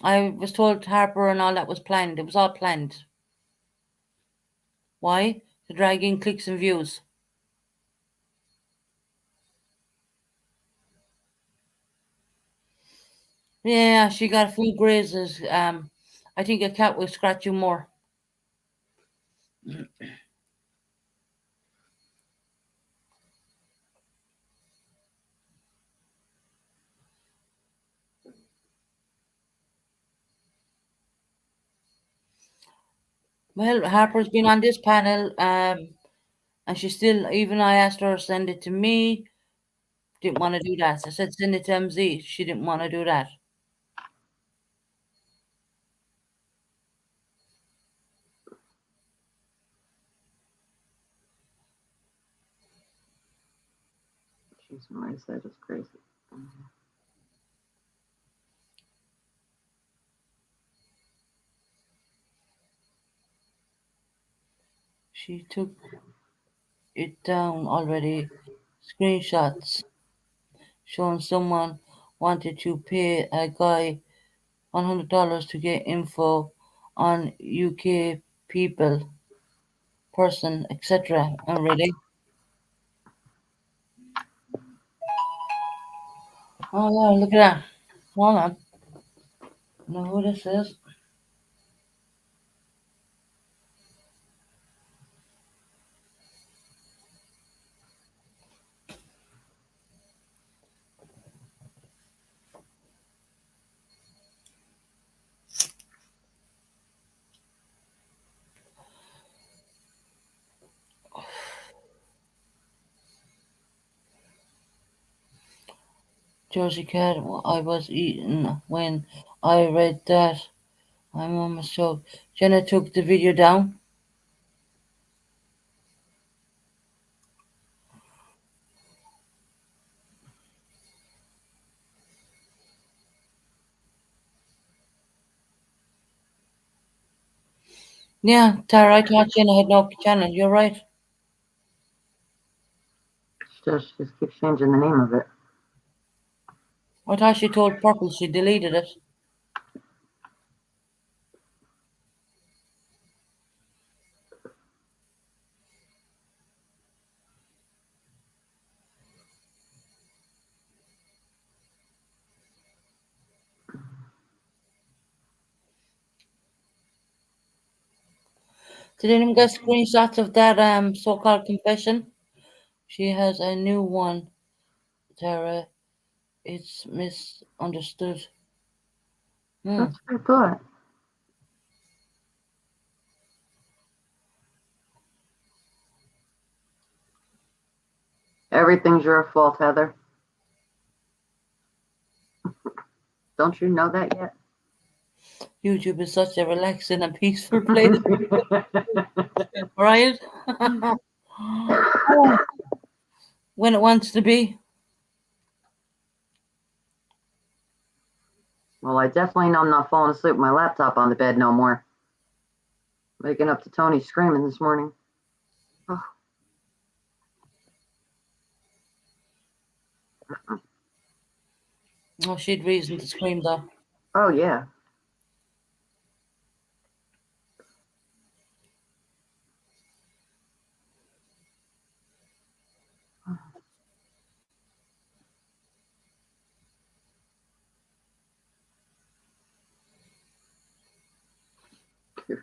I was told Harper and all that was planned. It was all planned. Why? To drag in clicks and views. Yeah, she got a few grazes. I think a cat will scratch you more. Well, Harper's been on this panel, and she still, even I asked her to send it to me, didn't want to do that. I said send it to MZ. She didn't want to do that. Jeez, what I said is crazy. She took it down already. Screenshots showing someone wanted to pay a guy $100 to get info on UK people, person, etc. Oh, really? Oh, yeah, look at that. Hold on. Know who this is? Jersey cat. I was eating when I read that. I'm almost choked. Jenna took the video down. Yeah, Tara, I thought Jenna had no channel. You're right. She just keeps changing the name of it. I thought she told Purple she deleted it. Did anyone get screenshots of that so-called confession? She has a new one, Tara. It's misunderstood. That's what I thought. Everything's your fault, Heather. Don't you know that yet? YouTube is such a relaxing and peaceful place, right? When it wants to be. Well, I definitely know I'm not falling asleep with my laptop on the bed no more. Waking up to Tony screaming this morning. Oh. Oh, she'd reason to scream though. Oh, yeah.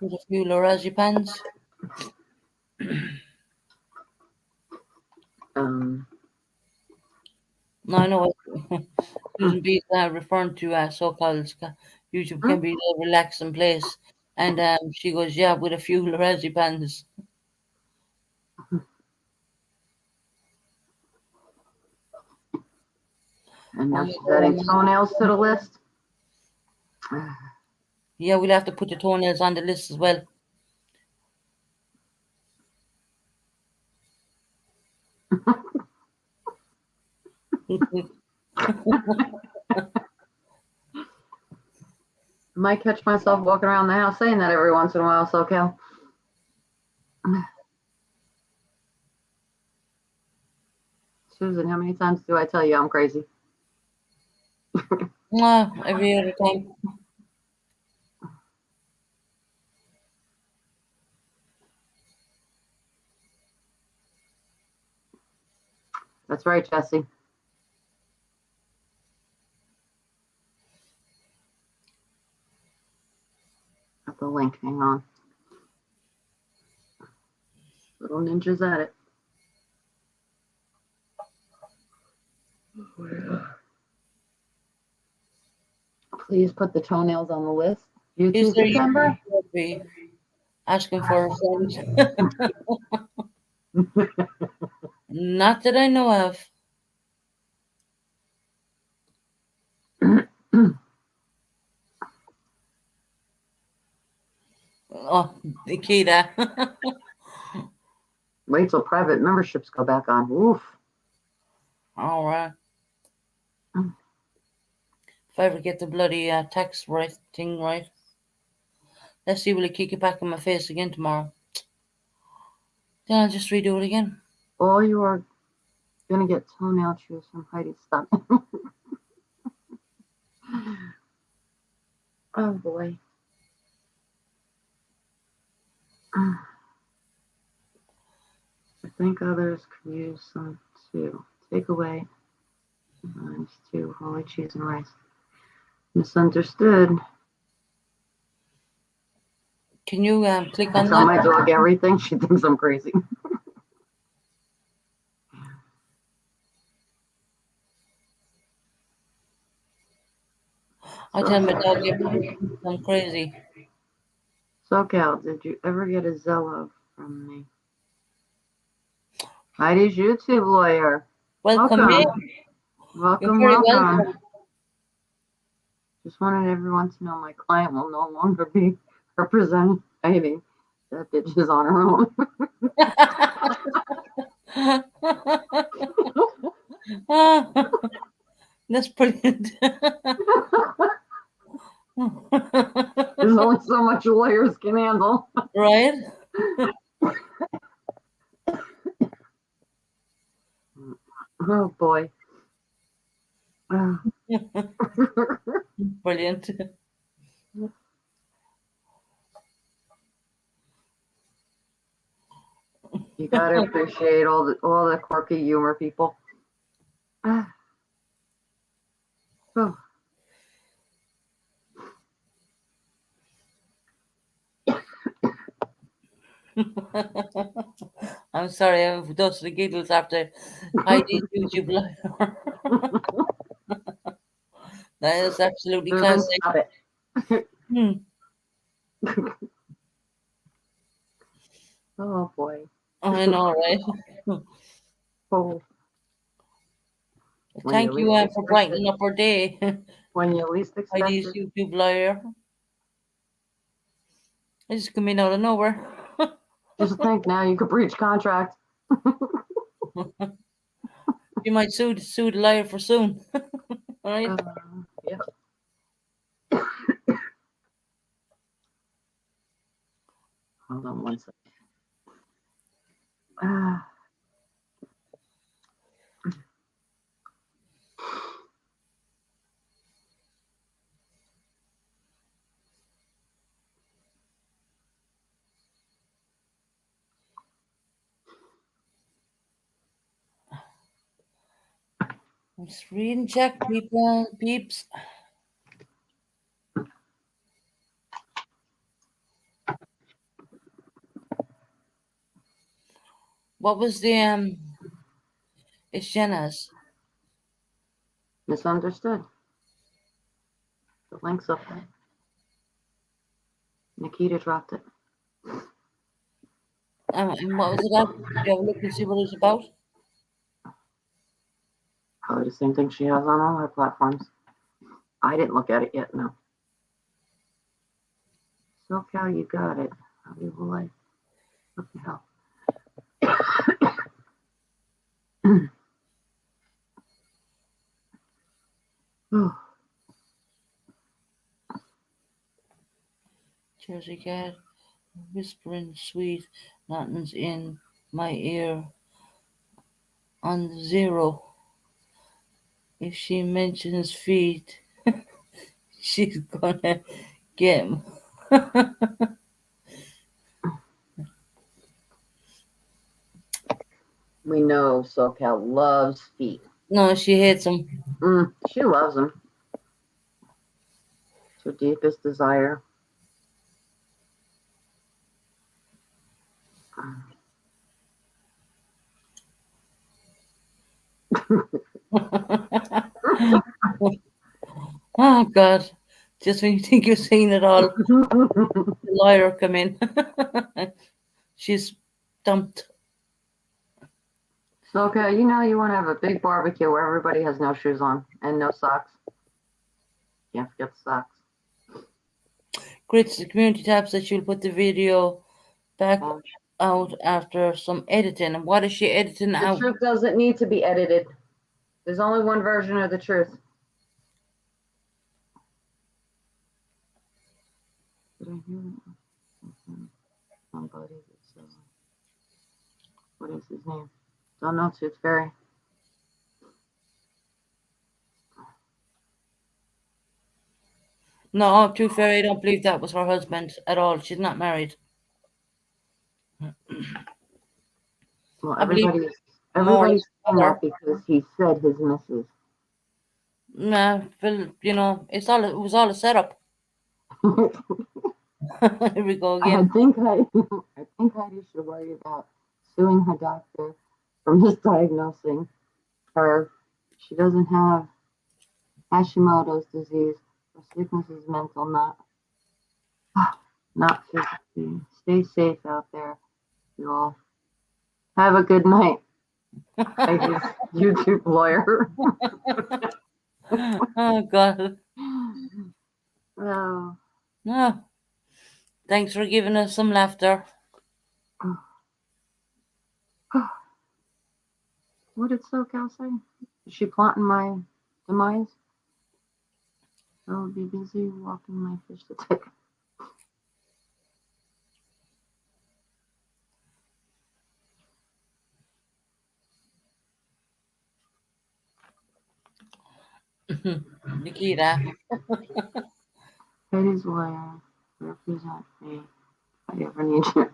With a few lorazepams. No, I know what Susan B is referring to so-called YouTube can be a relaxing place. And she goes, yeah, with a few lorazepams. And now she's adding toenails to the list. Yeah, we'll have to put the toenails on the list as well. Might catch myself walking around the house saying that every once in a while, so Cal. Susan, how many times do I tell you I'm crazy? Every other time. That's right, Jesse. Got the link. Hang on. Little ninjas at it. Please put the toenails on the list. YouTube September. Be asking for a friend. Not that I know of. Oh, Nikita. Wait till private memberships go back on. Oof. All right. If I ever get the bloody tax thing right. Let's see, will it kick it back in my face again tomorrow? Then I'll just redo it again. Oh, you are going to get toenail chews from Heidi. Stop. Oh, boy. I think others could use some too. Take away times 2 holy cheese and rice. Misunderstood. Can you click on I tell my dog everything. She thinks I'm crazy. I tell my dog everything. I'm crazy. So, Cal, did you ever get a Zello from me? Heidi's YouTube lawyer. Welcome. Welcome. Just wanted everyone to know my client will no longer be representing Heidi. That bitch is on her own. That's brilliant. This whole only so much lawyers can handle. Right? Oh boy. Brilliant. You gotta appreciate all the quirky humor, people. Oh. I'm sorry, I have those the giggles after Heidi's YouTube live. That is absolutely Susan, classic. stop it. Oh boy. I know, right? Oh. Thank you, for brightening up our day. When you least expect Heidi's it. YouTube liar. I just come in out of nowhere. Just think now you could breach contract. You might sue the liar for soon. Right? Yep. Hold on one second. Let's read and check, peeps. What was the It's Jenna's. Misunderstood. The link's up there. Nikita dropped it. And what was it about? Did you have a look and see what it was about? Probably the same thing she has on all her platforms. I didn't look at it yet, no. SoCal, you got it. How do you like? What the hell? Oh. Jersey cat, whispering sweet, nothing's in my ear. On the zero, if she mentions feet, she's gonna get 'em. We know SoCal loves feet. No, she hates them. She loves them. It's her deepest desire. Oh God! Just when you think you're seeing it all, the liar come in. She's dumped. SoCal, you know you want to have a big barbecue where everybody has no shoes on and no socks. Can't forget the socks. Grits, the community tab said she'll put the video back out after some editing. And what is she editing The out? truth doesn't need to be edited. There's only one version of the truth. Did I hear somebody that says, what is his name? Don't know, Tooth Fairy. No, Tooth Fairy, I don't believe that was her husband at all. She's not married. Well, everybody's saying that because he said his missus. Nah, Phil, you know, it was all a setup. Here we go again. I think Heidi should worry about suing her doctor for misdiagnosing her. She doesn't have Hashimoto's disease. Her sickness is mental, not physically. Stay safe out there, you all. Have a good night. Heidi's YouTube lawyer. Oh God. Oh. No. Thanks for giving us some laughter. What did SoCal say? Is she plotting my demise? I'll be busy walking my fish to take. Nikita. Heidi's lawyer. Represent me. If I ever need you.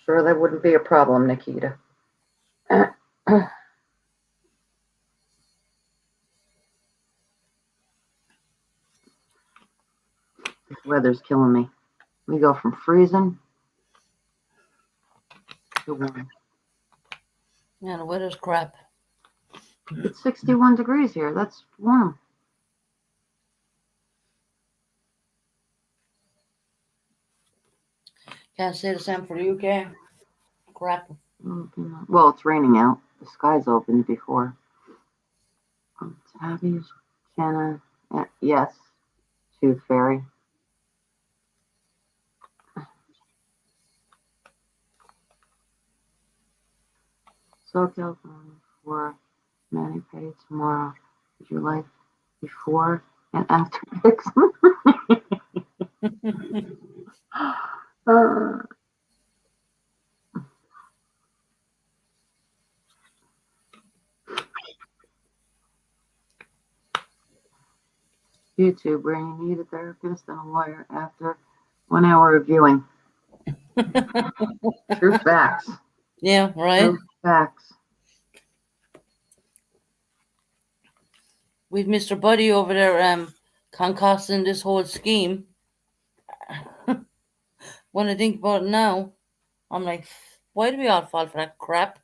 Sure, that wouldn't be a problem, Nikita. The weather's killing me. We go from freezing to warm. Yeah, the weather's crap. It's 61 degrees here. That's warm. Can't say the same for the UK. Crap. Well, it's raining out. The sky's opened before. Tabby's, Jenna, yes, Tooth Fairy. So California for Manny Pay tomorrow. Would you like before and after pics? YouTube, where you need a therapist and a lawyer after 1 hour of viewing. True facts. Yeah, right. True facts. We've Mr. Buddy over there concocting this whole scheme. When I think about it now, I'm like, why do we all fall for that crap?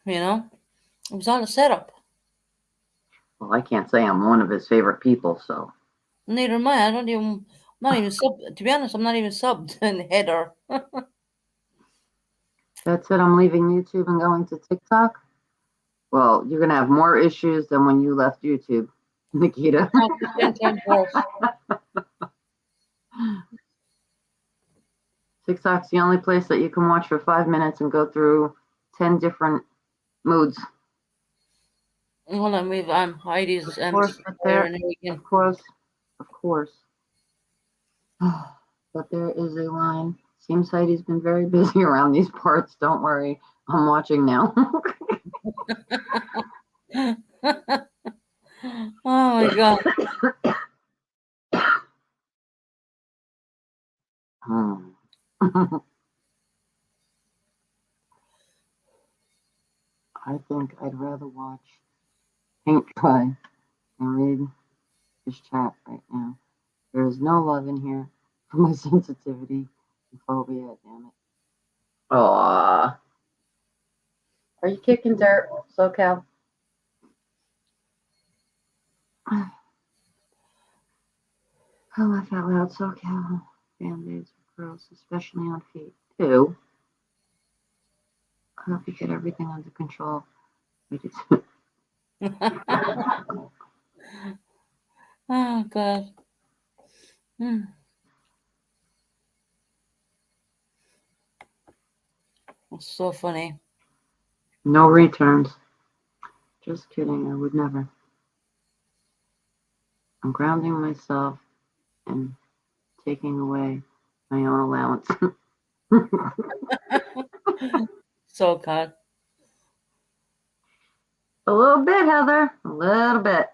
You know? It was all a setup. Well, I can't say I'm one of his favorite people, so. Neither am I. I'm not even sub. To be honest, I'm not even subbed in Header. That's it. I'm leaving YouTube and going to TikTok. Well, you're gonna have more issues than when you left YouTube, Nikita. TikTok's the only place that you can watch for 5 minutes and go through 10 different moods. Hold on, we've Heidi's Of course, there, of course. But there is a line. Seems Heidi's been very busy around these parts. Don't worry, I'm watching now. Oh my god. I think I'd rather watch paint dry than read this chat right now. There is no love in here for my sensitivity and phobia, damn it. Aww. Are you kicking dirt, SoCal? Oh, laugh out loud, SoCal. Band-aids are gross, especially on feet. Ew. I hope you get everything under control. Oh god. That's so funny. No returns. Just kidding, I would never. I'm grounding myself and taking away my own allowance. So god. A little bit, Heather. A little bit.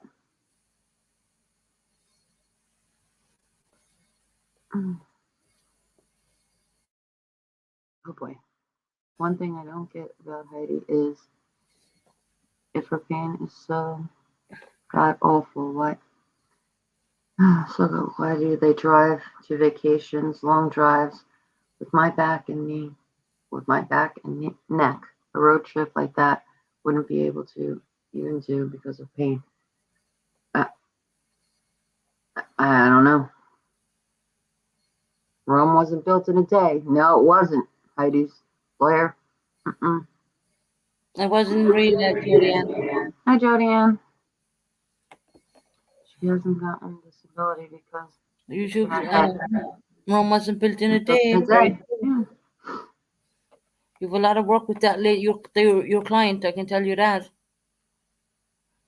Oh boy. One thing I don't get about Heidi is if her pain is so god awful, why do they drive to vacations, long drives with my back and knee, with my back and neck? A road trip like that wouldn't be able to even do because of pain. I don't know. Rome wasn't built in a day. No, it wasn't. Heidi's lawyer. I wasn't reading that, Jodianne. Hi, Jodianne. She hasn't gotten disability because YouTube. Rome wasn't built in a day. Right? You have a lot of work with that. Your client, I can tell you that.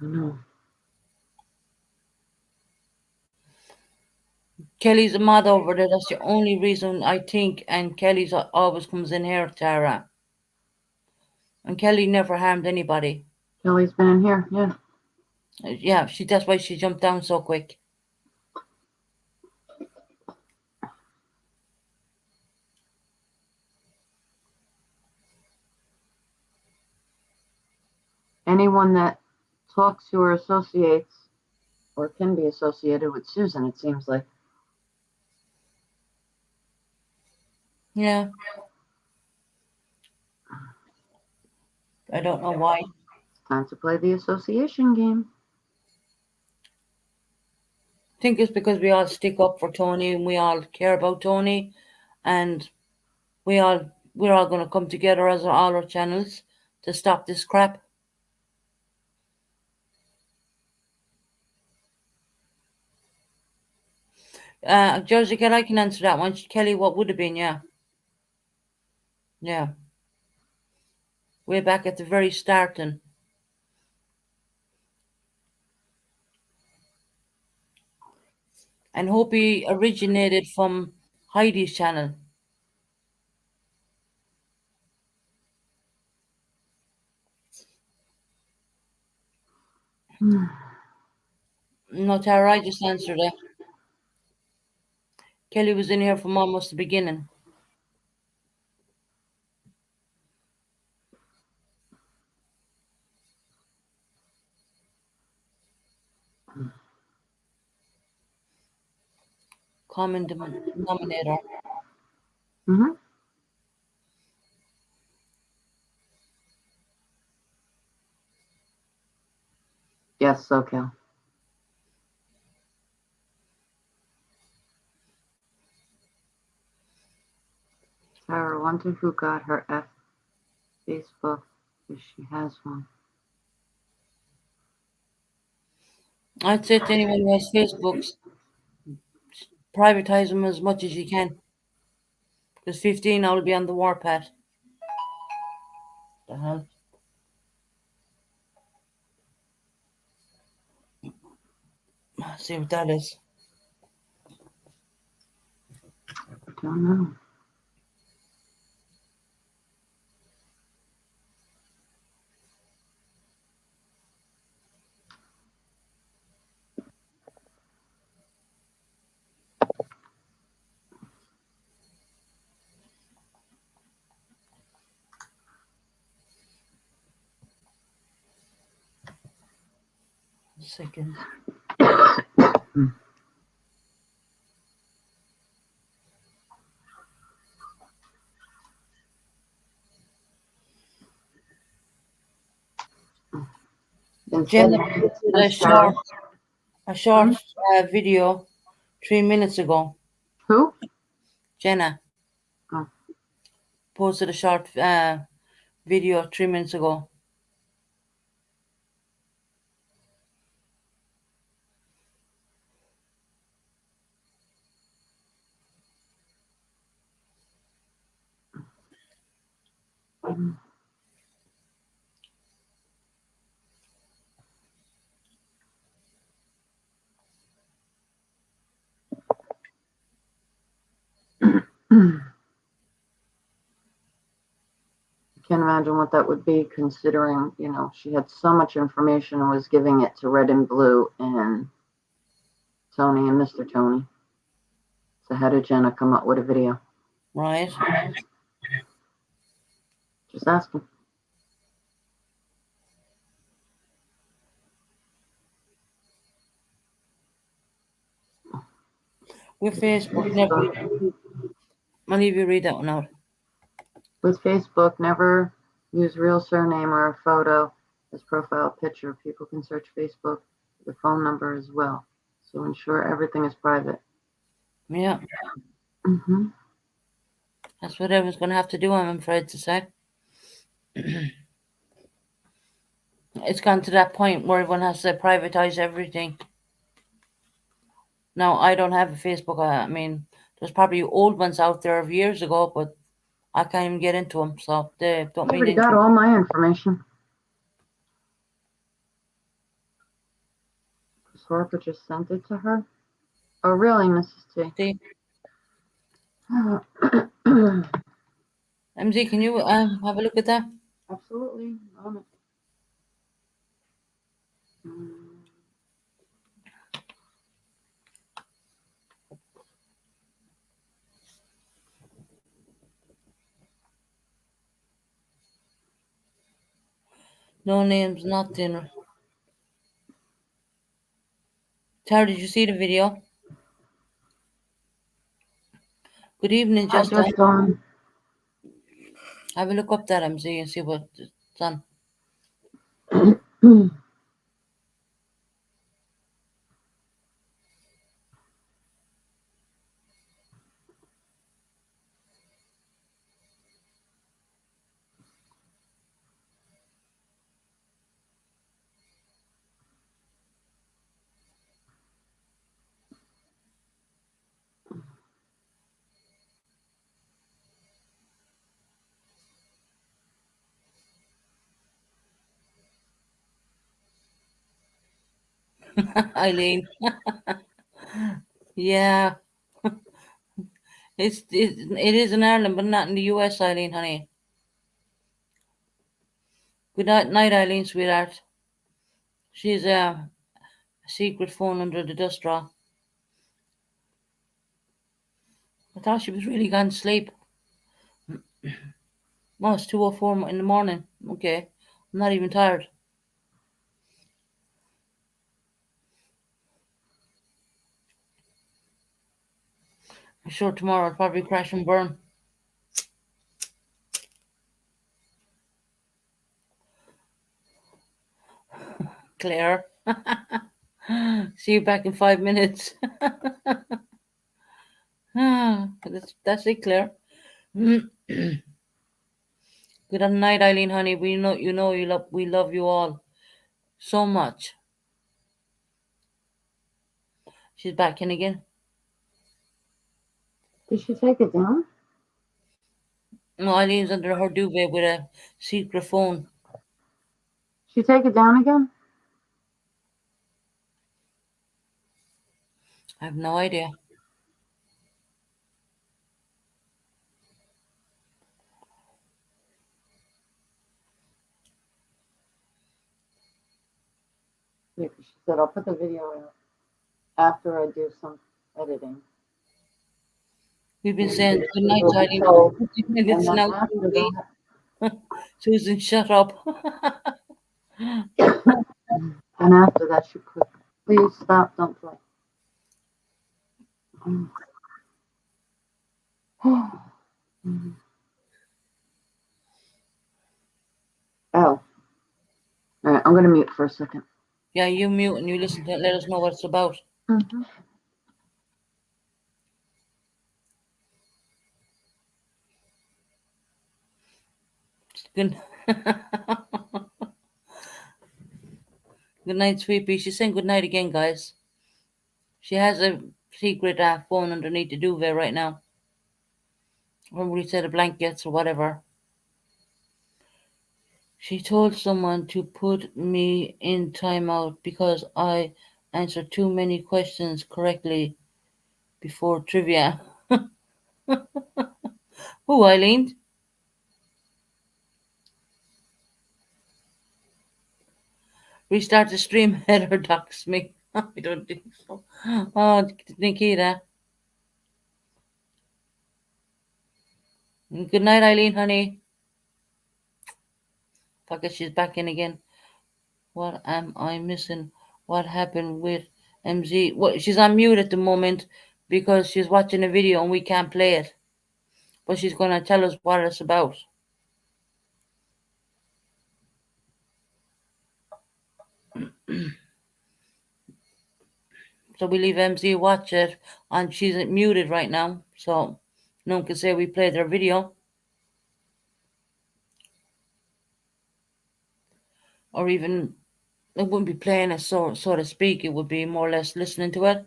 No. Kelly's a mod over there. That's the only reason I think. And Kelly's always comes in here, Tara. And Kelly never harmed anybody. Kelly's been in here, yeah. Yeah, that's why she jumped down so quick. Anyone that talks to or associates or can be associated with Susan, it seems like. Yeah. I don't know why. It's time to play the association game. I think it's because we all stick up for Tony and we all care about Tony, and we're all going to come together as all our channels to stop this crap. Georgie, I can answer that one. Kelly, what would have been? Yeah. Way back at the very starting. And Hopi originated from Heidi's channel. No, Tara, I just answered it. Kelly was in here from almost the beginning. Common denominator. Mm-hmm. Yes, okay. Tara, wonder who got her Facebook if she has one. I'd say to anyone who has Facebooks, privatize them as much as you can. Because 15 I will be on the warpath. The hell? Let's see what that is. Don't know. Second. Jenna posted a short video 3 minutes ago. Who? Jenna. Oh. Posted a short video 3 minutes ago. I can't imagine what that would be, considering, you know, she had so much information and was giving it to Red and Blue and Tony and Mr. Tony. So how did Jenna come up with a video? Right. Just asking. With Facebook, never. I'll leave you read that one out. With Facebook, never use real surname or a photo as profile picture. People can search Facebook with the phone number as well. So ensure everything is private. Yeah. Mm-hmm. That's what everyone's going to have to do, I'm afraid to say. It's gone to that point where everyone has to privatize everything. Now, I don't have a Facebook. I mean, there's probably old ones out there of years ago, but I can't even get into them, so they don't I mean already anything. got all my information. Harper just sent it to her. Oh, really, Mrs. T? See? MZ, can you have a look at that? Absolutely. On it. No names, nothing. Tara, did you see the video? Good evening, Just Justin. on. Have a look up that MZ and see what's on. Eileen. Yeah. It is in Ireland, but not in the US, Eileen, honey. Good night, Eileen, sweetheart. She's a secret phone under the dust straw. I thought she was really gone to sleep. Well, it's 2:04 in the morning. Okay. I'm not even tired. I'm sure tomorrow I'll probably crash and burn. Claire. See you back in 5 minutes. That's it, Claire. Good night, Eileen, honey. We love you all so much. She's back in again. Did she take it down? No, Eileen's under her duvet with a secret phone. She take it down again? I have no idea. Yeah, she said, I'll put the video out after I do some editing. We've been saying good night, Eileen. So, 50 minutes and now. after that, Susan, shut up. and after that, she put, please stop, don't play. Oh. All right, I'm going to mute for a second. Yeah, you mute and you listen to it. Let us know what it's about. Mm-hmm. Good. Good night, Sweepy. She's saying good night again, guys. She has a secret phone underneath the duvet right now. Or we said the blankets or whatever. She told someone to put me in timeout because I answered too many questions correctly before trivia. Who, Eileen? Restart the stream, header dox me. I don't think so. Oh, Nikita. Good night, Eileen, honey. Fuck it, she's back in again. What am I missing? What happened with MZ? Well, she's on mute at the moment because she's watching a video and we can't play it. But she's going to tell us what it's about. So we leave MZ watch it, and she's muted right now, so no one can say we played their video. Or even, it wouldn't be playing it, so to speak, it would be more or less listening to it.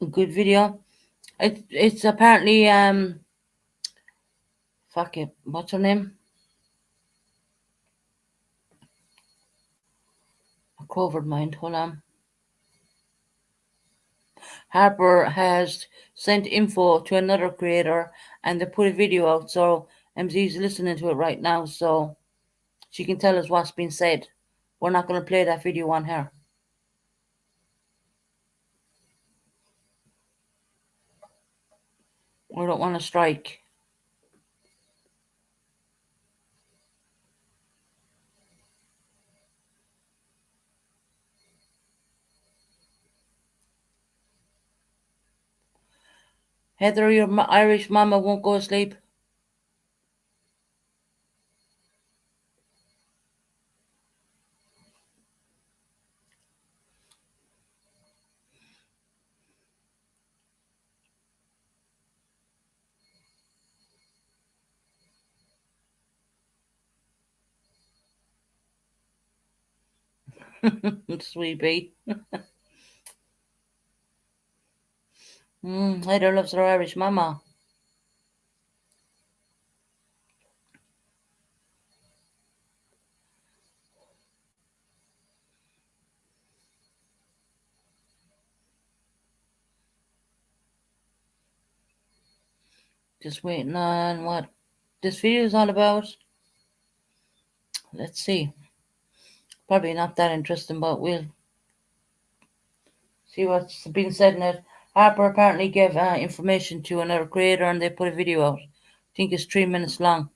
A good video. It's apparently fuck it. What's her name? A covered mind. Hold on. Harper has sent info to another creator, and they put a video out. So MZ's listening to it right now, so she can tell us what's been said. We're not going to play that video on her. We don't want to strike. Heather, your Irish mama won't go to sleep. Sweetie. Heather loves her Irish mama. Just waiting on what this video is all about. Let's see. Probably not that interesting, but we'll see what's been said in it. Harper apparently gave information to another creator, and they put a video out. I think it's 3 minutes long.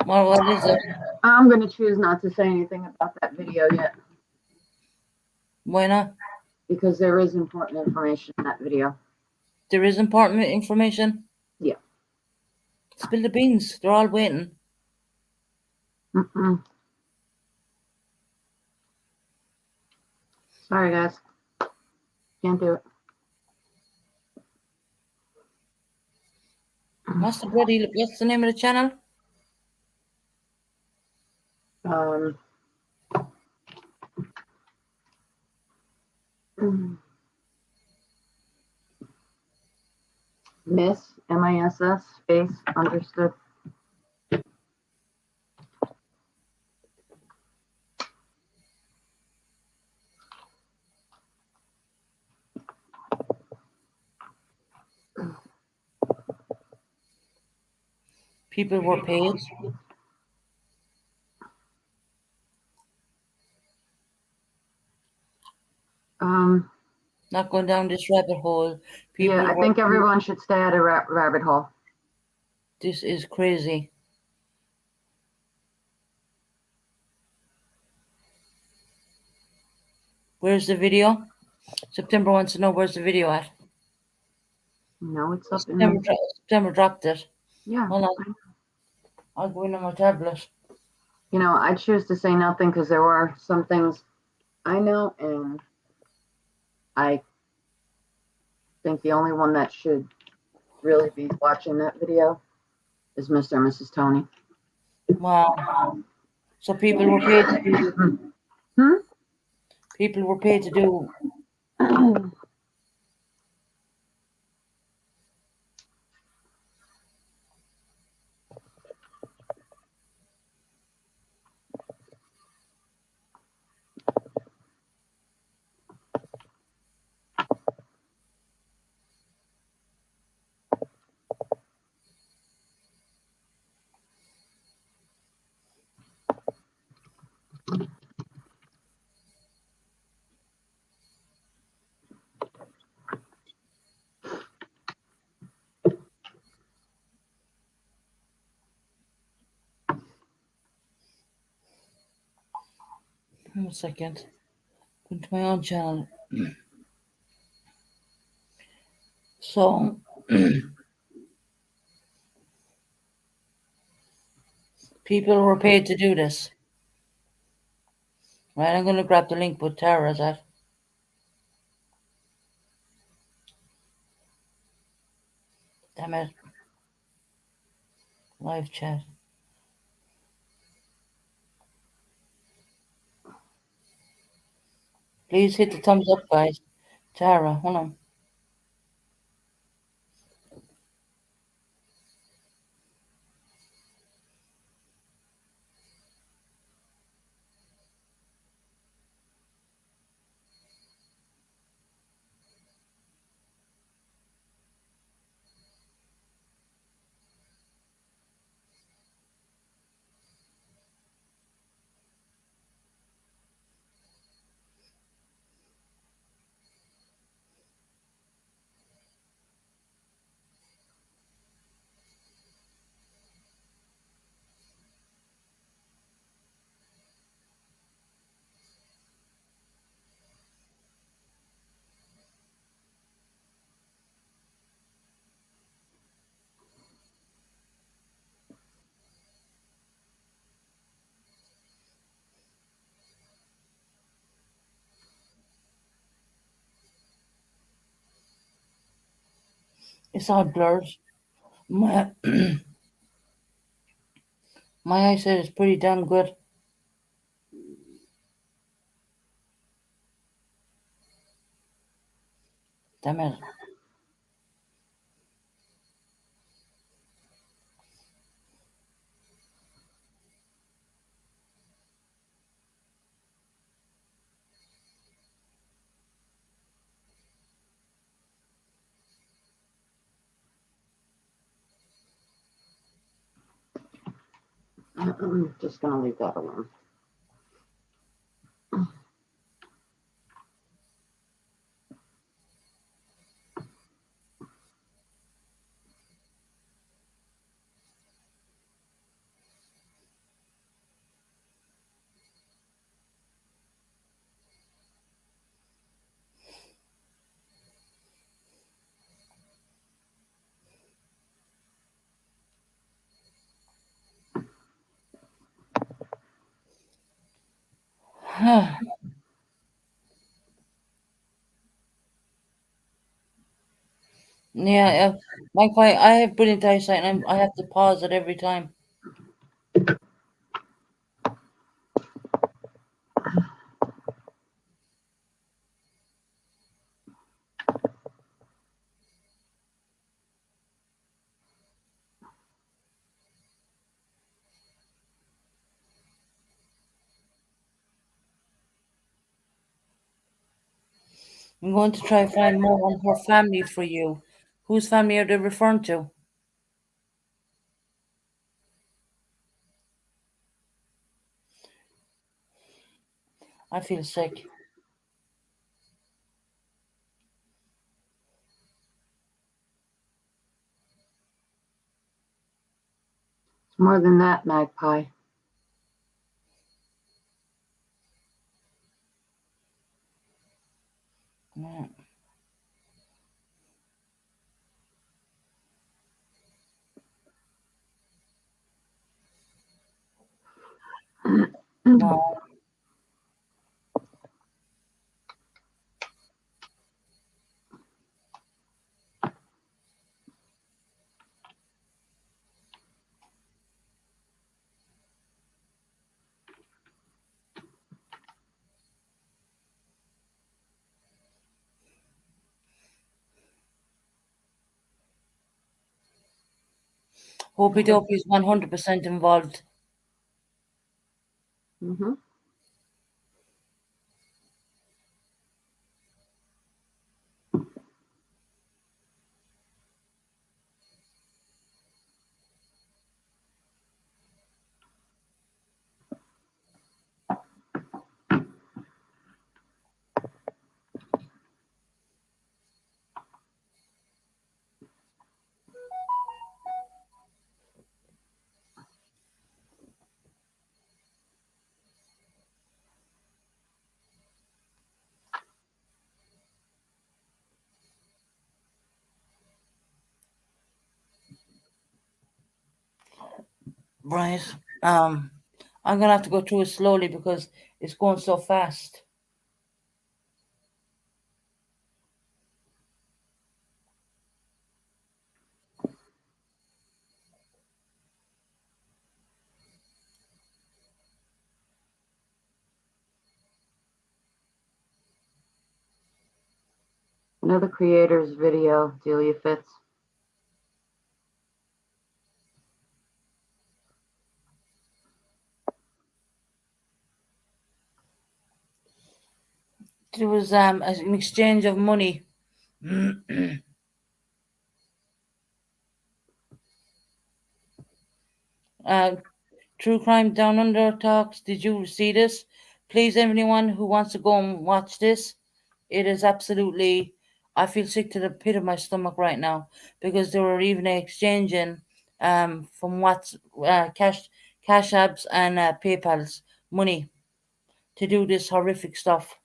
Well, what is it? I'm going to choose not to say anything about that video yet. Why not? Because there is important information in that video. There is important information? Yeah. Spill the beans. They're all waiting. Sorry, guys. Can't do it. What's the name of the channel? Miss, M-I-S-S, space, understood. People were paid. Not going down this rabbit hole. People yeah, I think everyone should stay out of rabbit hole. This is crazy. Where's the video? September wants to know where's the video at. No, it's up September dropped it. Yeah. Hold on. I'll go in on my tablet. You know, I choose to say nothing because there are some things I know, and I think the only one that should really be watching that video is Mr. and Mrs. Tony. Wow. So people were paid to do. People were paid to do. One second. Go into my own channel. So people were paid to do this. Right, I'm going to grab the link with Tara's at. Damn it. Live chat. Please hit the thumbs up, guys. Tara, hold on. It's all blurred. My my eyesight is pretty damn good. Damn it. I'm just going to leave that alone. Yeah, I have brilliant eyesight and I have to pause it every time. I'm going to try find more on her family for you. Whose family are they referring to? I feel sick. It's more than that, Magpie. Yeah. Well, Hopey Dopey is 100% involved. Mm-hmm. Right. I'm gonna have to go through it slowly because it's going so fast. Another creator's video, Delia Fitz. There was an exchange of money. True Crime Down Under talks. Did you see this? Please, anyone who wants to go and watch this, it is absolutely. I feel sick to the pit of my stomach right now because they were even exchanging from what's cash apps and PayPal's money to do this horrific stuff.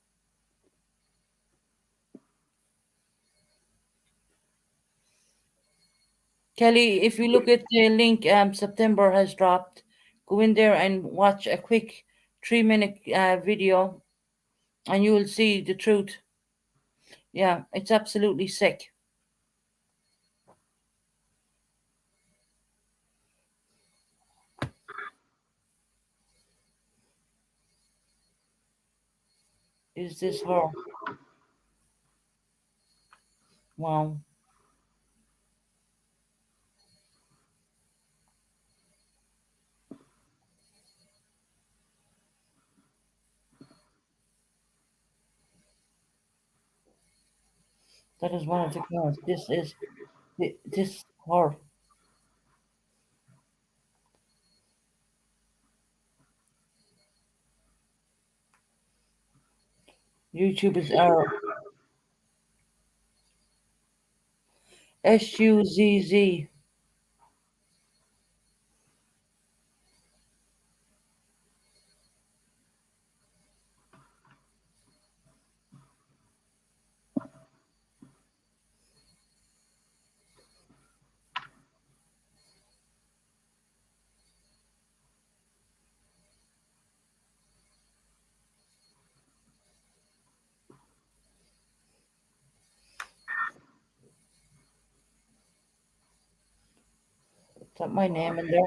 Kelly, if you look at the link, September has dropped. Go in there and watch a quick 3 minute video, and you will see the truth. Yeah, it's absolutely sick. Is this her? Wow. That is one of the girls. This her. YouTube is our SUZZ. Is that my name in there?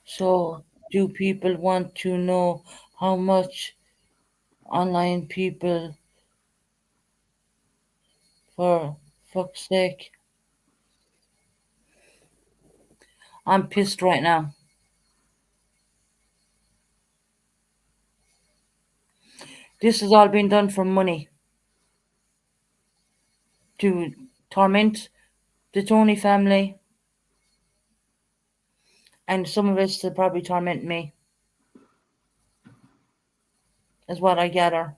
So, do people want to know how much online people, for fuck's sake? I'm pissed right now. This has all been done for money to torment the Tony family, and some of us to probably torment me, is what I gather.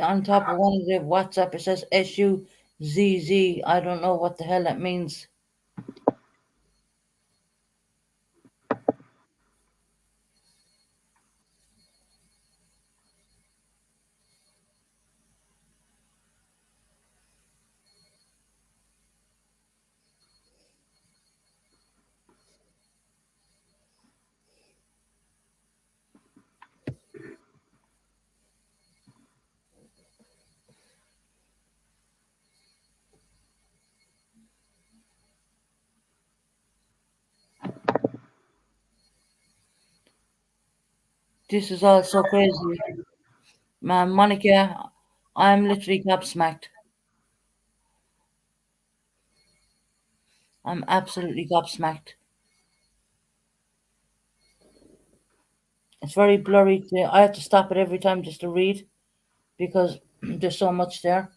On top of one of the WhatsApp, it says SUZZ. I don't know what the hell that means. This is all so crazy. Monica, I'm literally gobsmacked. I'm absolutely gobsmacked. It's very blurry. I have to stop it every time just to read because there's so much there.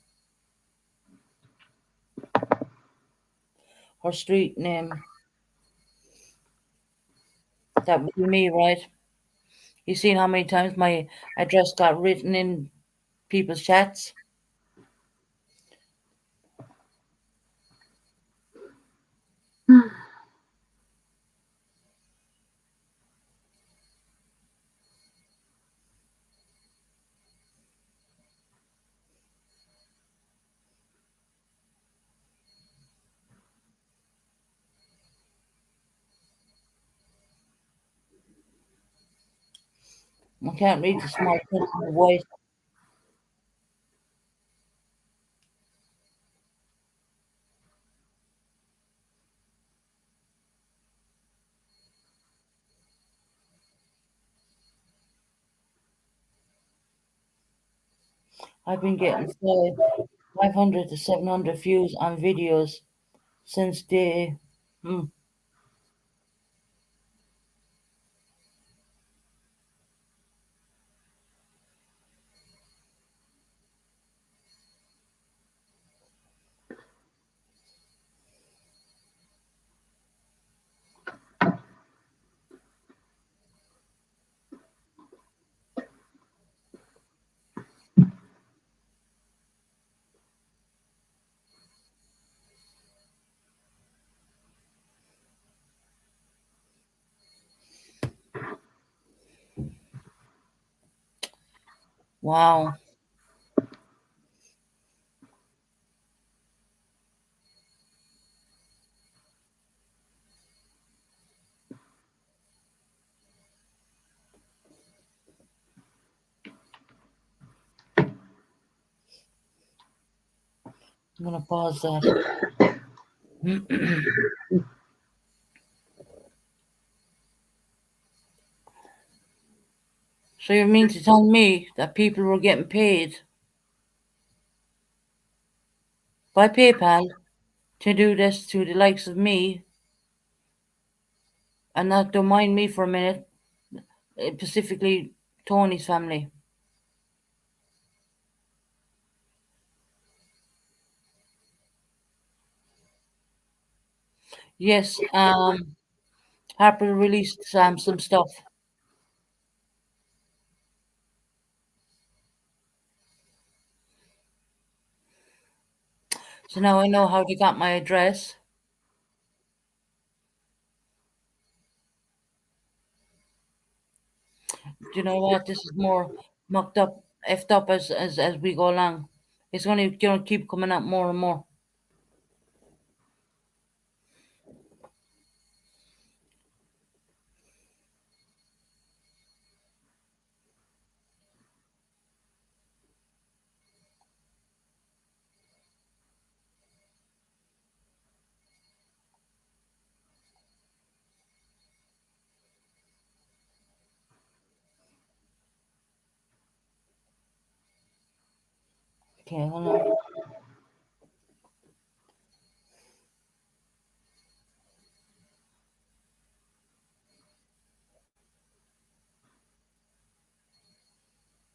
Her street name. That would be me, right? You seen how many times my address got written in people's chats? I can't read the small print in the voice. I've been getting 500 to 700 views on videos since day. Wow. I'm gonna pause that. So you mean to tell me that people were getting paid by PayPal to do this to the likes of me, and not don't mind me for a minute, specifically Tony's family? Yes, Harper released some stuff. So now I know how they got my address. Do you know what? This is more mucked up, effed up as we go along. It's going to keep coming up more and more. Okay, hold on.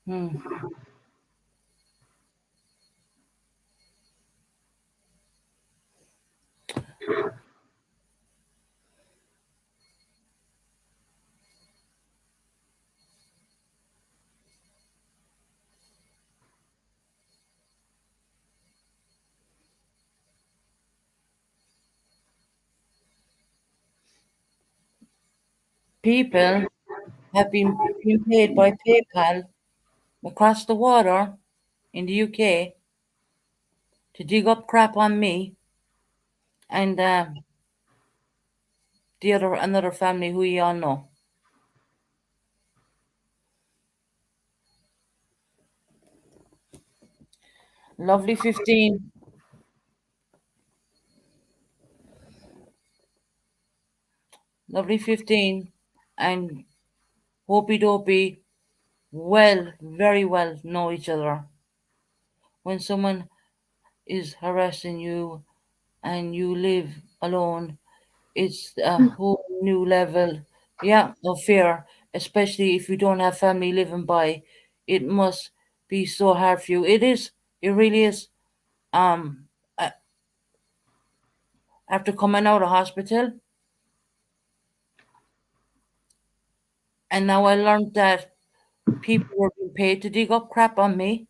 Hmm. People have been paid by PayPal across the water in the UK to dig up crap on me and the other another family who you all know. Lovely 15. Lovely 15. And Hopey Dopey very well know each other. When someone is harassing you and you live alone, it's a whole new level, yeah, of fear, especially if you don't have family living by. It must be so hard for you. It is. It really is. Um, uh, After coming out of hospital And now I learned that people were being paid to dig up crap on me.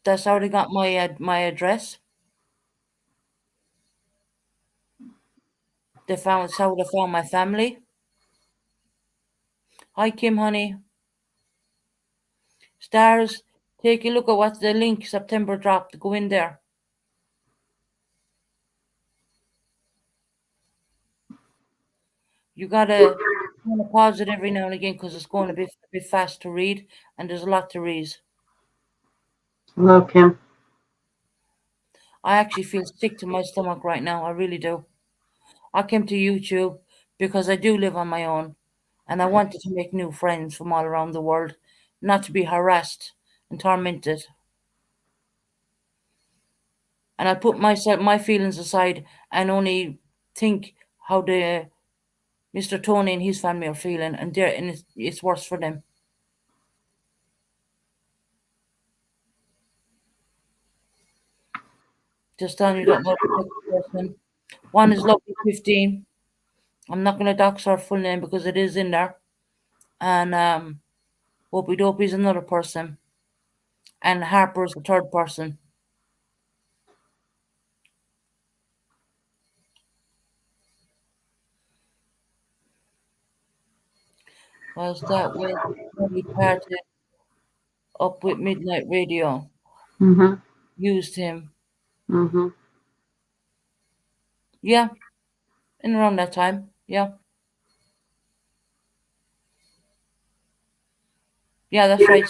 That's how they got my address. That's how they found my family. Hi, Kim, honey. Stars, take a look at what's the link September dropped. Go in there. You gotta pause it every now and again because it's going a bit fast to read, and there's a lot to read. Hello, Kim. I actually feel sick to my stomach right now. I really do. I came to YouTube because I do live on my own, and I wanted to make new friends from all around the world, not to be harassed and tormented. And I put my feelings aside and only think how the Mr. Tony and his family are feeling, and it's worse for them. Just telling you that my person. One is Lucky 15. I'm not going to dox her full name because it is in there. And Opie Dopey's another person. And Harper is the third person. Was that when we parted up with Midnight Radio? Mm-hmm. Used him. Mm-hmm. Yeah, in around that time. Yeah. Yeah, that's right.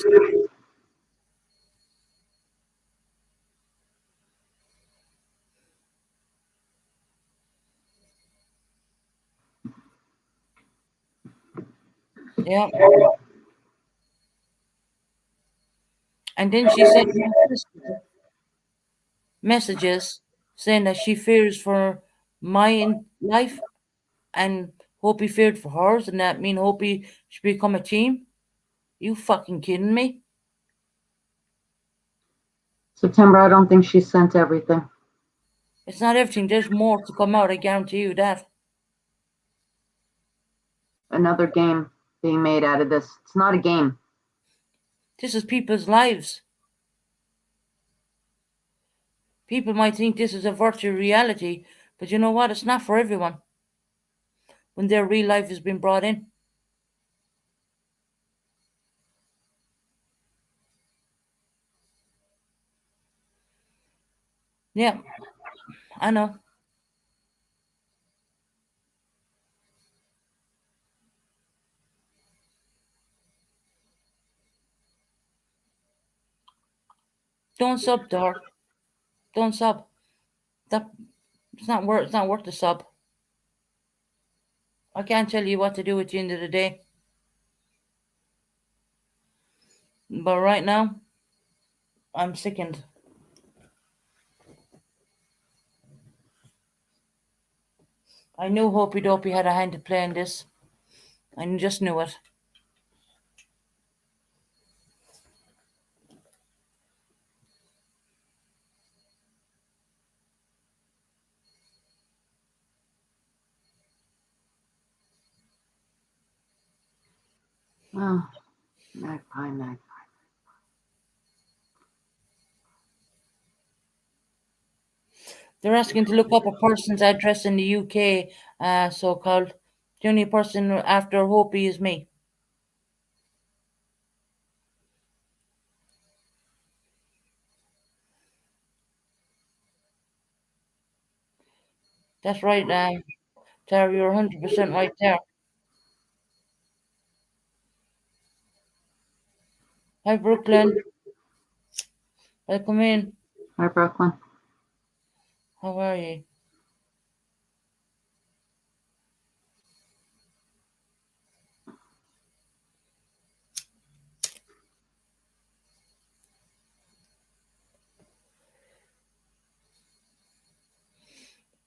Yeah. And then she sent me messages saying that she fears for my life and Hopi feared for hers, and that mean Hopi should become a team. You fucking kidding me? September, I don't think she sent everything. It's not everything. There's more to come out. I guarantee you that. Another game being made out of this. It's not a game. This is people's lives. People might think this is a virtual reality, but you know what? It's not for everyone. When their real life has been brought in. Yeah, I know. Don't sub, Dark. Don't sub. That it's not worth. It's not worth the sub. I can't tell you what to do at the end of the day. But right now, I'm sickened. I knew Hopi Dopey had a hand to play in this. I just knew it. Oh, magpie. They're asking to look up a person's address in the UK, so-called. The only person after Hopi is me. That's right, Tara, you're 100% right there. Hi, Brooklyn. Welcome in. Hi, Brooklyn. How are you?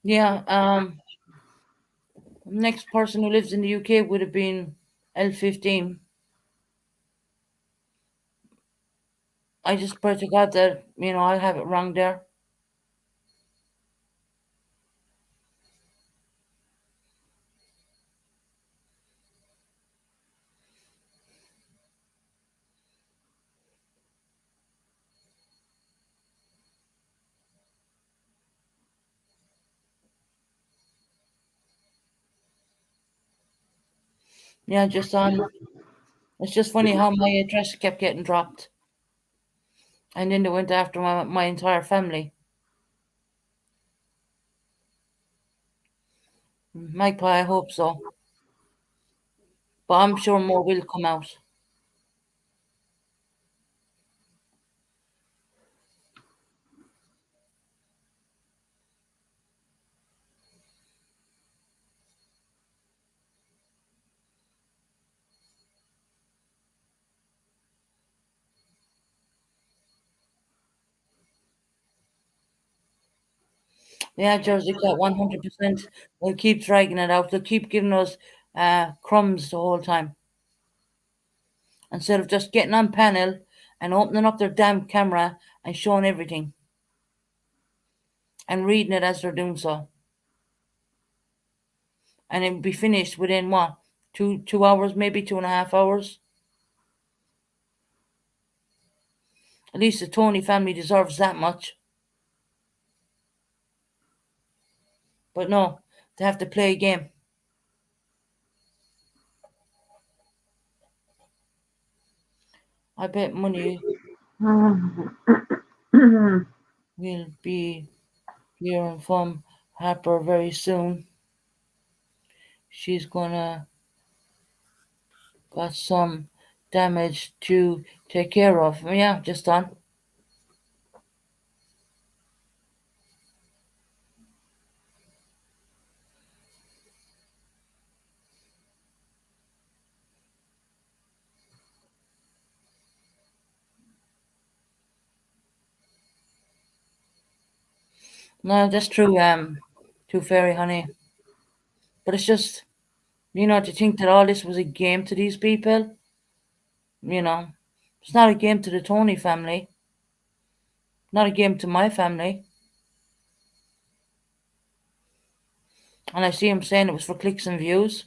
Yeah, next person who lives in the UK would have been L15. I just pray to God that, I have it wrong there. Yeah, just on. It's just funny how my address kept getting dropped. And then they went after my entire family. Magpie, I hope so. But I'm sure more will come out. Yeah, Jersey Cat, 100%. They'll keep dragging it out. They'll keep giving us crumbs the whole time. Instead of just getting on panel and opening up their damn camera and showing everything. And reading it as they're doing so. And it'll be finished within what? 2 hours, maybe 2.5 hours? At least the Tony family deserves that much. But no, they have to play a game. I bet money will be hearing from Harper very soon. She's gonna got some damage to take care of. Yeah, just done. No, that's true, too fairy honey. But it's just, to think that all this was a game to these people, you know. It's not a game to the Tony family. Not a game to my family. And I see him saying it was for clicks and views.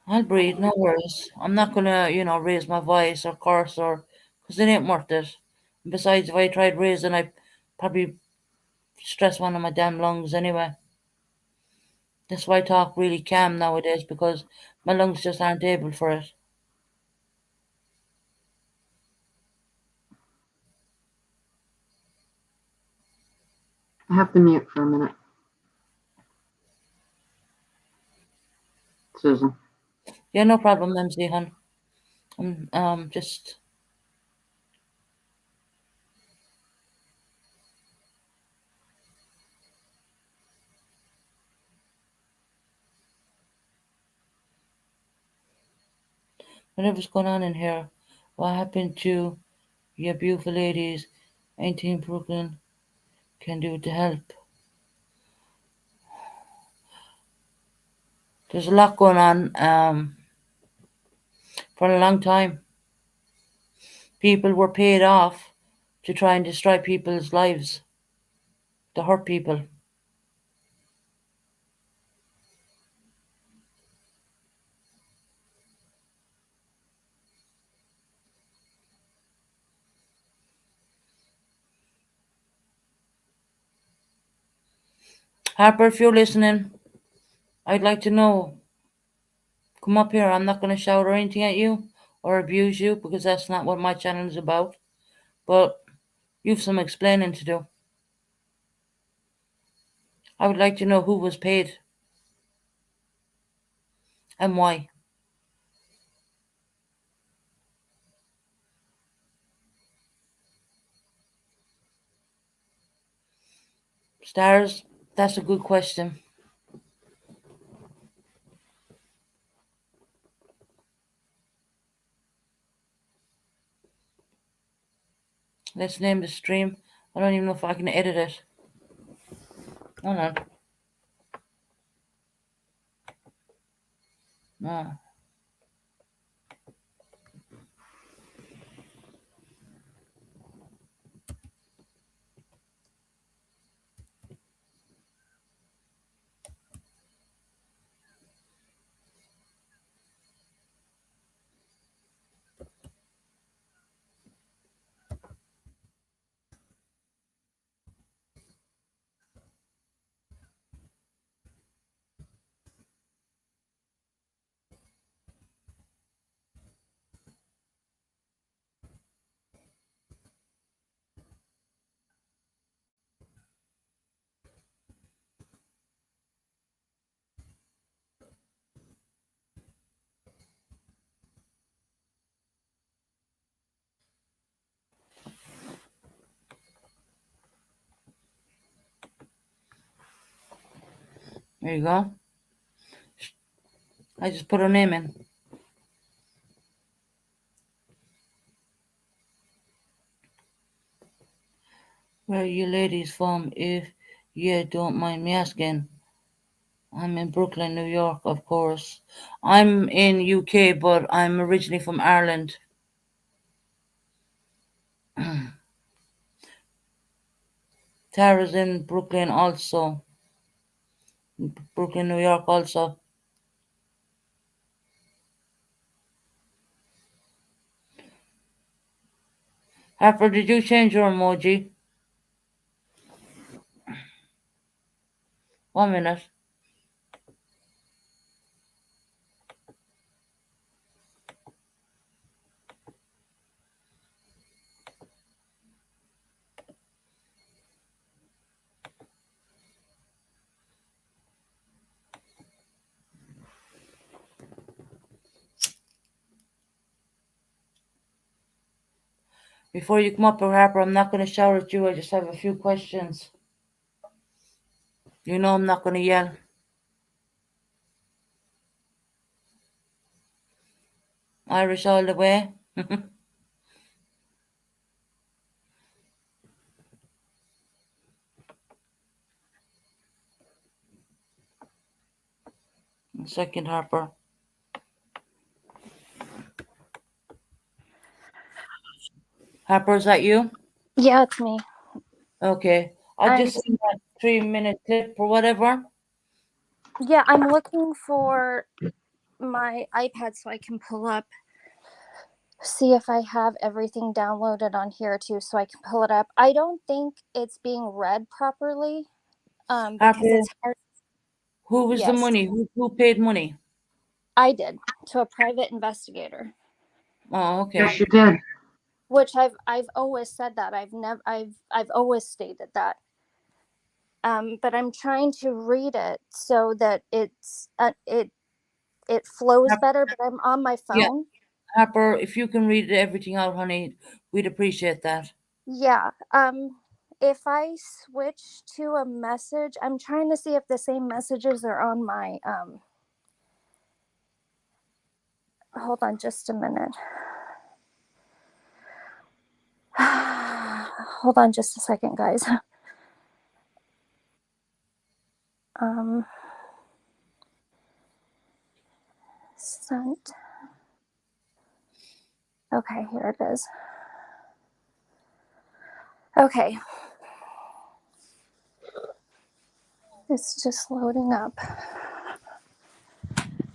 I'll breathe, no worries. I'm not gonna, raise my voice or curse because it ain't worth it. And besides, if I tried raising, I'd probably stress one of my damn lungs anyway. That's why I talk really calm nowadays because my lungs just aren't able for it. I have to mute for a minute. Susan. Yeah, no problem, MC hun. Just whatever's going on in here. What happened to you beautiful ladies? Anything Brooklyn can do to help? There's a lot going on for a long time. People were paid off to try and destroy people's lives, to hurt people. Harper, if you're listening, I'd like to know. Come up here. I'm not going to shout or anything at you or abuse you because that's not what my channel is about. But you've some explaining to do. I would like to know who was paid and why. Stars, that's a good question. Let's name the stream. I don't even know if I can edit it. Hold on. No. There you go. I just put her name in. Where are you ladies from, if you don't mind me asking? I'm in Brooklyn, New York, of course. I'm in UK, but I'm originally from Ireland. Tara's in Brooklyn also. Brooklyn, New York also. Harper, did you change your emoji? 1 minute. Before you come up here, Harper, I'm not going to shout at you. I just have a few questions. You know I'm not going to yell. Irish all the way. Second, Harper. Harper, is that you? Yeah, it's me. Okay. I just seen that 3-minute clip or whatever. Yeah, I'm looking for my iPad so I can pull up, see if I have everything downloaded on here too, so I can pull it up. I don't think it's being read properly, because Harper, it's hard. who was the Yes, money? Who paid money? I did to a private investigator. Oh, okay. Yes, you did. Which I've always said that. I've always stated that. But I'm trying to read it so that it flows better. But I'm on my phone. Yeah. Harper, if you can read everything out, honey, we'd appreciate that. Yeah. If I switch to a message, I'm trying to see if the same messages are on my hold on just a minute. Hold on just a second, guys. Sent. Okay, here it is. Okay. It's just loading up.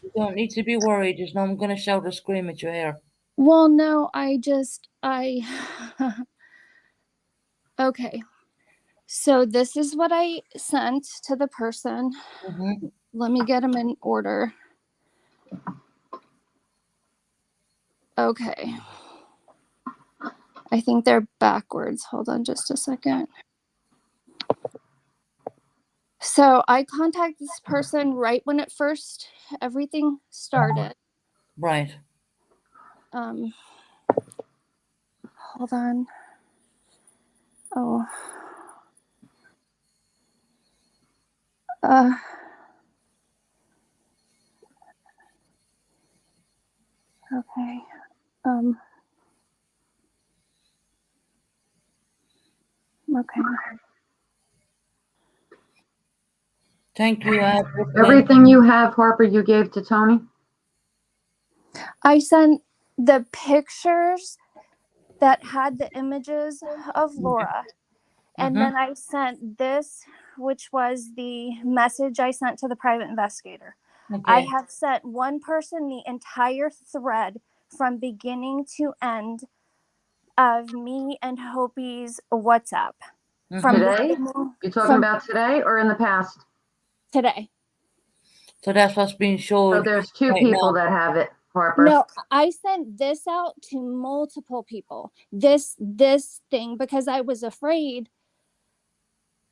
You don't need to be worried. There's no I'm going to shout or scream at your hair. Well, no, okay. So this is what I sent to the person. Mm-hmm. Let me get them in order. Okay. I think they're backwards. Hold on just a second. So I contacted this person right when everything started. Right. Hold on. Oh. Okay. Okay. Thank you. Everything you have, Harper, you gave to Tony? I sent the pictures that had the images of Laura. And then I sent this, which was the message I sent to the private investigator. Okay. I have sent one person the entire thread from beginning to end of me and Hopi's WhatsApp. From Today? You talking about today or in the past? Today. So that's what's being shown. So there's two people that have it, Harper. No, I sent this out to multiple people. This thing, because I was afraid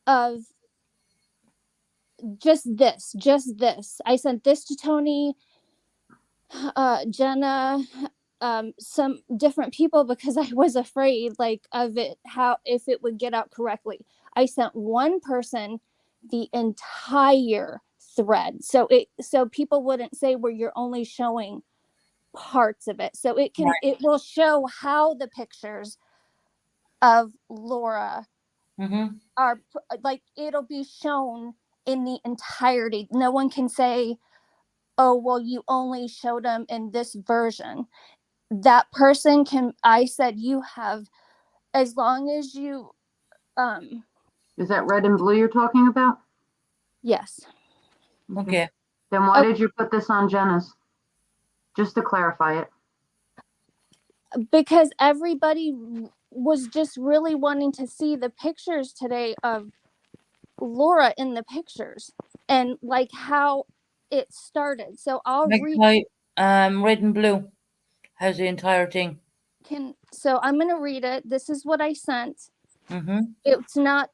of just this. I sent this to Tony, Jenna, some different people because I was afraid of it, if it would get out correctly. I sent one person the entire thread. So people wouldn't say where you're only showing parts of it. So it will show how the pictures of Laura are, like, it'll be shown in the entirety. No one can say, oh, well, you only showed them in this version. That person can, I said, you have, as long as you, Is that red and blue you're talking about? yes. Okay. Then why did you put this on Jenna's? Just to clarify it. Because everybody was just really wanting to see the pictures today of Laura in the pictures and like how it started. So I'll read. Red and blue has the entire thing. So I'm going to read it. This is what I sent. Mm-hmm. It's not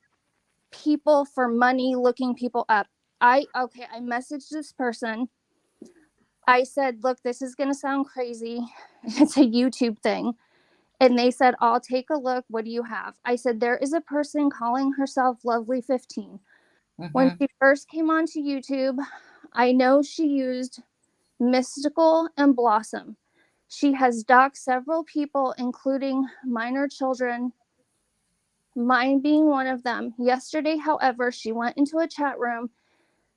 people for money looking people up. I messaged this person. I said, look, this is going to sound crazy. It's a YouTube thing. And they said, I'll take a look. What do you have? I said, there is a person calling herself Lovely 15. When she first came onto YouTube, I know she used Mystical and Blossom. She has doxed several people, including minor children, mine being one of them. Yesterday, however, she went into a chat room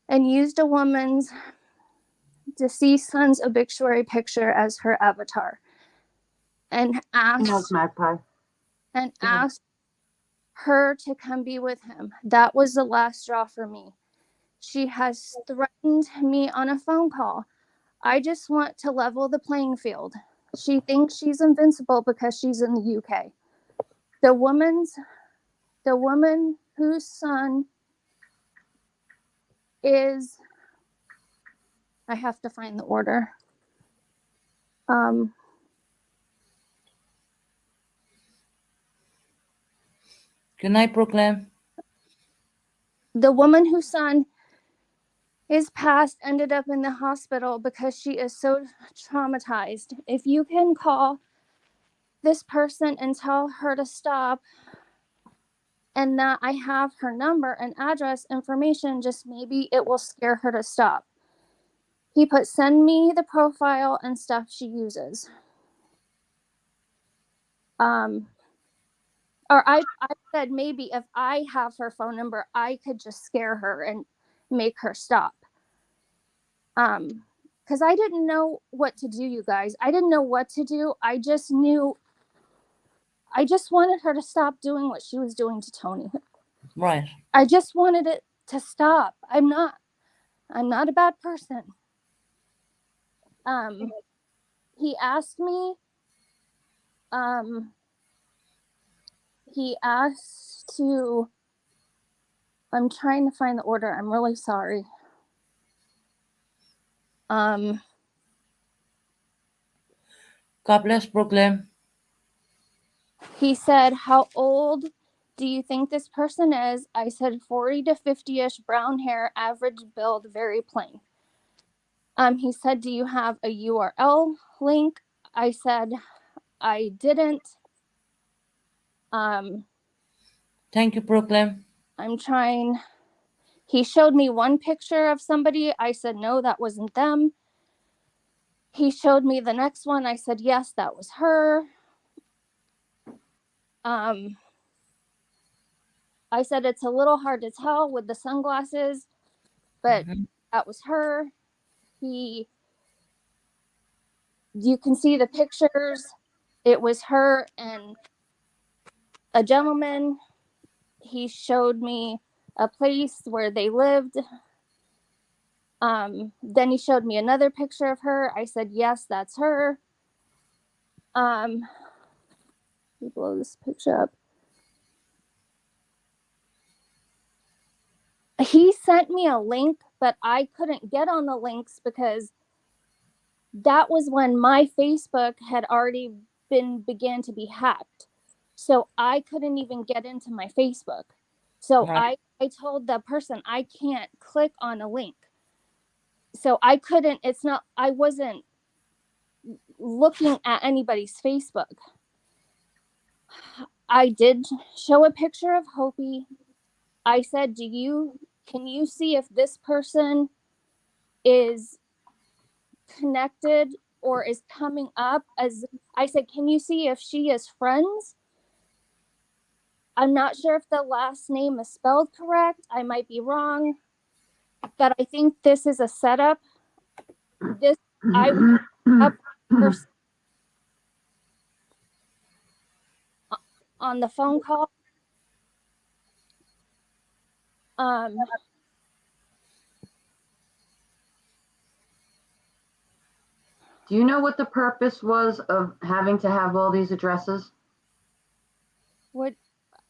and used a woman's deceased son's obituary picture as her avatar and asked her to come be with him. That was the last straw for me. She has threatened me on a phone call. I just want to level the playing field. She thinks she's invincible because she's in the UK. The woman whose son is, I have to find the order. Good night, Brooklyn. The woman whose son is passed ended up in the hospital because she is so traumatized. If you can call this person and tell her to stop, and that I have her number and address information, just maybe it will scare her to stop. He put, send me the profile and stuff she uses. Or I said maybe if I have her phone number, I could just scare her and make her stop. Because I didn't know what to do, you guys. I didn't know what to do. I just wanted her to stop doing what she was doing to Tony. Right. I just wanted it to stop. I'm not a bad person. He asked me, I'm trying to find the order. I'm really sorry. God bless Brooklyn. He said, how old do you think this person is? I said 40 to 50-ish, brown hair, average build, very plain. He said, do you have a URL link? I said, I didn't. Thank you, Brooklyn. I'm trying. He showed me one picture of somebody. I said, no, that wasn't them. He showed me the next one. I said, yes, that was her. I said, it's a little hard to tell with the sunglasses, but that was her. You can see the pictures. It was her and a gentleman. He showed me a place where they lived. Then he showed me another picture of her. I said, yes, that's her. Let me blow this picture up. He sent me a link, but I couldn't get on the links because that was when my Facebook had already began to be hacked. So I couldn't even get into my Facebook. So I told the person I can't click on a link. So I wasn't looking at anybody's Facebook. I did show a picture of Hopi. I said, can you see if this person is connected or is coming up as, I said, can you see if she is friends? I'm not sure if the last name is spelled correct. I might be wrong, but I think this is a setup. This, I was up first on the phone call. Do you know what the purpose was of having to have all these addresses? What?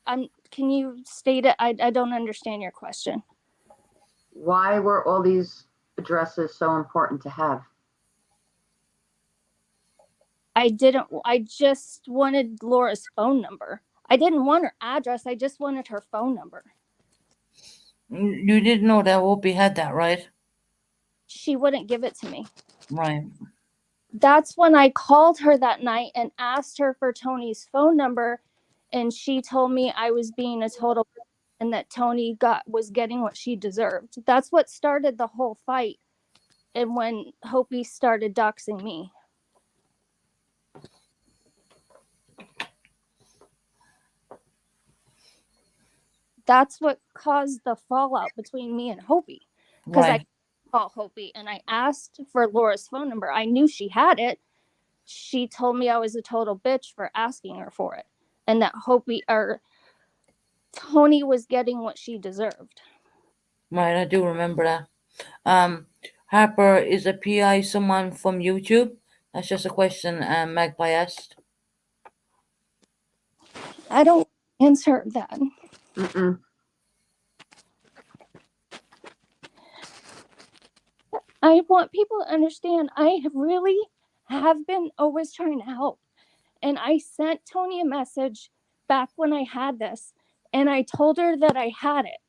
Can you state it? I don't understand your question. Why were all these addresses so important to have? I just wanted Laura's phone number. I didn't want her address. I just wanted her phone number. You didn't know that Opie had that, right? She wouldn't give it to me. Right. That's when I called her that night and asked her for Tony's phone number. And she told me I was being a total and that Tony was getting what she deserved. That's what started the whole fight. And when Hopi started doxing me. That's what caused the fallout between me and Hopi. Because I called Hopi and I asked for Laura's phone number. I knew she had it. She told me I was a total bitch for asking her for it. And that Tony was getting what she deserved. Right, I do remember that. Harper, is a PI someone from YouTube? That's just a question Magpie asked. I don't answer that. Mm-mm. I want people to understand I really have been always trying to help. And I sent Tony a message back when I had this, and I told her that I had it.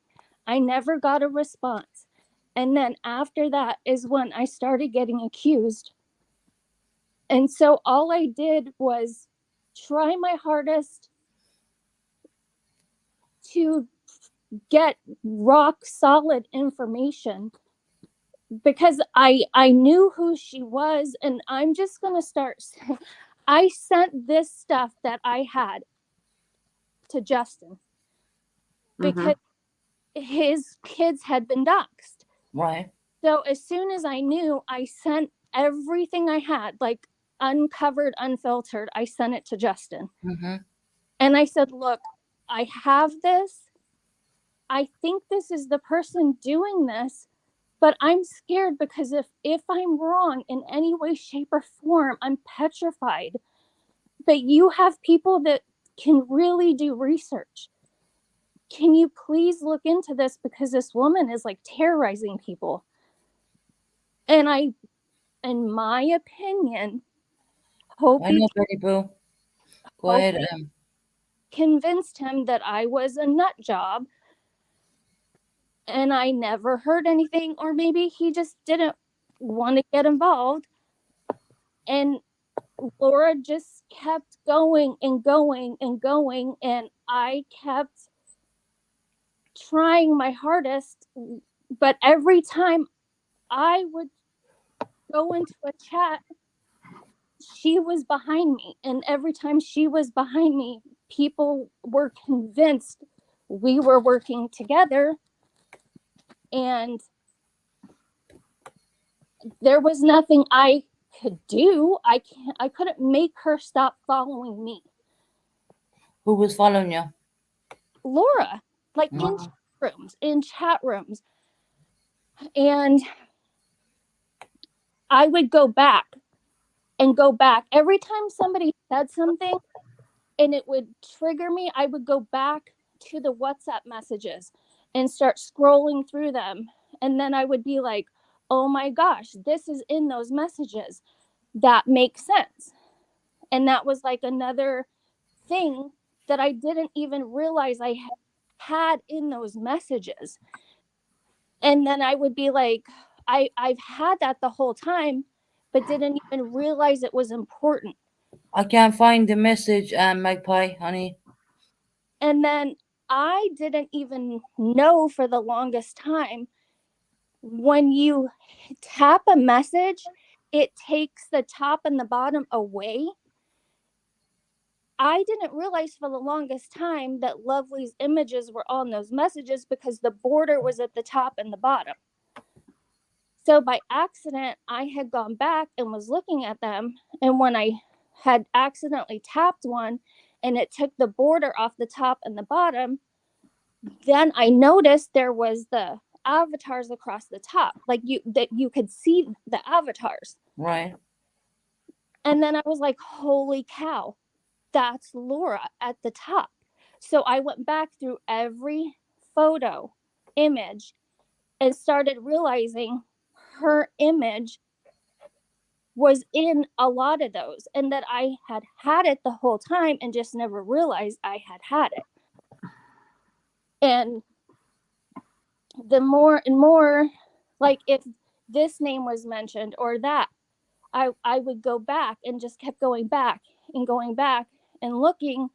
I never got a response. And then after that is when I started getting accused. And so all I did was try my hardest to get rock solid information because I knew who she was. And I'm just going to start saying, I sent this stuff that I had to Justin because his kids had been doxxed. Right. So as soon as I knew, I sent everything I had, like uncovered, unfiltered. I sent it to Justin. Mm-hmm. And I said, look, I have this. I think this is the person doing this, but I'm scared because if I'm wrong in any way, shape, or form, I'm petrified. But you have people that can really do research. Can you please look into this because this woman is like terrorizing people? And in my opinion, I know, Betty Boo. Go ahead. Convinced him that I was a nut job and I never heard anything, or maybe he just didn't want to get involved. And Laura just kept going and going and going, and I kept trying my hardest, but every time I would go into a chat, she was behind me, and every time she was behind me, people were convinced we were working together, and there was nothing I could do. I couldn't make her stop following me. Who was following you? Laura, like in chat rooms. And I would go back every time somebody said something and it would trigger me. I would go back to the WhatsApp messages and start scrolling through them. And then I would be like, oh my gosh, this is in those messages. That makes sense. And that was like another thing that I didn't even realize I had in those messages. And then I would be like, I've had that the whole time, but didn't even realize it was important. I can't find the message, Magpie, honey. And then I didn't even know for the longest time when you tap a message, it takes the top and the bottom away. I didn't realize for the longest time that Lovely's images were on those messages because the border was at the top and the bottom. So by accident, I had gone back and was looking at them. And when I had accidentally tapped one and it took the border off the top and the bottom, then I noticed there was the avatars across the top, like you could see the avatars. Right. And then I was like, holy cow, that's Laura at the top. So I went back through every photo image and started realizing her image was in a lot of those, and that I had it the whole time and just never realized I had it. And the more and more, like if this name was mentioned or that, I would go back and just kept going back and looking,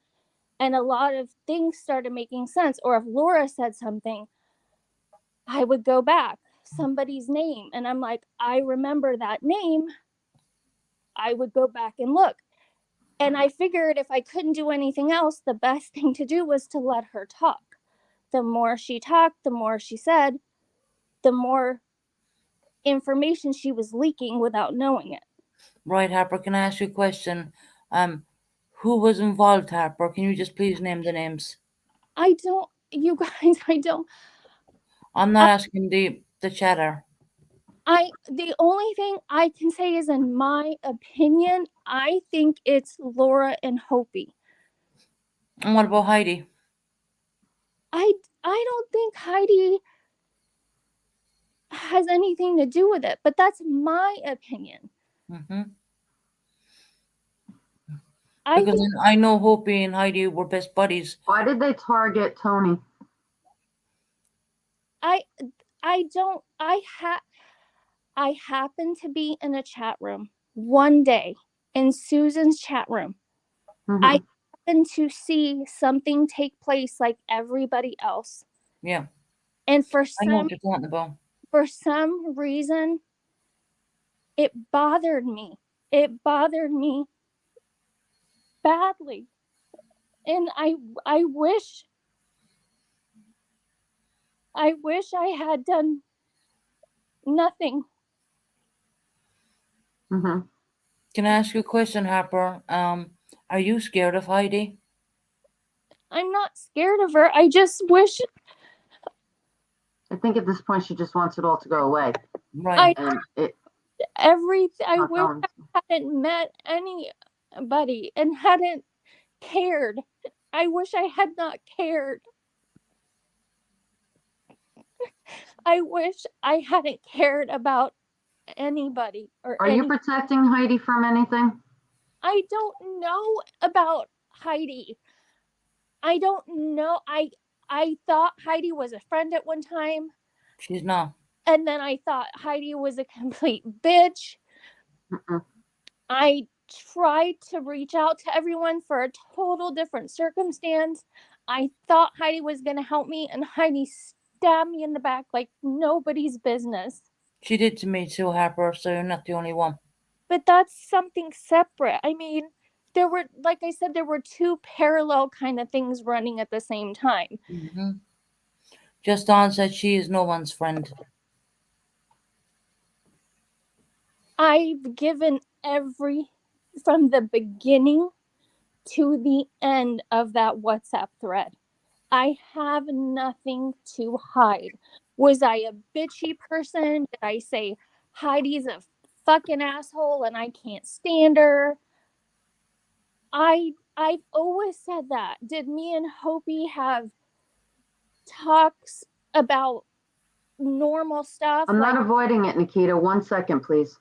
and a lot of things started making sense. Or if Laura said something, I would go back, somebody's name, and I'm like, I remember that name. I would go back and look. And I figured if I couldn't do anything else, the best thing to do was to let her talk. The more she talked, the more she said, the more information she was leaking without knowing it. Right, Harper, can I ask you a question? Who was involved, Harper? Can you just please name the names? I don't, you guys, I don't. I'm not asking the chatter. The only thing I can say is, in my opinion, I think it's Laura and Hopi. And what about Heidi? I don't think Heidi has anything to do with it, but that's my opinion. Mm-hmm. I Because think I know Hopi and Heidi were best buddies. Why did they target Tony? I happened to be in a chat room one day, in Susan's chat room. Mhm. I happened to see something take place like everybody else. Yeah. And I know what you're talking about. for some reason, it bothered me. It bothered me badly. And I wish I had done nothing. Mhm. Can I ask you a question, Harper? Are you scared of Heidi? I'm not scared of her. I just wish I think at this point she just wants it all to go away. Right. And it. I wish going. I hadn't met anybody and hadn't cared. I wish I had not cared. I wish I hadn't cared about anybody or Are you protecting Heidi from anything? I don't know about Heidi. I don't know. I thought Heidi was a friend at one time. She's not. And then I thought Heidi was a complete bitch. Mm-mm. I tried to reach out to everyone for a total different circumstance. I thought Heidi was going to help me, and Heidi stabbed me in the back like nobody's business. She did to me too, Harper, so you're not the only one. But that's something separate. I mean, there were, like I said, there were two parallel kind of things running at the same time. Mm-hmm. Just Dawn said she is no one's friend. I've given from the beginning to the end of that WhatsApp thread. I have nothing to hide. Was I a bitchy person? Did I say Heidi's a fucking asshole and I can't stand her? I've always said that. Did me and Hopi have talks about normal stuff? I'm not avoiding it, Nikita. 1 second, please.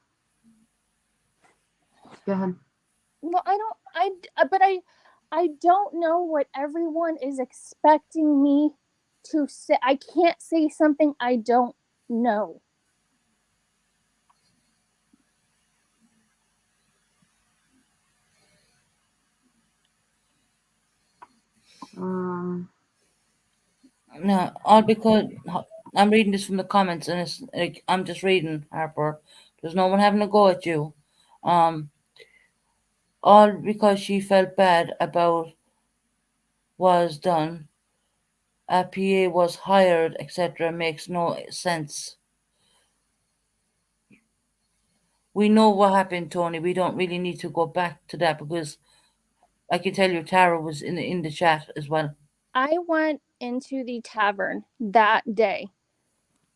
Go ahead. Well, I don't know what everyone is expecting me to say. I can't say something I don't know. No, all because I'm reading this from the comments, and it's like I'm just reading, Harper. There's no one having a go at you. All because she felt bad about was done. A PA was hired, etc. Makes no sense. We know what happened, Tony. We don't really need to go back to that because I can tell you Tara was in the chat as well. I went into the tavern that day,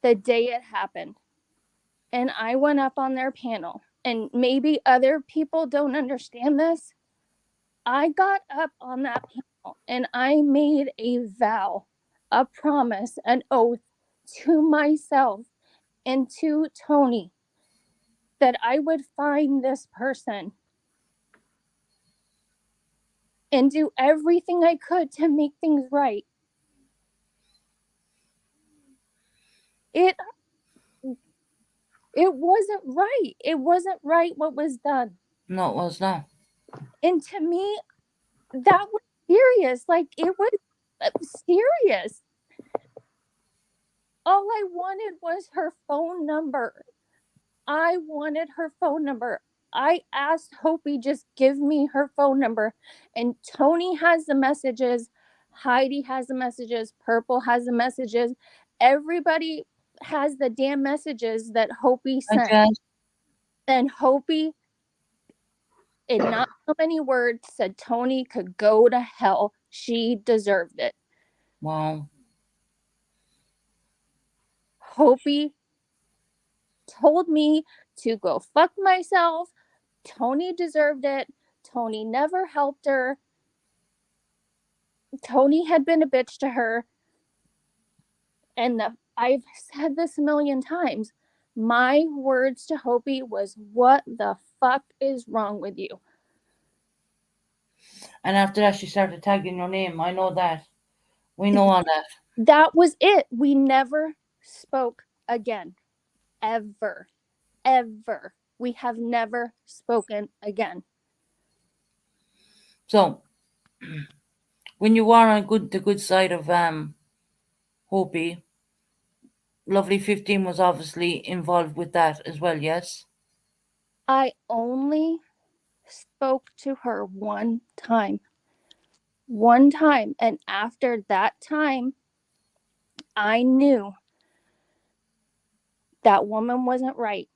the day it happened, and I went up on their panel. And maybe other people don't understand this. I got up on that panel and I made a vow, a promise, an oath to myself and to Tony that I would find this person and do everything I could to make things right. It wasn't right. It wasn't right what was done. No, it was not. And to me, that was serious. Like, it was serious. All I wanted was her phone number. I wanted her phone number. I asked Hopi, just give me her phone number. And Tony has the messages. Heidi has the messages. Purple has the messages. Everybody has the damn messages that Hopi sent. And Hopi, in not so many words, said Tony could go to hell. She deserved it. Wow. Hopi told me to go fuck myself. Tony deserved it. Tony never helped her. Tony had been a bitch to her. And I've said this a million times. My words to Hopi was, what the fuck is wrong with you? And after that, she started tagging your name. I know that. We know all that. That was it. We never spoke again. Ever. Ever. We have never spoken again. So, when you are on the good side of Hopi, Lovely 15 was obviously involved with that as well, yes? I only spoke to her one time. One time. And after that time, I knew that woman wasn't right.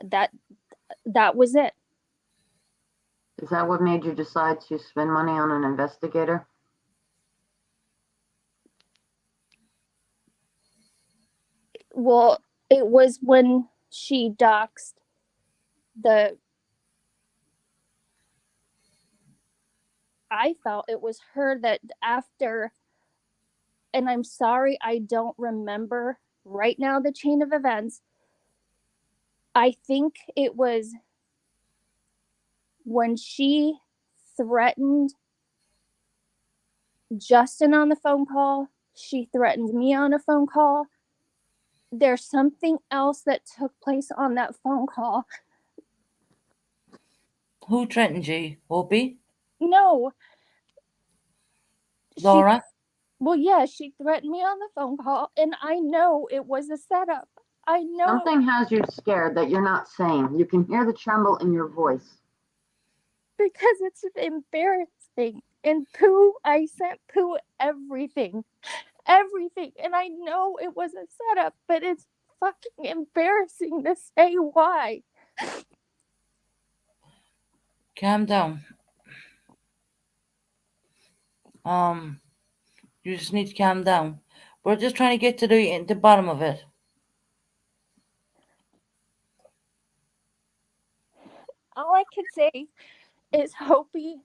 That was it. Is that what made you decide to spend money on an investigator? Well, it was when she doxed I felt it was her that after, and I'm sorry, I don't remember right now the chain of events. I think it was when she threatened Justin on the phone call. She threatened me on a phone call. There's something else that took place on that phone call. Who threatened you? Hopi? No. Laura? She threatened me on the phone call, and I know it was a setup. I know. Something has you scared that you're not saying. You can hear the tremble in your voice. Because it's embarrassing. And Pooh, I sent Pooh everything. Everything. And I know it was a setup, but it's fucking embarrassing to say why. Calm down. You just need to calm down. We're just trying to get to the bottom of it. All I can say is Hopi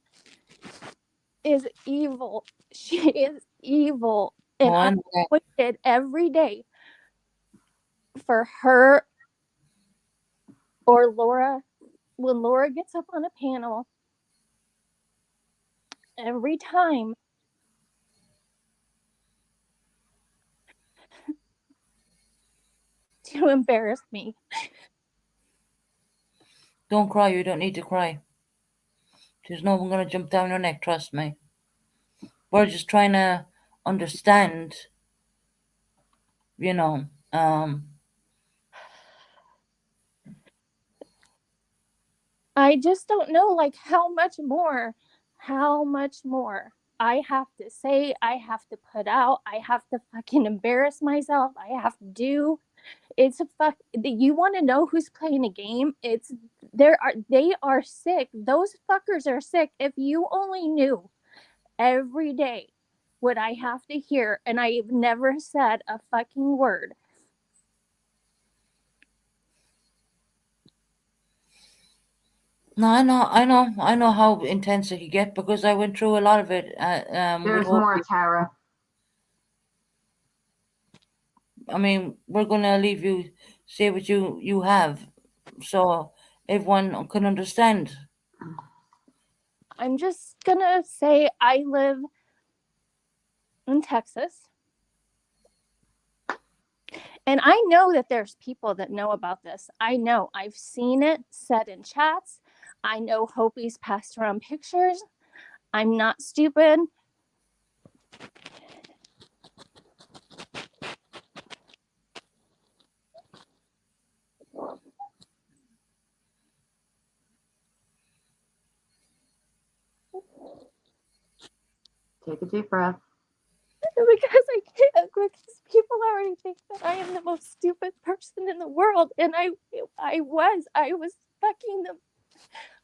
is evil. She is evil. And I waited every day for her or Laura. When Laura gets up on a panel, every time to embarrass me. Don't cry. You don't need to cry. There's no one going to jump down your neck. Trust me. We're just trying to understand, I just don't know, like, how much more I have to say, I have to put out, I have to fucking embarrass myself, I have to do. It's a fuck. You want to know who's playing a game? They are sick. Those fuckers are sick. If you only knew every day what I have to hear, and I've never said a fucking word. No, I know how intense it can get because I went through a lot of it. There's more, Tara. I mean, we're gonna leave you say what you have, so everyone can understand. I'm just gonna say I live in Texas. And I know that there's people that know about this. I know. I've seen it said in chats. I know Hopi's passed around pictures. I'm not stupid. Take a deep breath. Because I can't, because people already think that I am the most stupid person in the world. And I was fucking them.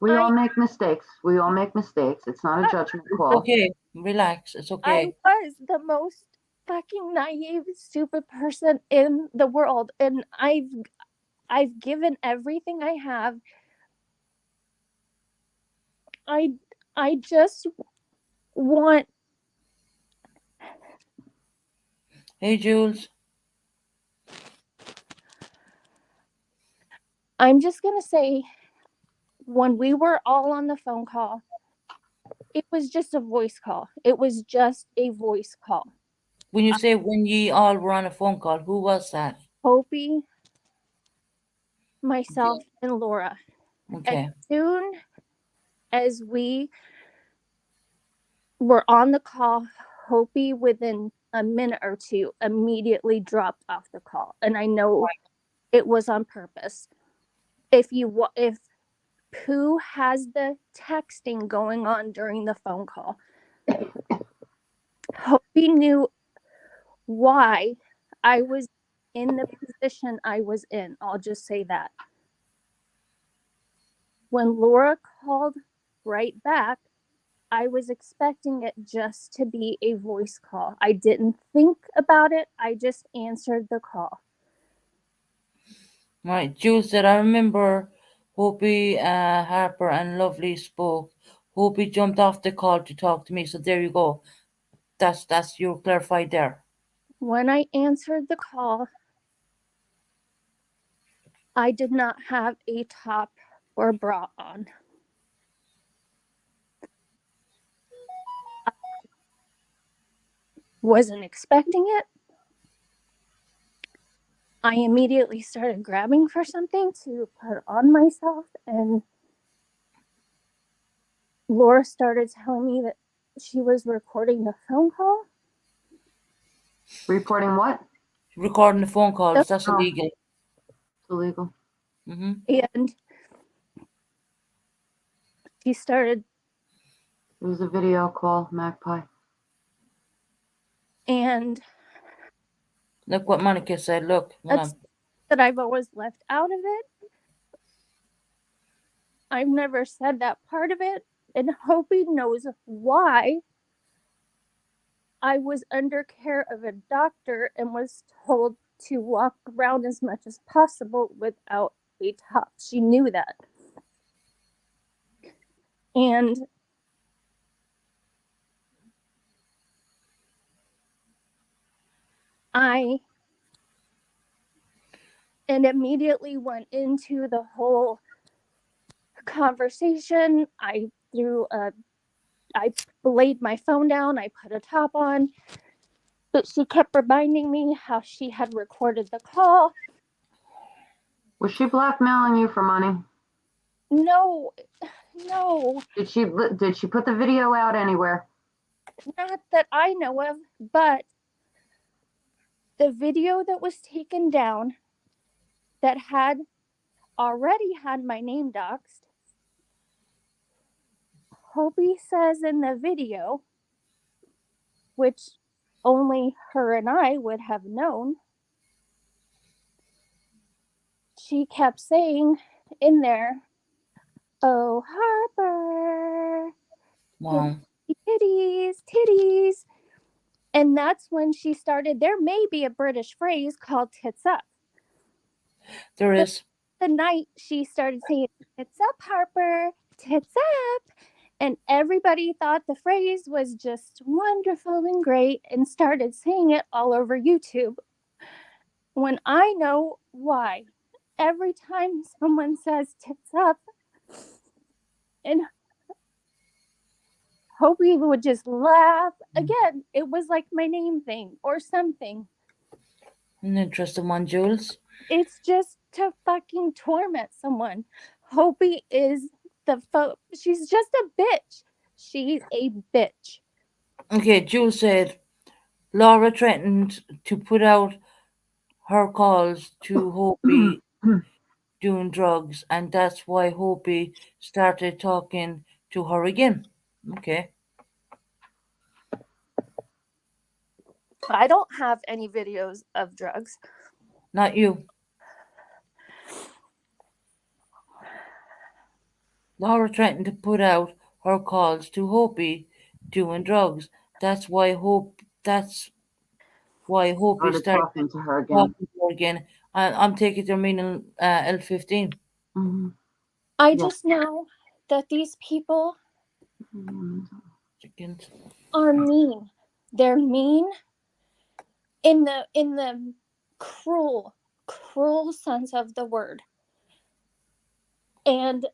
We all make mistakes. We all make mistakes. It's not a judgment call. Okay, relax. It's okay. I was the most fucking naive, stupid person in the world. And I've given everything I have. I just want. Hey, Jules. I'm just gonna say, when we were all on the phone call, it was just a voice call. It was just a voice call. When you say when ye all were on a phone call, who was that? Hopi, myself, and Laura. Okay. As soon as we were on the call, Hopi, within a minute or two, immediately dropped off the call. And I know it was on purpose. If Pooh has the texting going on during the phone call, Hopi knew why I was in the position I was in. I'll just say that. When Laura called right back, I was expecting it just to be a voice call. I didn't think about it. I just answered the call. Right, Jules said, I remember Hopi, Harper, and Lovely spoke. Hopi jumped off the call to talk to me. So there you go. That's you clarified there. When I answered the call, I did not have a top or bra on. I wasn't expecting it. I immediately started grabbing for something to put on myself, and Laura started telling me that she was recording the phone call. Reporting what? Recording the phone calls. That's illegal. It's illegal. Mm-hmm. And she started. It was a video call, Magpie. And look what Monica said. Look. That's that I've always left out of it. I've never said that part of it. And Hopi knows why I was under care of a doctor and was told to walk around as much as possible without a top. She knew that. And I immediately went into the whole conversation. I laid my phone down. I put a top on. But she kept reminding me how she had recorded the call. Was she blackmailing you for money? No. Did she put the video out anywhere? Not that I know of, but the video that was taken down that had already had my name doxed, Hopi says in the video, which only her and I would have known, she kept saying in there, "Oh, Harper, Wow. titties, titties." And that's when she started. There may be a British phrase called tits up. There But is. the night she started saying, "Tits up, Harper, tits up." And everybody thought the phrase was just wonderful and great and started saying it all over YouTube. When I know why, every time someone says tits up, and Hopi would just laugh again. It was like my name thing or something. An interesting one, Jules. It's just to fucking torment someone. Hopi is she's just a bitch. She's a bitch. Okay, Jules said Laura threatened to put out her calls to Hopi doing drugs, and that's why Hopi started talking to her again. Okay. I don't have any videos of drugs. Not you. Laura threatened to put out her calls to Hopi doing drugs. That's why Hopi Started started talking to her again. talking to her again. I'm taking their meaning L15. Mm-hmm. I Yes. just know that these people Second. are mean. They're mean in the cruel sense of the word. And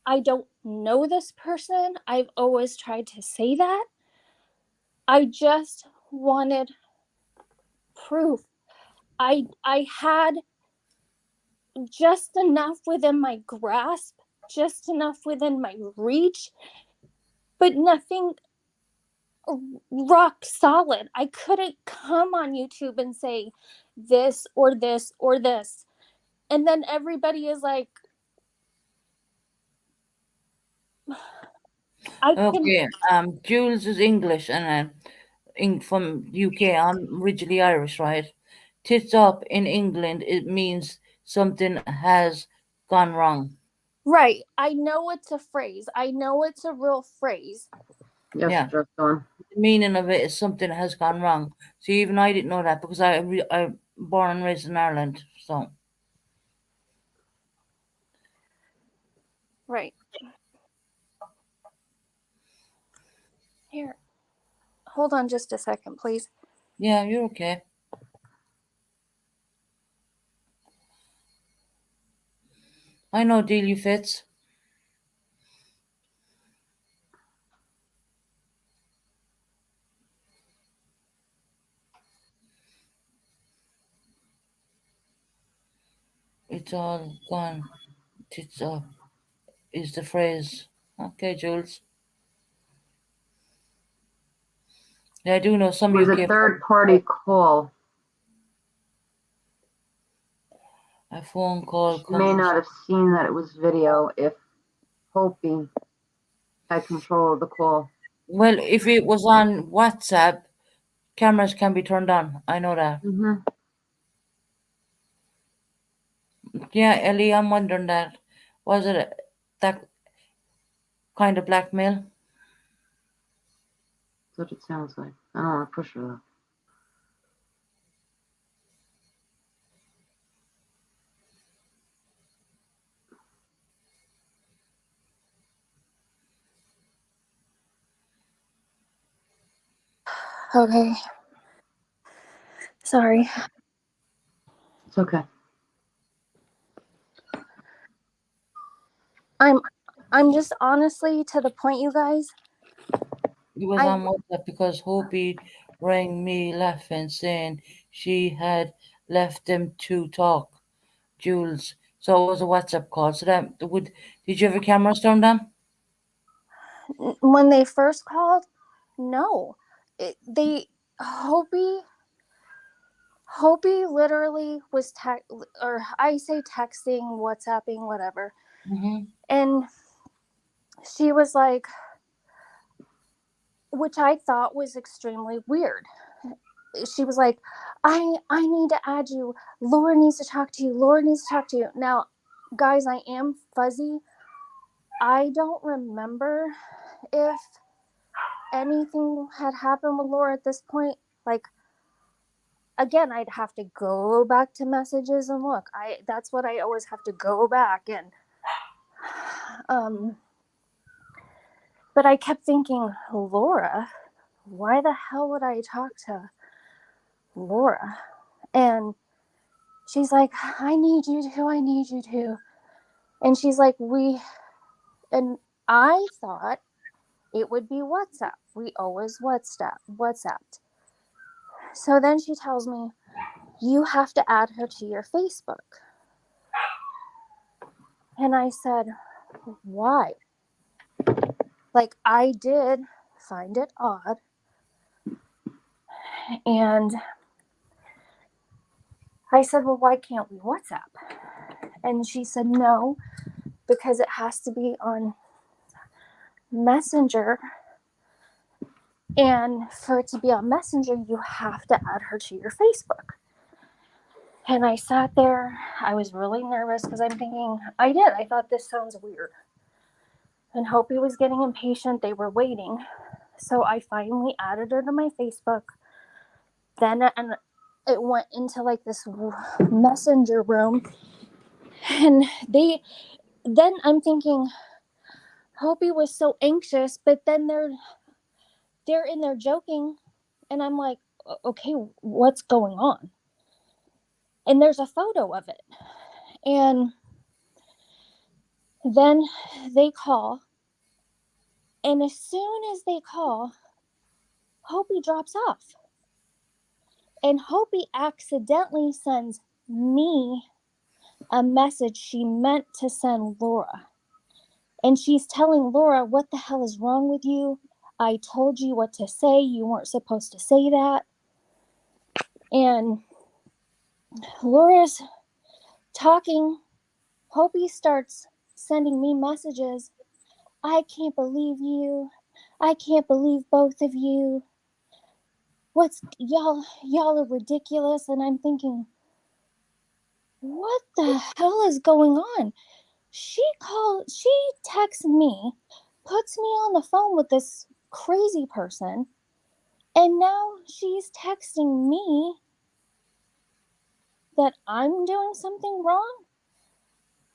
I don't know this person. I've always tried to say that. I just wanted proof. I had just enough within my grasp, just enough within my reach, but nothing rock solid. I couldn't come on YouTube and say this or this or this. And then everybody is like, Okay. Jules is English and from UK. I'm originally Irish, right? Tits up in England. It means something has gone wrong. Right. I know it's a phrase. I know it's a real phrase. Yes, Yeah. just on. The meaning of it is something has gone wrong. So even I didn't know that because I'm born and raised in Ireland. So Right. Here. Hold on just a second, please. yeah, you're okay. I know Dealey Fitz. It's all gone. Tits up is the phrase. Okay, Jules. Yeah, I do know some It was UK. a third-party call. A phone call. She may not have seen that it was video if Hopi had control of the call. Well, if it was on WhatsApp, cameras can be turned on. I know that. Mm-hmm. Yeah, Ellie, I'm wondering that. Was it that kind of blackmail? That's what it sounds like. I don't want to push her though. Okay. Sorry. It's okay. I'm just honestly to the point, you guys. It was on WhatsApp because Hopi rang me laughing, saying she had left them to talk, Jules. So it was a WhatsApp call. So did you have your cameras turned on? When they first called, No. Hopi literally was texting, WhatsApping, whatever. Mm-hmm. And she was like, which I thought was extremely weird. She was like, I need to add you. Laura needs to talk to you. Laura needs to talk to you. Now, guys, I am fuzzy. I don't remember if anything had happened with Laura at this point. Like, again, I'd have to go back to messages and look. That's what I always have to go back and but I kept thinking, Laura, why the hell would I talk to Laura? And she's like, I need you to. And she's like, and I thought it would be WhatsApp. We always WhatsApped. So then she tells me, you have to add her to your Facebook. And I said, why? Like, I did find it odd. And I said, well, why can't we WhatsApp? And she said, no, because it has to be on Messenger. And for it to be on Messenger, you have to add her to your Facebook. And I sat there. I was really nervous because I'm thinking, I thought this sounds weird. And Hopi was getting impatient. They were waiting. So I finally added her to my Facebook. Then it went into like this messenger room. And then I'm thinking, Hopi was so anxious, but then they're in there joking. And I'm like, okay, what's going on? And there's a photo of it. And then they call. And as soon as they call, Hopi drops off. And Hopi accidentally sends me a message she meant to send Laura. And she's telling Laura, what the hell is wrong with you? I told you what to say. You weren't supposed to say that. And Laura's talking. Hopi starts sending me messages. I can't believe you. I can't believe both of you. Y'all are ridiculous. And I'm thinking, what the hell is going on? She texts me, puts me on the phone with this crazy person, and now she's texting me that I'm doing something wrong.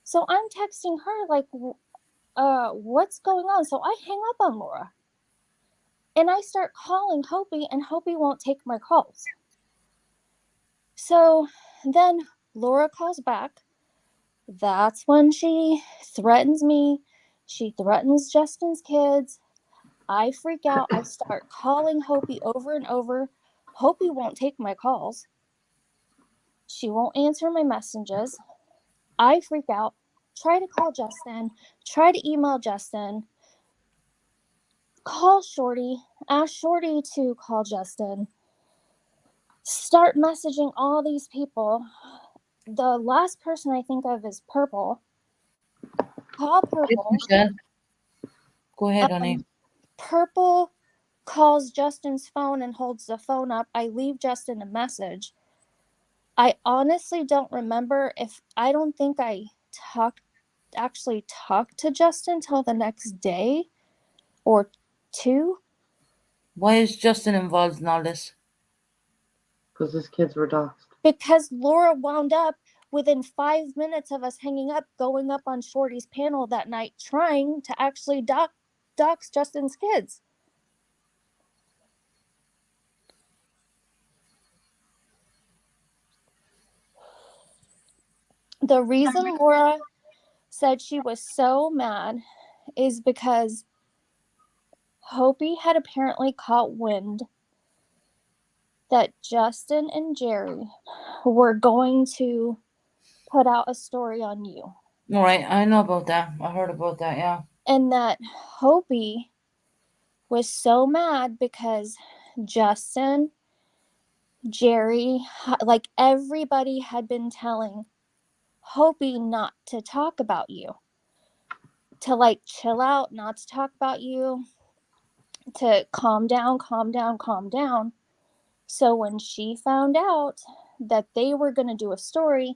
So I'm texting her like, what's going on? So I hang up on Laura. And I start calling Hopi, and Hopi won't take my calls. So then Laura calls back. That's when she threatens me. She threatens Justin's kids. I freak out. I start calling Hopi over and over. Hopi won't take my calls. She won't answer my messages. I freak out. Try to call Justin. Try to email Justin. Call Shorty. Ask Shorty to call Justin. Start messaging all these people. The last person I think of is Purple. Call Purple. Go ahead, honey. Purple calls Justin's phone and holds the phone up. I leave Justin a message. I honestly don't remember I don't think I actually talked to Justin till the next day or two. Why is Justin involved in all this? Because his kids were doxxed. Because Laura wound up within 5 minutes of us hanging up, going up on Shorty's panel that night, trying to actually dox Justin's kids. The reason Laura said she was so mad is because Hopi had apparently caught wind that Justin and Jerry were going to put out a story on you. All right, I know about that. I heard about that, yeah. And that Hopi was so mad because Justin, Jerry, like everybody had been telling Hopi not to talk about you, to like chill out, not to talk about you, to calm down, calm down, calm down. So when she found out that they were going to do a story,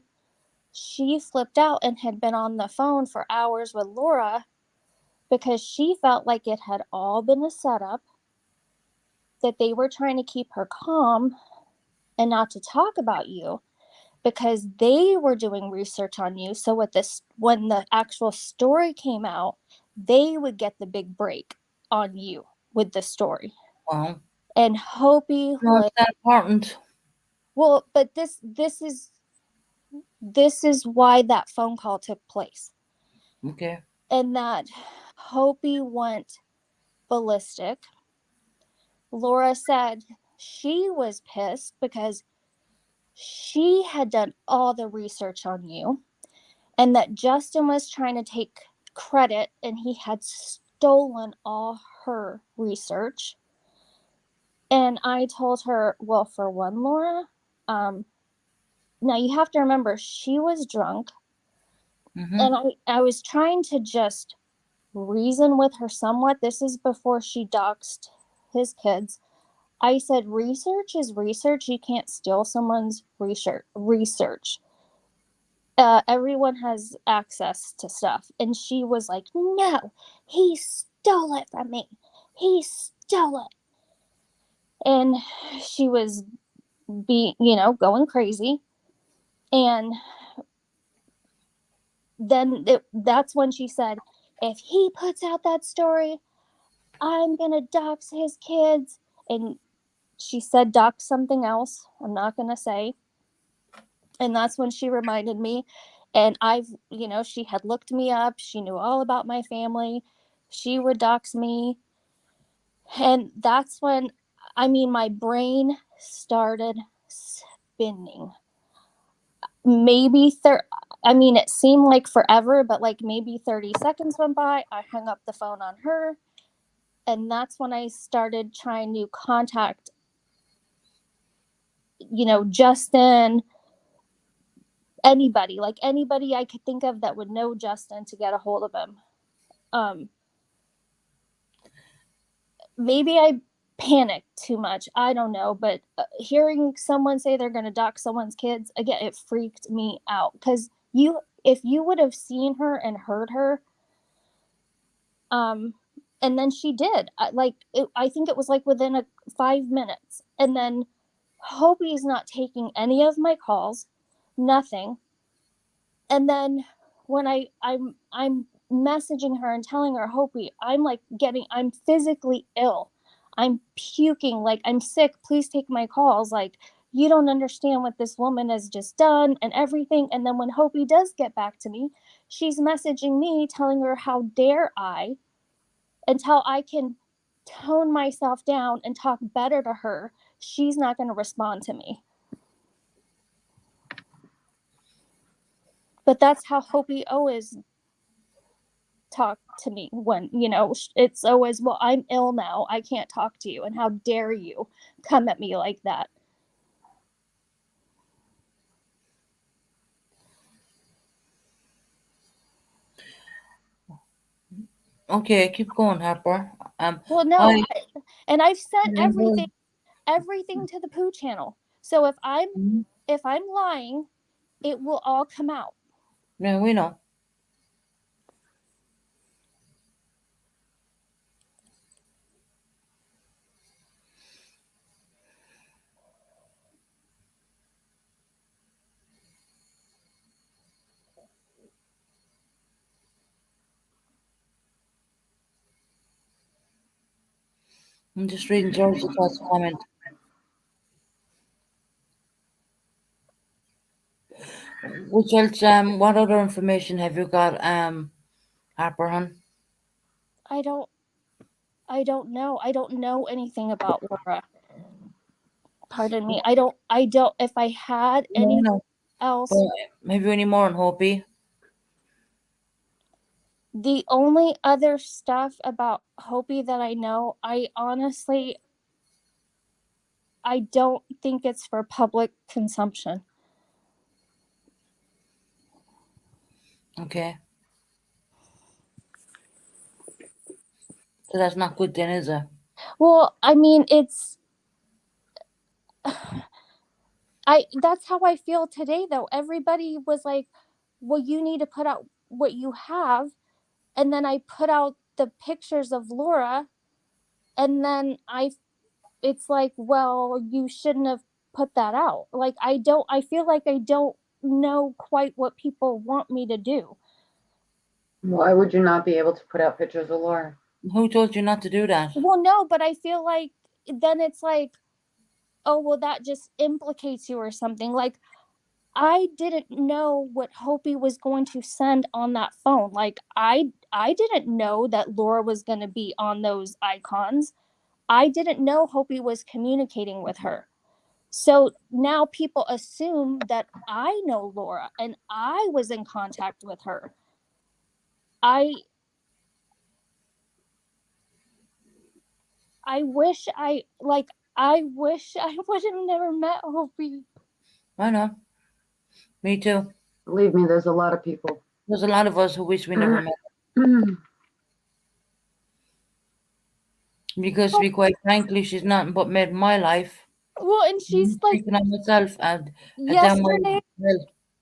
she flipped out and had been on the phone for hours with Laura because she felt like it had all been a setup, that they were trying to keep her calm and not to talk about you because they were doing research on you. So with this, when the actual story came out, they would get the big break on you with the story. Wow. And Hopi No, was it's that important. well, but this is why that phone call took place. Okay. And that Hopi went ballistic. Laura said she was pissed because she had done all the research on you and that Justin was trying to take credit and he had stolen all her research. And I told her, well, for one, Laura, now you have to remember she was drunk. Mm-hmm. And I was trying to just reason with her somewhat. This is before she doxed his kids. I said, research is research. You can't steal someone's research. Everyone has access to stuff. And she was like, no, he stole it from me. He stole it. And she was going crazy. And then that's when she said, if he puts out that story, I'm going to dox his kids. And she said dox something else. I'm not going to say. And that's when she reminded me. And she had looked me up. She knew all about my family. She would dox me. And that's when, my brain started spinning. Maybe it seemed like forever, but like maybe 30 seconds went by. I hung up the phone on her. And that's when I started trying to contact, Justin, anybody I could think of that would know Justin to get a hold of him. Maybe I panicked too much. I don't know. But hearing someone say they're going to dox someone's kids, again, it freaked me out. Because if you would have seen her and heard her, and then she did. I think it was like within 5 minutes. And then Hopi's not taking any of my calls, nothing. And then when I'm messaging her and telling her, Hopi, I'm physically ill. I'm puking, like I'm sick. Please take my calls. Like, you don't understand what this woman has just done and everything. And then when Hopi does get back to me, she's messaging me telling her, how dare I, until I can tone myself down and talk better to her, she's not going to respond to me. But that's how Hopi always talk to me when, it's always, well, I'm ill now. I can't talk to you. And how dare you come at me like that? Okay, keep going, Harper. Well, no, I've sent everything to the Pooh channel. So if I'm lying, it will all come out. Yeah, we know. I'm just reading George's last comment. Which else, what other information have you got, Harper, hon? I don't know. I don't know anything about Laura. Pardon me. I don't, if I had anything else. Have you any more on Hopi? The only other stuff about Hopi that I know, I honestly, I don't think it's for public consumption. Okay. So that's not good then, is it? Well, I mean, it's that's how I feel today though. Everybody was like, well, you need to put out what you have. And then I put out the pictures of Laura, and then it's like, well, you shouldn't have put that out. Like, I feel like I don't know quite what people want me to do. Why would you not be able to put out pictures of Laura? Who told you not to do that? Well, no, but I feel like then it's like, oh, well, that just implicates you or something. Like, I didn't know what Hopi was going to send on that phone. Like, I didn't know that Laura was going to be on those icons. I didn't know Hopi was communicating with her. So now people assume that I know Laura and I was in contact with her. I wish I would have never met Hopi. I know. Me too. Believe me, there's a lot of people. There's a lot of us who wish we never met. Because to be quite frankly, she's nothing but made my life. Well, and she's like, speaking on myself and yesterday,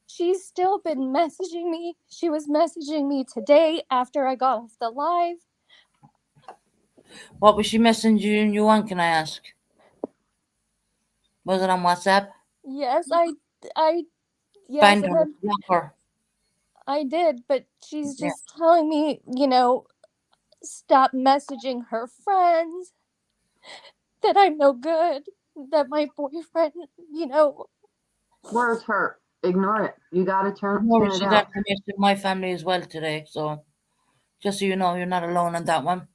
she's still been messaging me. She was messaging me today after I got off the live. What was she messaging you on, can I ask? Was it on WhatsApp? Yes, yes. Find her, block her. I did, but she's just telling me, stop messaging her friends, that I'm no good, that my boyfriend, Words hurt. Ignore it. You got to turn it She out. got finished with my family as well today, so just so you know, you're not alone on that one.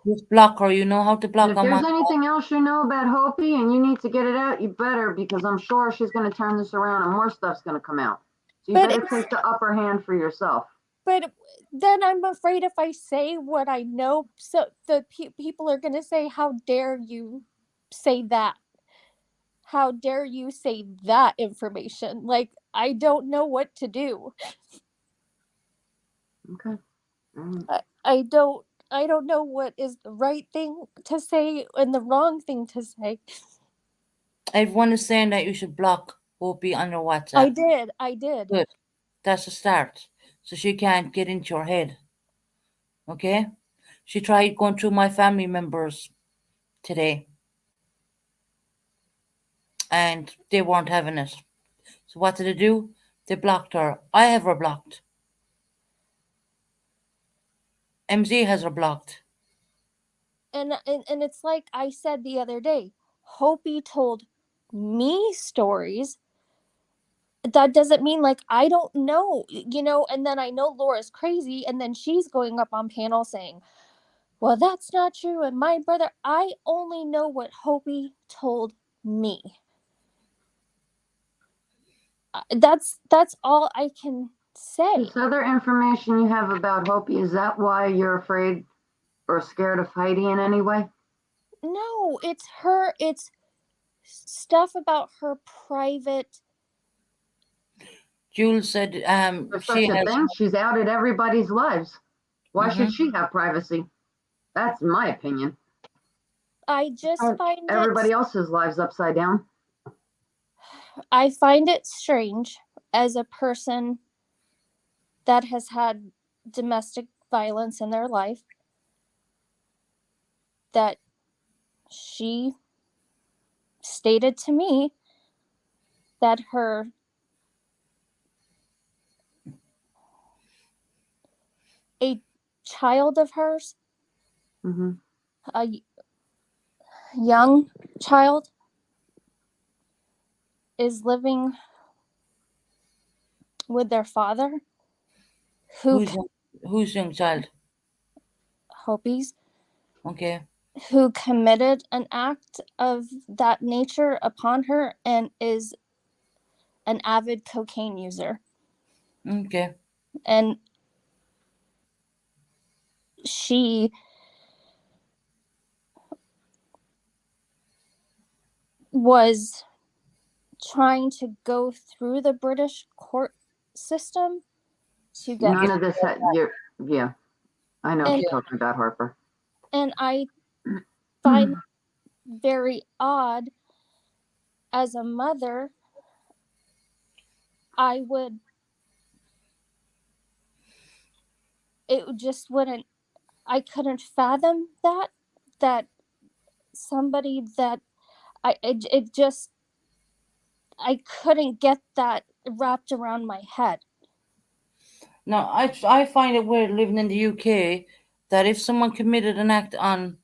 Just block her. You know how to block her. If there's anything else you know about Hopi and you need to get it out, you better, because I'm sure she's going to turn this around and more stuff's going to come out. So you better take the upper hand for yourself. But then I'm afraid if I say what I know, so the people are going to say, how dare you say that? How dare you say that information? Like, I don't know what to do. Okay. I don't know what is the right thing to say and the wrong thing to say. Everyone is saying that you should block Hopi on your WhatsApp. I did. Good. That's a start. So she can't get into your head. Okay? She tried going through my family members today. And they weren't having it. So what did they do? They blocked her. I have her blocked. MZ has her blocked. And it's like I said the other day, Hopi told me stories. That doesn't mean like I don't know, and then I know Laura's crazy, and then she's going up on panel saying, well, that's not true, and my brother, I only know what Hopi told me. That's all I can say. This other information you have about Hopi, is that why you're afraid or scared of Heidi in any way? No, it's stuff about her private. Jules said she's outed everybody's lives. Why should she have privacy? That's my opinion. I just find everybody else's lives upside down. I find it strange as a person that has had domestic violence in their life that she stated to me that a child of hers, a young child, is living with their father. Who's young child? Hopi's. Okay. Who committed an act of that nature upon her and is an avid cocaine user. Okay. And she was trying to go through the British court system to get. None of this, yeah, I know what you're talking about, Harper. And I find very odd as a mother. It just wouldn't, I couldn't fathom that somebody that I couldn't get that wrapped around my head. Now, I find it weird living in the UK that if someone committed an act on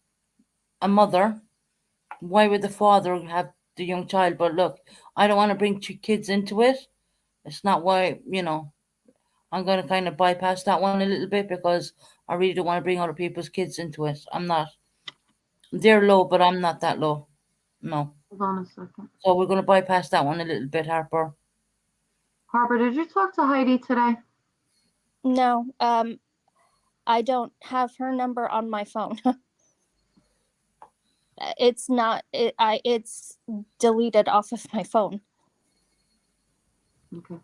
a mother, why would the father have the young child? But look, I don't want to bring two kids into it. It's not why, I'm going to kind of bypass that one a little bit because I really don't want to bring other people's kids into it. I'm not. They're low, but I'm not that low. No. Hold on a second. So we're going to bypass that one a little bit, Harper. Harper, did you talk to Heidi today? No, I don't have her number on my phone. It's not. It's deleted off of my phone. Okay.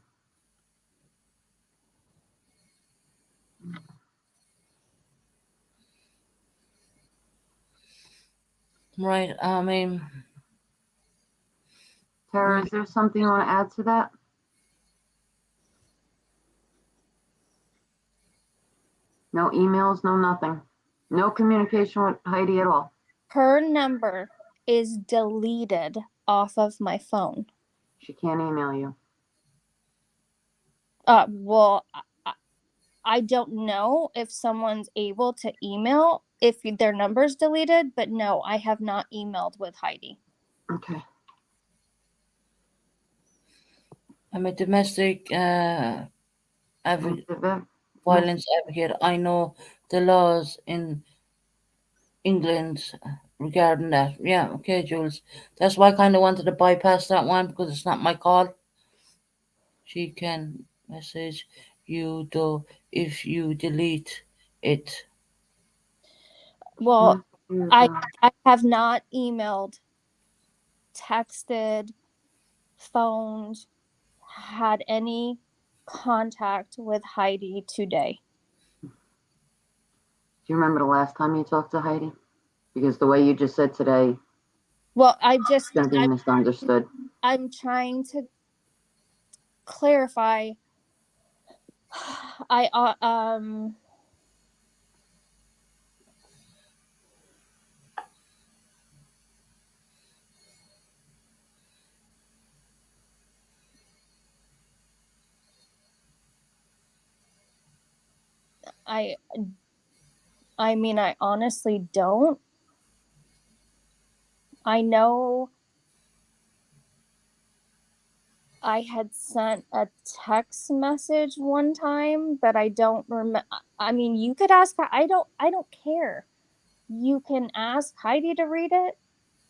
Right. I mean, Tara, is there something you want to add to that? No emails, no nothing. No communication with Heidi at all. Her number is deleted off of my phone. She can't email you. Well, I don't know if someone's able to email if their number's deleted, but no, I have not emailed with Heidi. Okay. I'm a domestic violence advocate. I know the laws in England regarding that. Yeah, okay, Jules. That's why I kind of wanted to bypass that one because it's not my call. She can message you though if you delete it. Well, I have not emailed, texted, phoned, had any contact with Heidi today. Do you remember the last time you talked to Heidi? Because the way you just said today, well, it's going to be misunderstood. I'm trying to clarify. I mean, I honestly don't. I know I had sent a text message one time, but I don't remember. I mean, you could ask her. I don't care. You can ask Heidi to read it.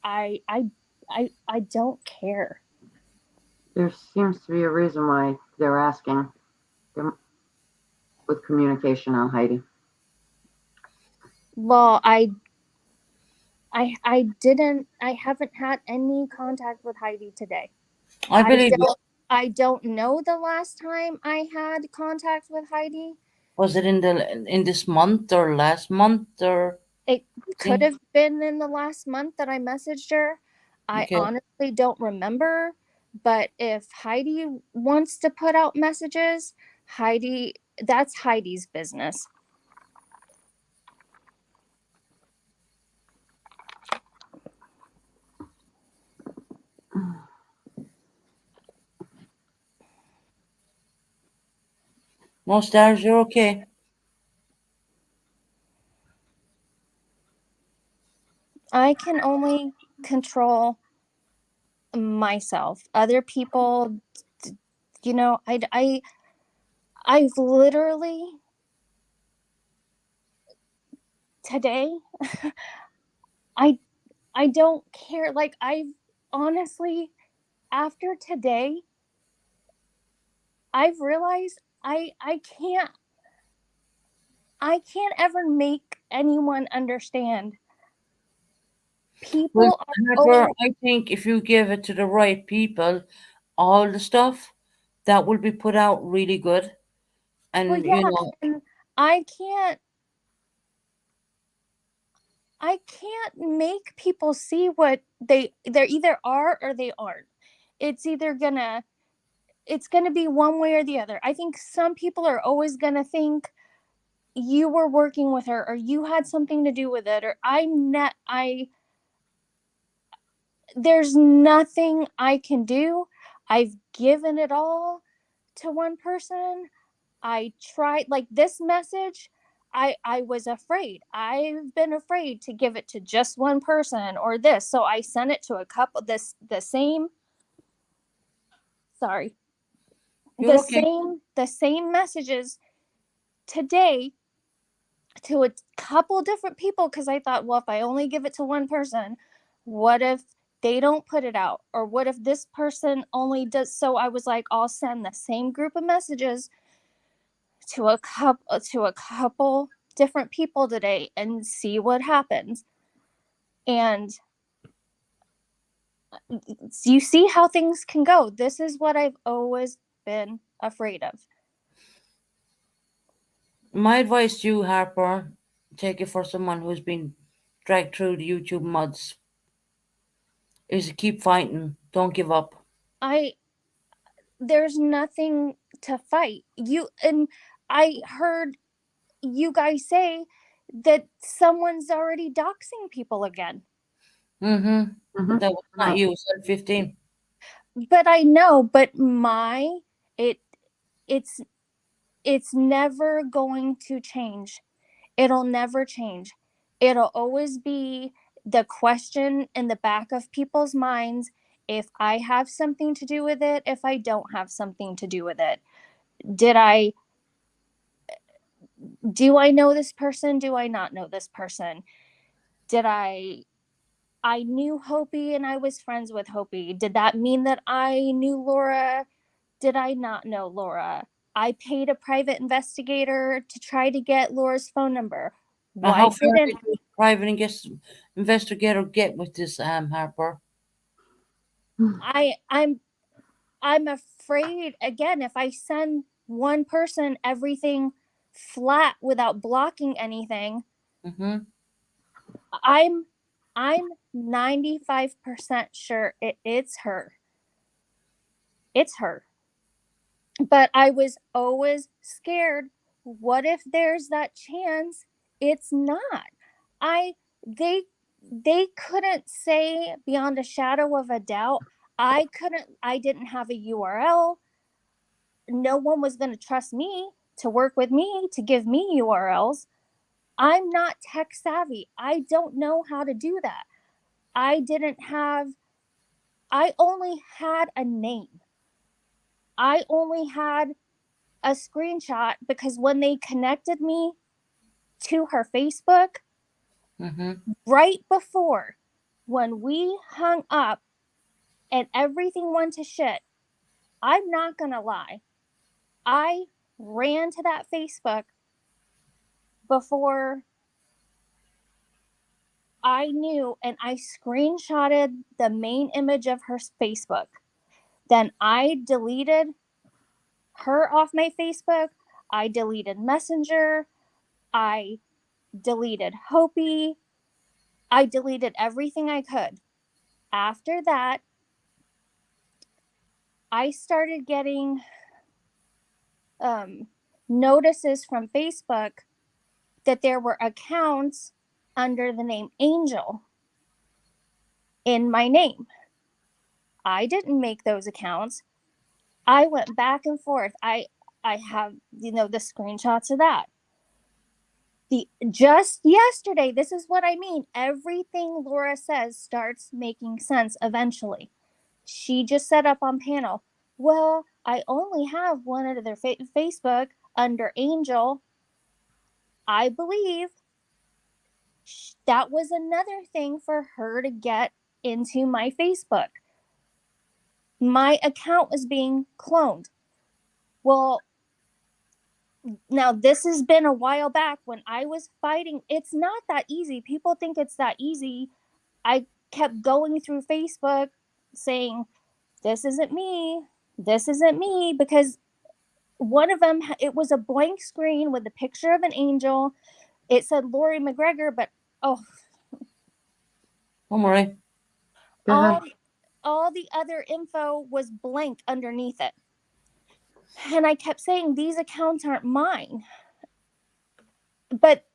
I don't care. There seems to be a reason why they're asking with communication on Heidi. Well, I haven't had any contact with Heidi today. I believe I don't know the last time I had contact with Heidi. Was it in this month or last month or? It could have been in the last month that I messaged her. I honestly don't remember. But if Heidi wants to put out messages, that's Heidi's business. No, Stars, you're okay. I can only control myself. Other people, I've literally today, I don't care. Like, I've honestly, after today, I've realized I can't ever make anyone understand. Well, People are Harper, I think if you give it to the right people, all the stuff that will be put out really good. well, And yeah, and I can't make people see what they either are or they aren't. It's either gonna be one way or the other. I think some people are always gonna think you were working with her or you had something to do with it, or there's nothing I can do. I've given it all to one person. I tried, like, this message, I was afraid. I've been afraid to give it to just one person or this. So I sent it to a couple, the same, sorry, you're okay. the same messages today to a couple different people, because I thought, well, if I only give it to one person, what if they don't put it out? Or what if this person only does? So I was like, I'll send the same group of messages to a couple different people today and see what happens. And you see how things can go. This is what I've always been afraid of. My advice to you, Harper, take it for someone who's been dragged through the YouTube muds, is to keep fighting. Don't give up. There's nothing to fight. I heard you guys say that someone's already doxing people again. Mm-hmm. That was not you. It said 15. But I know, but it's never going to change. It'll never change. It'll always be the question in the back of people's minds, if I have something to do with it, if I don't have something to do with it. Do I know this person? Do I not know this person? I knew Hopi and I was friends with Hopi. Did that mean that I knew Laura? Did I not know Laura? I paid a private investigator to try to get Laura's phone number. How far did the private investigator get with this, Harper? I'm afraid, again, if I send one person everything flat without blocking anything, Mm-hmm. I'm 95% sure it's her. It's her. But I was always scared. What if there's that chance it's not? They couldn't say beyond a shadow of a doubt. I didn't have a URL. No one was going to trust me to work with me, to give me URLs. I'm not tech savvy. I don't know how to do that. I only had a name. I only had a screenshot because when they connected me to her Facebook, right before when we hung up and everything went to shit, I'm not going to lie. I ran to that Facebook before I knew, and I screenshotted the main image of her Facebook. Then I deleted her off my Facebook. I deleted Messenger. I deleted Hopi. I deleted everything I could. After that, I started getting notices from Facebook that there were accounts under the name Angel in my name. I didn't make those accounts. I went back and forth. I have, the screenshots of that. Just yesterday, this is what I mean. Everything Laura says starts making sense eventually. She just set up on panel, well, I only have one under their Facebook under Angel. I believe that was another thing for her to get into my Facebook. My account was being cloned. Well, Now, this has been a while back when I was fighting. It's not that easy. People think it's that easy. I kept going through Facebook saying, this isn't me. This isn't me. Because one of them, it was a blank screen with a picture of an angel. It said Lori McGregor, but oh. Don't worry. All the other info was blank underneath it. And I kept saying, these accounts aren't mine. But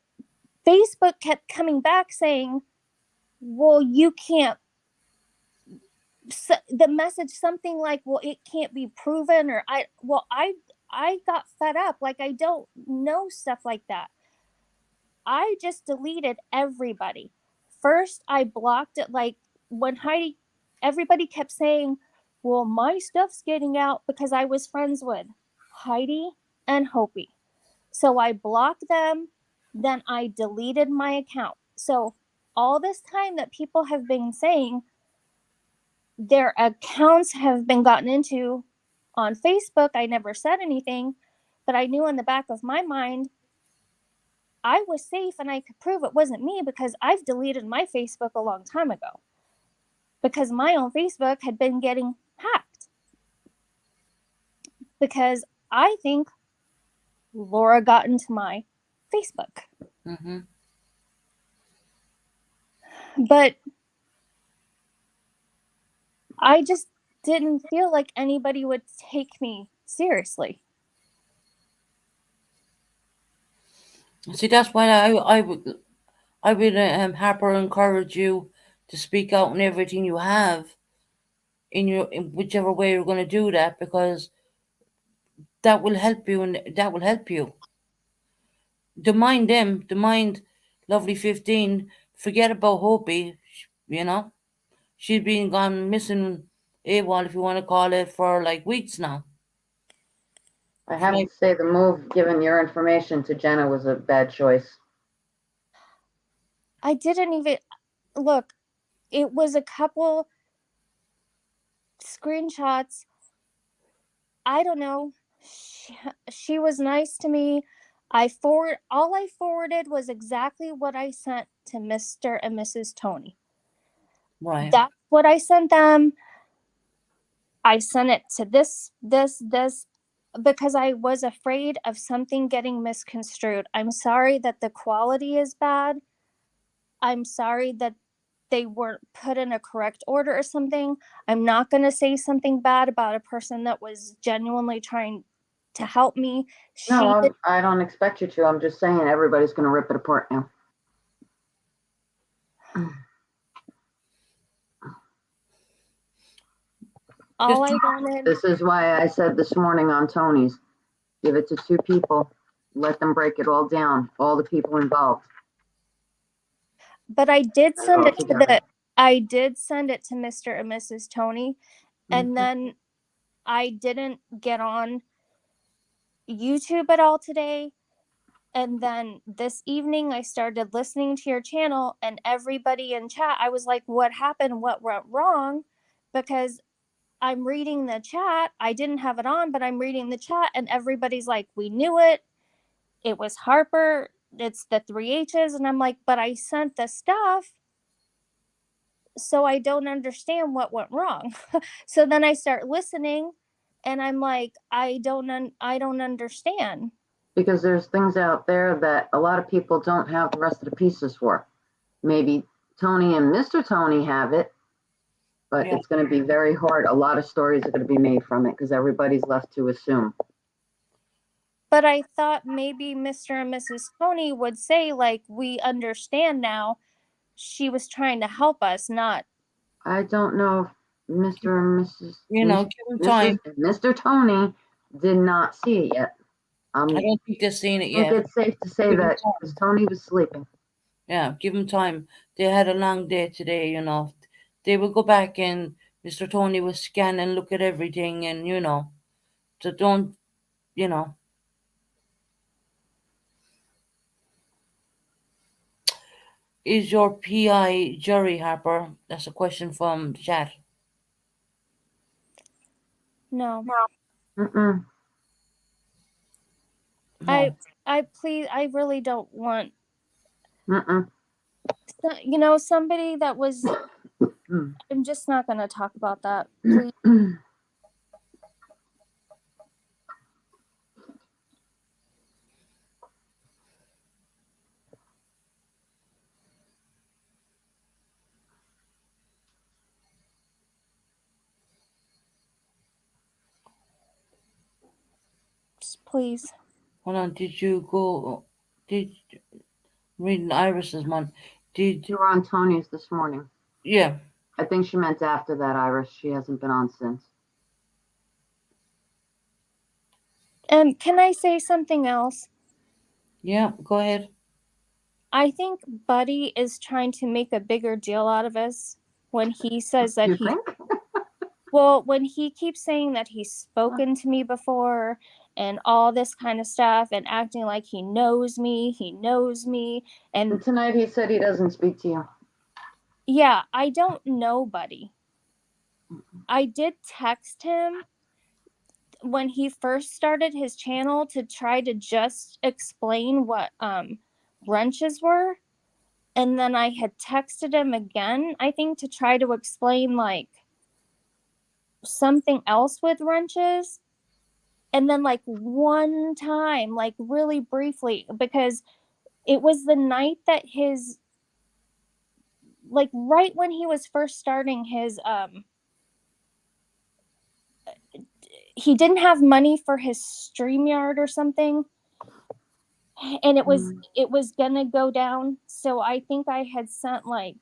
Facebook kept coming back saying, well, you can't. So the message, something like, well, it can't be proven, or I got fed up. Like, I don't know stuff like that. I just deleted everybody. First, I blocked it. Like, when everybody kept saying, well, my stuff's getting out, because I was friends with Heidi and Hopi. So I blocked them. Then I deleted my account. So all this time that people have been saying their accounts have been gotten into on Facebook, I never said anything, but I knew in the back of my mind I was safe and I could prove it wasn't me, because I've deleted my Facebook a long time ago, because my own Facebook had been getting hacked. Because I think Laura got into my Facebook. Mm-hmm. But I just didn't feel like anybody would take me seriously. See, that's why I would Harper, encourage you to speak out in everything you have in whichever way you're going to do that, because that will help you, and that will help you. The mind lovely 15, forget about Hopi, she's been gone missing AWOL, if you want to call it, for like weeks now. I have to say the move, giving your information to Jenna, was a bad choice. I didn't even look. It was a couple screenshots. I don't know. She was nice to me. All I forwarded was exactly what I sent to Mr. and Mrs. Tony. Right. That's what I sent them. I sent it to this, because I was afraid of something getting misconstrued. I'm sorry that the quality is bad. I'm sorry that they weren't put in a correct order or something. I'm not going to say something bad about a person that was genuinely trying to help me. No, I don't expect you to. I'm just saying everybody's going to rip it apart now. All I wanted. This is why I said this morning on Tony's, give it to two people, let them break it all down, all the people involved. But I did send it to Mr. and Mrs. Tony, and then I didn't get on YouTube at all today. And then this evening I started listening to your channel, and everybody in chat, I was like, what happened? What went wrong? Because I'm reading the chat. I didn't have it on, but I'm reading the chat, and everybody's like, we knew it. It was Harper. It's the 3 H's. And I'm like, but I sent the stuff. So I don't understand what went wrong. So then I start listening, and I'm like, I don't understand. Because there's things out there that a lot of people don't have the rest of the pieces for. Maybe Tony and Mr. Tony have it, but it's going to be very hard. A lot of stories are going to be made from it because everybody's left to assume. But I thought maybe Mr. and Mrs. Tony would say, like, we understand now. She was trying to help us, not. I don't know if Mr. and Mrs. Give them time. Mr. Tony did not see it yet. I don't think they've seen it yet. I think it's safe to say that because Tony was sleeping. Yeah, give them time. They had a long day today, They will go back, and Mr. Tony will scan and look at everything, and, so don't, Is your PI jury, Harper? That's a question from the chat. No. Mm-mm. No. I please, I really don't want, Mm-mm. you know, somebody that was, I'm just not going to talk about that. Please. Please. Hold on. Did you go? Did reading Iris's one? Did You were on Tony's this morning. yeah? I think she meant after that, Iris. She hasn't been on since. Can I say something else? Yeah. Go ahead. I think Buddy is trying to make a bigger deal out of us when he says that You think? well, when he keeps saying that he's spoken to me before and all this kind of stuff and acting like he knows me. And tonight he said he doesn't speak to you. Yeah, I don't know Buddy. I did text him when he first started his channel to try to just explain what wrenches were. And then I had texted him again, I think, to try to explain like something else with wrenches. And then like one time, like really briefly, because it was the night that his, like right when he was first starting his he didn't have money for his StreamYard or something, and it was gonna go down. So I think I had sent like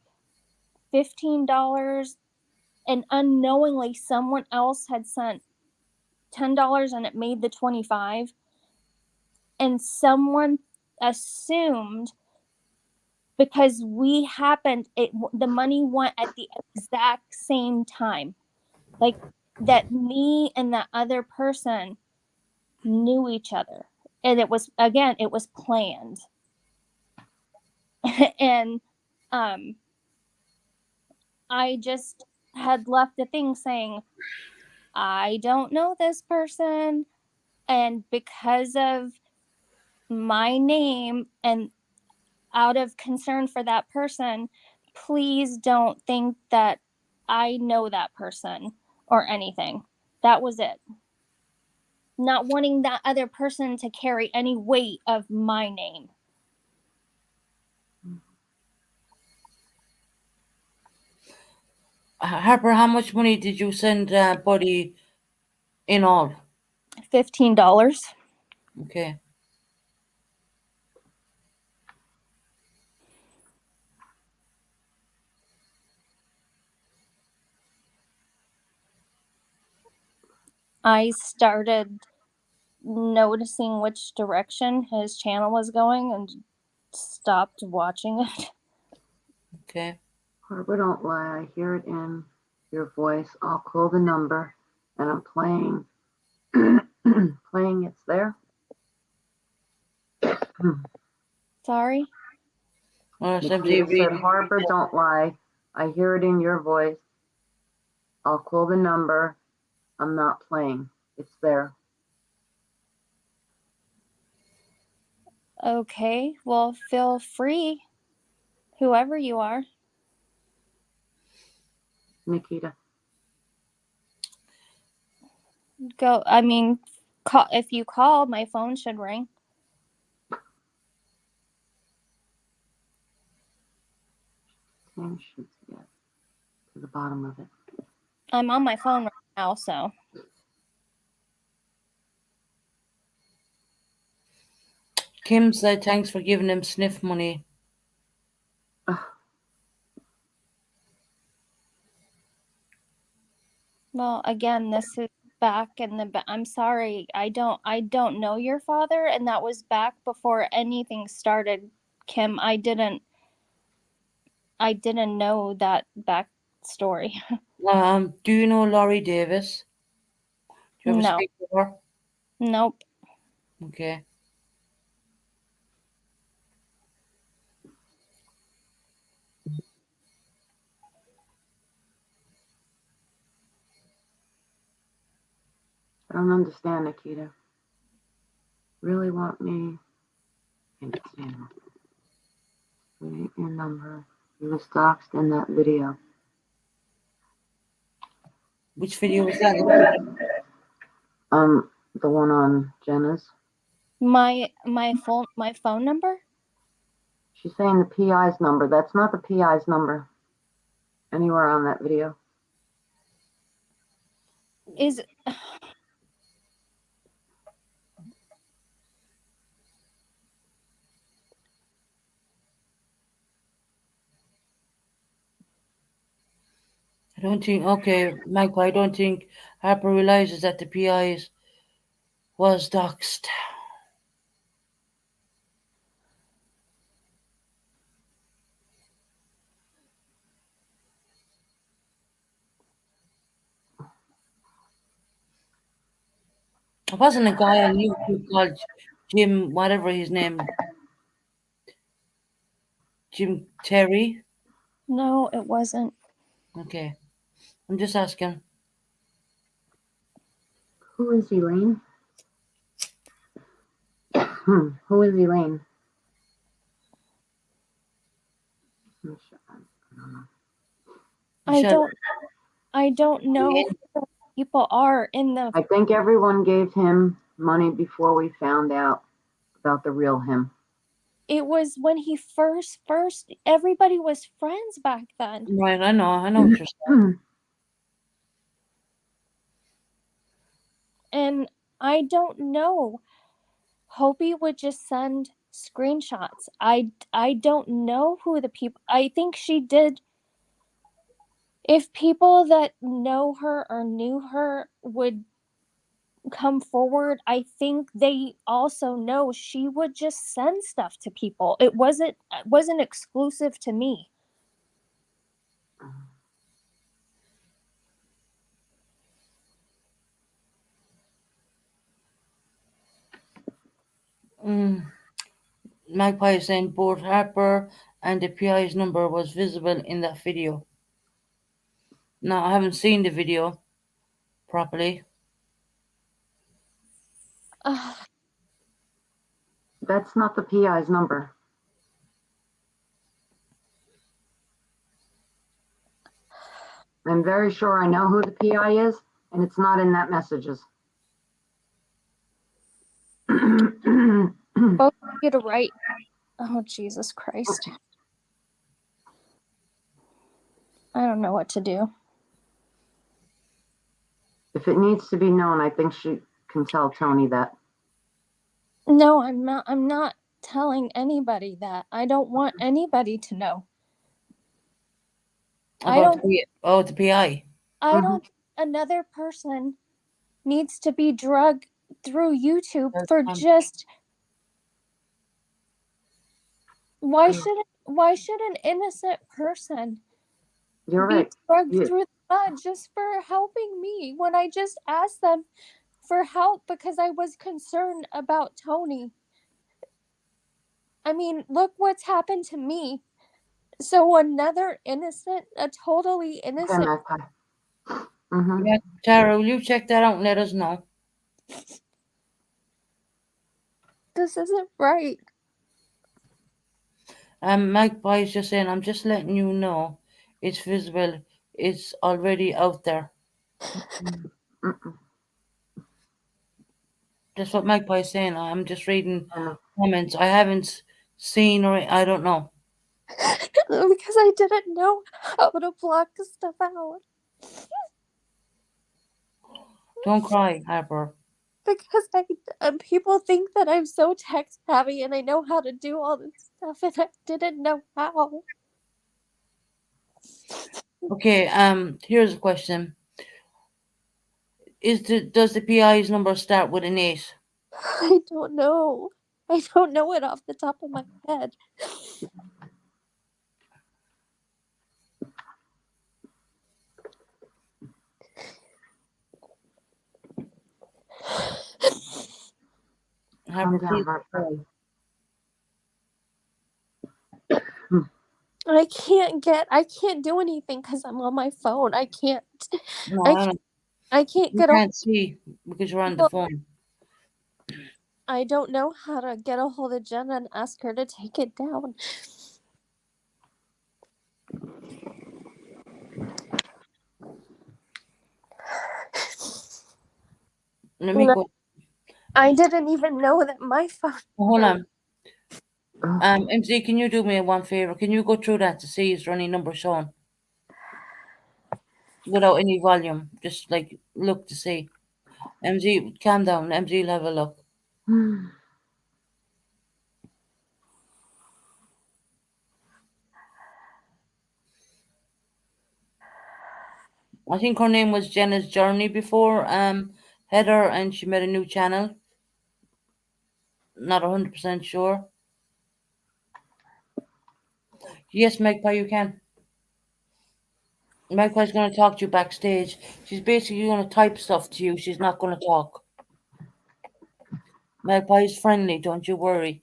$15, and unknowingly someone else had sent $10, and it made the 25, and someone assumed because we happened the money went at the exact same time, like that me and that other person knew each other, and it was planned. And I just had left a thing saying I don't know this person, and because of my name and out of concern for that person, please don't think that I know that person or anything. That was it. Not wanting that other person to carry any weight of my name. Harper, how much money did you send Buddy in all? $15. Okay. I started noticing which direction his channel was going and stopped watching it. Okay. Harper, don't lie. I hear it in your voice. I'll call the number, and I'm playing. Playing. It's there. Sorry? Nikita said, Harper, don't lie. I hear it in your voice. I'll call the number. I'm not playing. It's there. Okay, well, feel free, whoever you are. Nikita. Go, I mean, call, if you call, my phone should ring. Same sheets yet. To the bottom of it. I'm on my phone right now, so. Kim said thanks for giving him sniff money. Well, again, this is back in the, I'm sorry, I don't know your father, and that was back before anything started, Kim. I didn't know that backstory. Do you know Laurie Davis? Do you ever No. speak to her? Nope. Okay. I don't understand, Nikita. really want me? Your number. He was doxxed in that video. Which video was that? The one on Jenna's. My phone number? She's saying the PI's number. That's not the PI's number. Anywhere on that video. Is I don't think, okay, Michael, I don't think Harper realizes that the PI was doxxed. It wasn't a guy on YouTube called Jim, whatever his name, Jim Terry? no, it wasn't. Okay, I'm just asking. Who is Elaine? Who is Elaine? I don't know who people are in the. I think everyone gave him money before we found out about the real him. It was when he first everybody was friends back then. Right, I know what you're saying. And I don't know. Hopi would just send screenshots. I don't know who the people. I think she did. If people that know her or knew her would come forward, I think they also know she would just send stuff to people. It wasn't exclusive to me. Magpie is saying both Harper and the PI's number was visible in that video. Now, I haven't seen the video properly. That's not the PI's number. I'm very sure I know who the PI is, and it's not in that messages. Both of you to write. Oh, Jesus Christ. I don't know what to do. If it needs to be known, I think she can tell Tony that. No, I'm not telling anybody that. I don't want anybody to know. The PI. I don't think another person needs to be drugged through YouTube for just. Why should an innocent person be drugged through the mud just for helping me when I just asked them for help because I was concerned about Tony? I mean, look what's happened to me. So a totally innocent. Yeah, Tara, will you check that out and let us know? This isn't right. Magpie is just saying, I'm just letting you know it's visible. It's already out there. That's what Magpie is saying. I'm just reading comments. I haven't seen or I don't know. Because I didn't know how to block stuff out. Don't cry, Harper. Because people think that I'm so tech savvy and I know how to do all this stuff, and I didn't know how. Okay, here's a question. Does the PI's number start with an 8? I don't know. I don't know it off the top of my head. I can't do anything because I'm on my phone. I can't. I can't get. You can't see because you're on the phone. I don't know how to get a hold of Jenna and ask her to take it down. Let me go. I didn't even know that my phone. Hold on. MZ, can you do me one favor? Can you go through that to see is there any number shown? Without any volume. Just like look to see. MZ, calm down. MZ will have a look. I think her name was Jenna's Journey before Heather, and she made a new channel. Not 100% sure. Yes, Magpie, you can. Magpie's going to talk to you backstage. She's basically going to type stuff to you. She's not going to talk. Magpie's friendly, don't you worry.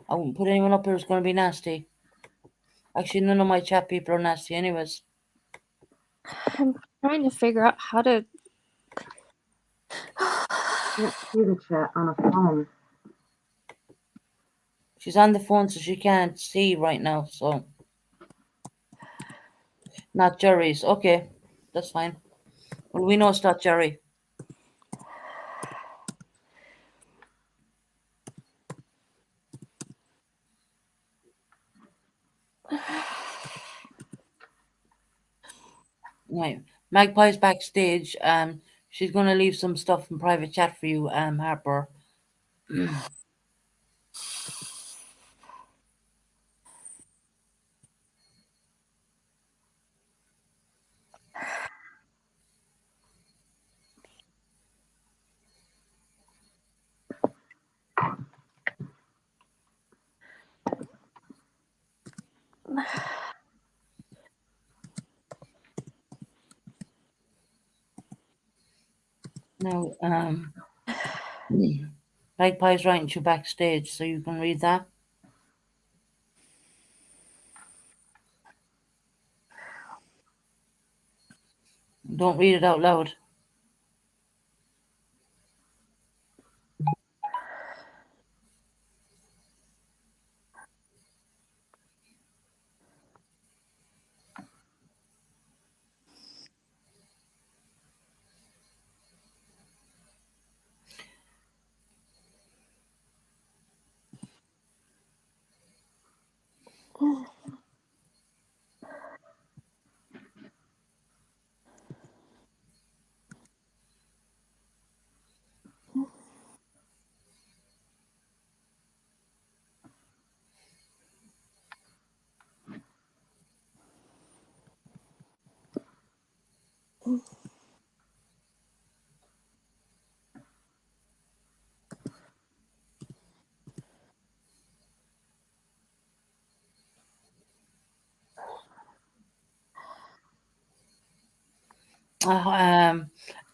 I won't put anyone up here who's going to be nasty. Actually, none of my chat people are nasty anyways. I'm trying to figure out how to... Can't see the chat on a phone. She's on the phone, so she can't see right now, so... Not Jerry's. Okay, that's fine. Well, we know it's not Jerry. Right. Magpie's backstage. She's gonna leave some stuff in private chat for you, Harper. Now, Magpie's writing to you backstage, so you can read that. Don't read it out loud.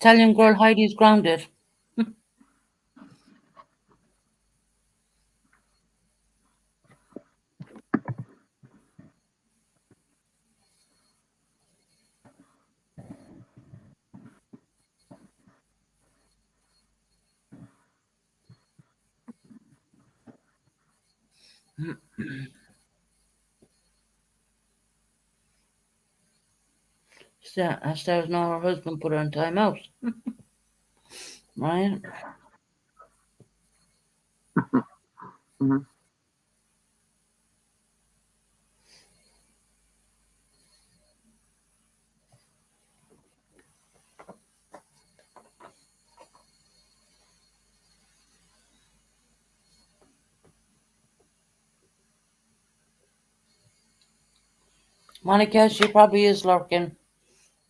Italian girl Heidi's grounded. Stars now her husband put her in timeout. Right? Mm-hmm. Monica, she probably is lurking.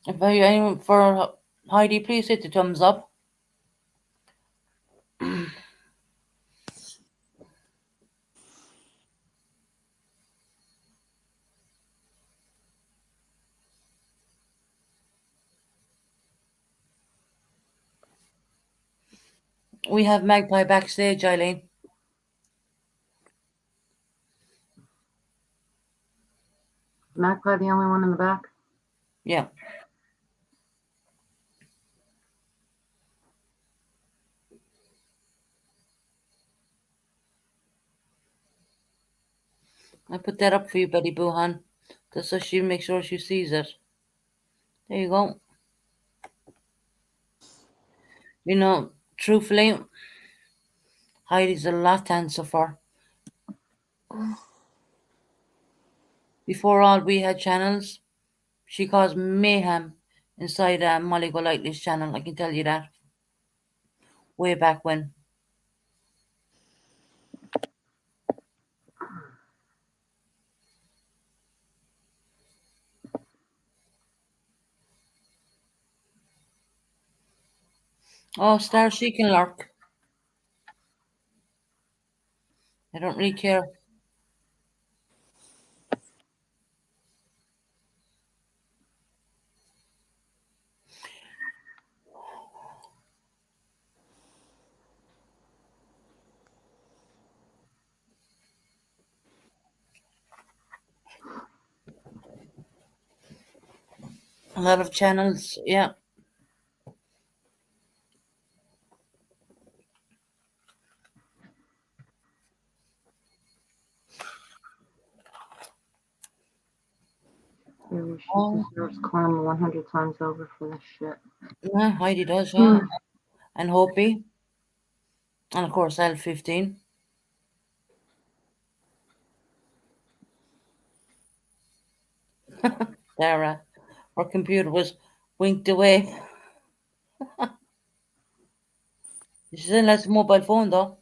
If anyone for Heidi, please hit the thumbs up. We have Magpie backstage, Eileen. Magpie the only one in the back? Yeah. I put that up for you, Betty Boohan, just so she makes sure she sees it. There you go. You know, truthfully, Heidi's a lot to answer for. Before all we had channels, she caused mayhem inside Molly Golightly's channel, I can tell you that. Way back when. Oh, Star, she can lurk. I don't really care. A lot of channels, yeah. Maybe she deserves karma 100 times over for this shit. Yeah, Heidi does, yeah. And Hopi. And of course, L15. There, her computer was winked away. She's in that's a mobile phone, though.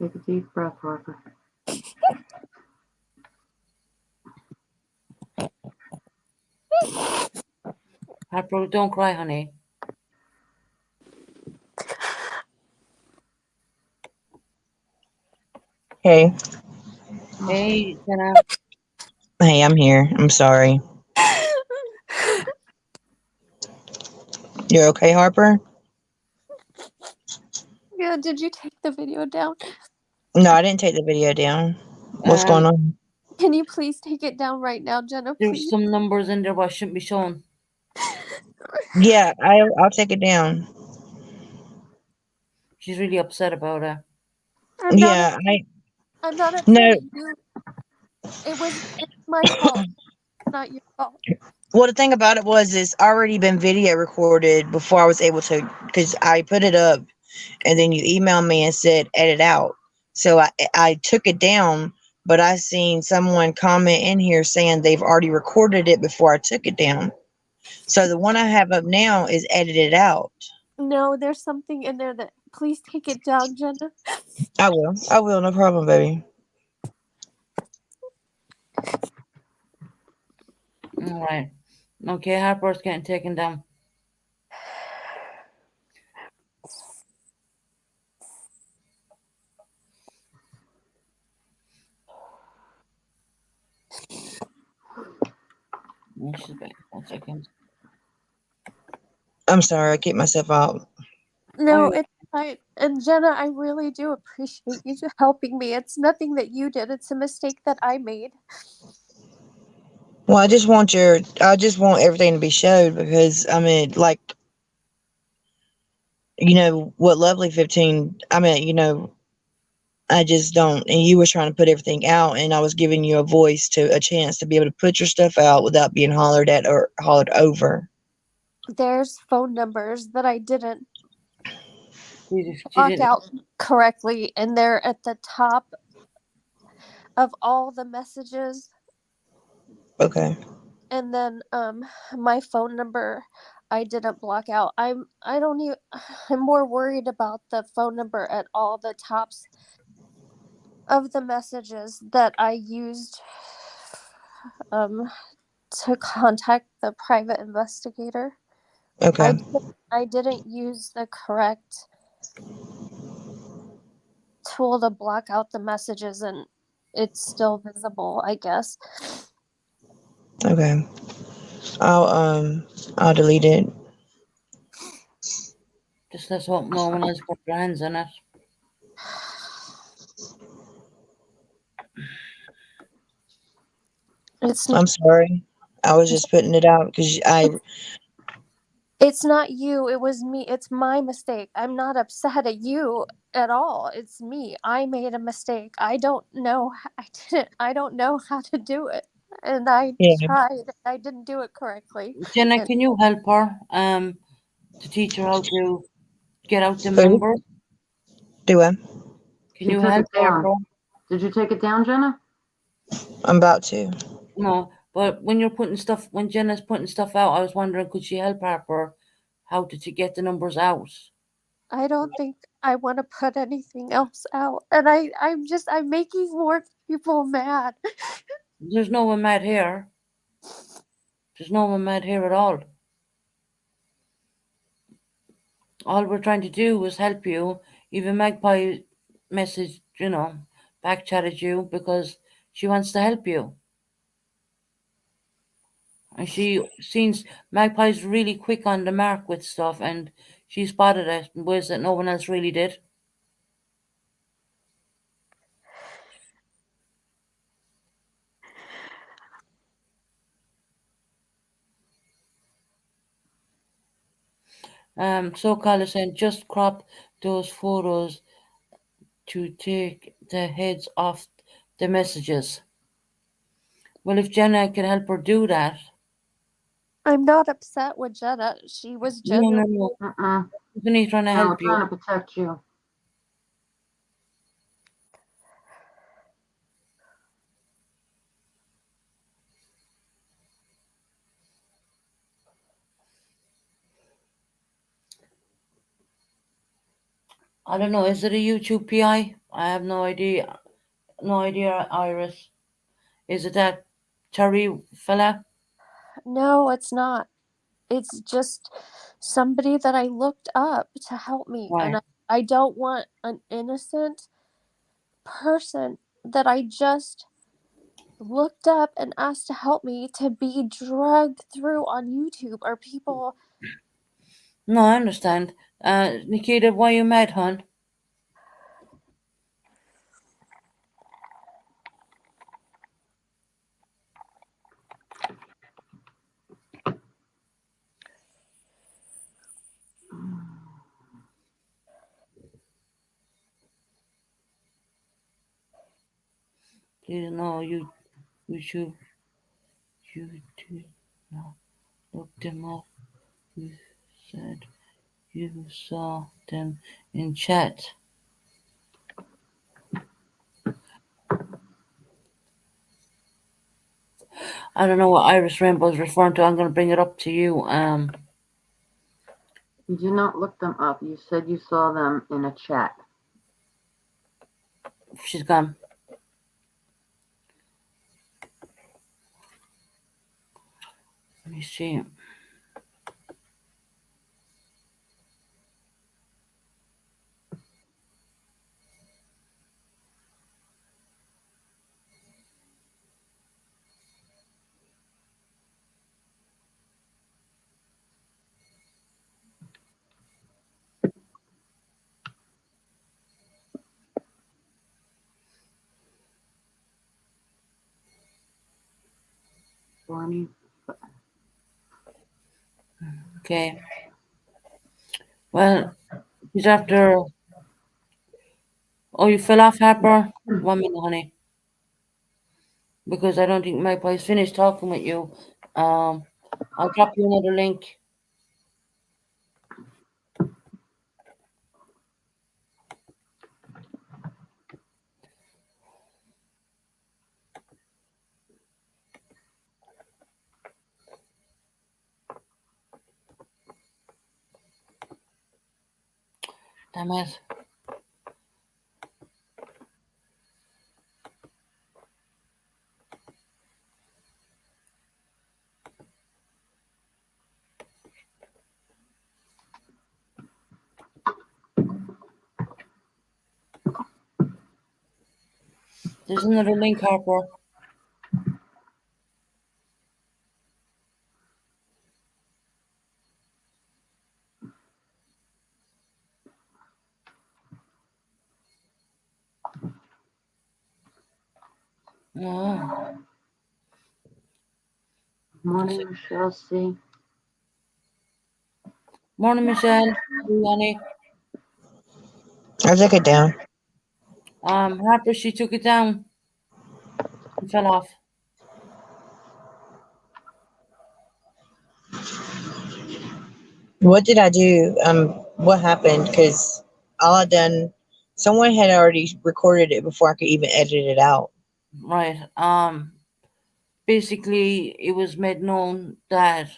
Take a deep breath, Harper. Harper, don't cry, honey. Hey. Hey, Jenna. Hey, I'm here. I'm sorry. You're okay, Harper? Yeah, did you take the video down? No, I didn't take the video down. What's going on? Can you please take it down right now, Jenna, There's please? some numbers in there what shouldn't be shown. Yeah, I'll take it down. She's really upset about it. I'm Yeah, not upset no. at you. It's my fault, not your fault. Well, the thing about it was it's already been video recorded before I was able to, because I put it up and then you emailed me and said edit out. So I took it down, but I seen someone comment in here saying they've already recorded it before I took it down. So the one I have up now is edited out. No, there's something in there that please take it down, Jenna. I will, no problem, baby. All right. Okay, Harper's getting taken down. She's back. 1 second. I'm sorry, I keep myself out. No, it's fine. And Jenna, I really do appreciate you helping me. It's nothing that you did. It's a mistake that I made. Well, I just want everything to be showed because, I mean, like, you know, what Lovely 15, I mean, you know, I just don't, and you were trying to put everything out and I was giving you a chance to be able to put your stuff out without being hollered at or hollered over. There's phone numbers that I didn't block out correctly, and they're at the top of all the messages. Okay. And then my phone number I didn't block out. I'm more worried about the phone number at all the tops of the messages that I used to contact the private investigator. Okay. I didn't use the correct tool to block out the messages, and it's still visible, I guess. Okay. I'll delete it. Just let's hope no one else put their hands on it. I'm sorry. I was just putting it out because It's not you, it was me. It's my mistake. I'm not upset at you at all. It's me. I made a mistake. I don't know. I don't know how to do it. And I tried. I didn't do it correctly. Jenna, can you help her to teach her how to get out the number? Do what? Can you help her? Did you take it down, Jenna? I'm about to. No, but when Jenna's putting stuff out, I was wondering, could she help Harper how to get the numbers out? I don't think I want to put anything else out. And I'm making more people mad. There's no one mad here. There's no one mad here at all. All we're trying to do is help you. Even Magpie messaged, back chatted you because she wants to help you. And she seems Magpie's really quick on the mark with stuff, and she spotted it in ways that no one else really did. So-called is saying just crop those photos to take the heads off the messages. Well, if Jenna can help her do that. I'm not upset with Jenna. She was genuine. No. He's trying to help you. Trying to protect you. I don't know. Is it a YouTube PI? I have no idea. No idea, Iris. Is it that Terry fella? No, it's not. It's just somebody that I looked up to help me. Right. And I don't want an innocent person that I just looked up and asked to help me to be drugged through on YouTube or people. No, I understand. Nikita, why you mad, hon? Please, no, YouTube, no, look them up. You said you saw them in chat. I don't know what Iris Rainbow is referring to. I'm going to bring it up to you. You did not look them up. You said you saw them in a chat. She's gone. Let me see. Okay. Well, he's after. Oh, you fell off, Harper? 1 minute, honey. Because I don't think Magpie's finished talking with you. I'll drop you another link. Damn it. There's another link, Harper. Oh. Morning, Michelle C. Morning, Michelle. Yanni. I took it down. Harper, she took it down. It fell off. What did I do? What happened? Because all I done, someone had already recorded it before I could even edit it out. Right. Basically, it was made known that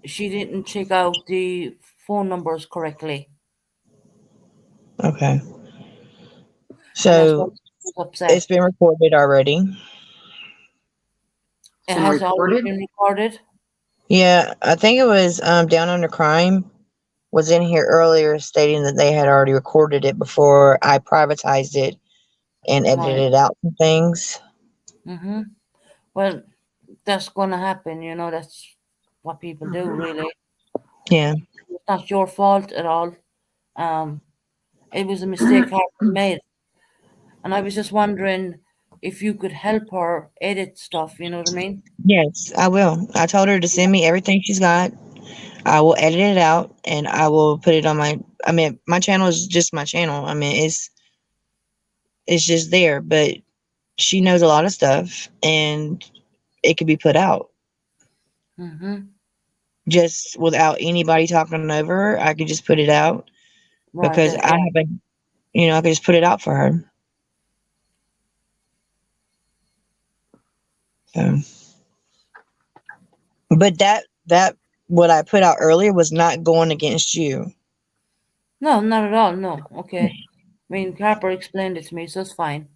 she didn't check out the phone numbers correctly. Okay. And that's why So she was upset. it's been recorded already. It has already been recorded. Yeah, I think it was Down Under Crime was in here earlier stating that they had already recorded it before I privatized it and edited out some things. Mm-hmm. Well, that's gonna happen, you know, that's what people do, really. Yeah. It's not your fault at all. It was a mistake Harper made. And I was just wondering if you could help her edit stuff, you know what I mean? Yes, I will. I told her to send me everything she's got. I will edit it out and I will put it on my channel is just my channel. I mean, it's just there, but she knows a lot of stuff and it could be put out. Mm-hmm. Just without anybody talking over her, I could just put it out because I haven't, I could just put it out for her. So, but that what I put out earlier was not going against you. No, not at all. No. Okay. I mean, Harper explained it to me, so it's fine.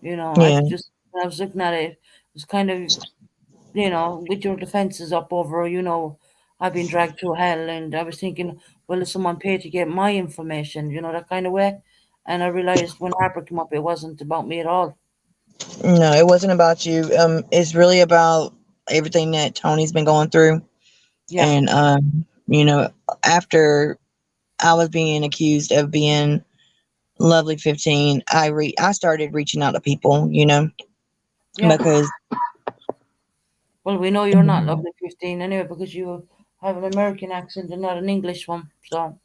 You know, Yeah. I was looking at it, it was kind of, with your defenses up over, I've been dragged through hell, and I was thinking, well, if someone paid to get my information, that kind of way. And I realized when Harper came up, it wasn't about me at all. No, it wasn't about you. It's really about everything that Tony's been going through. Yeah. And after I was being accused of being Lovely 15, I started reaching out to people, Yeah. because Well, we know you're not Lovely 15 anyway because you have an American accent and not an English one. So.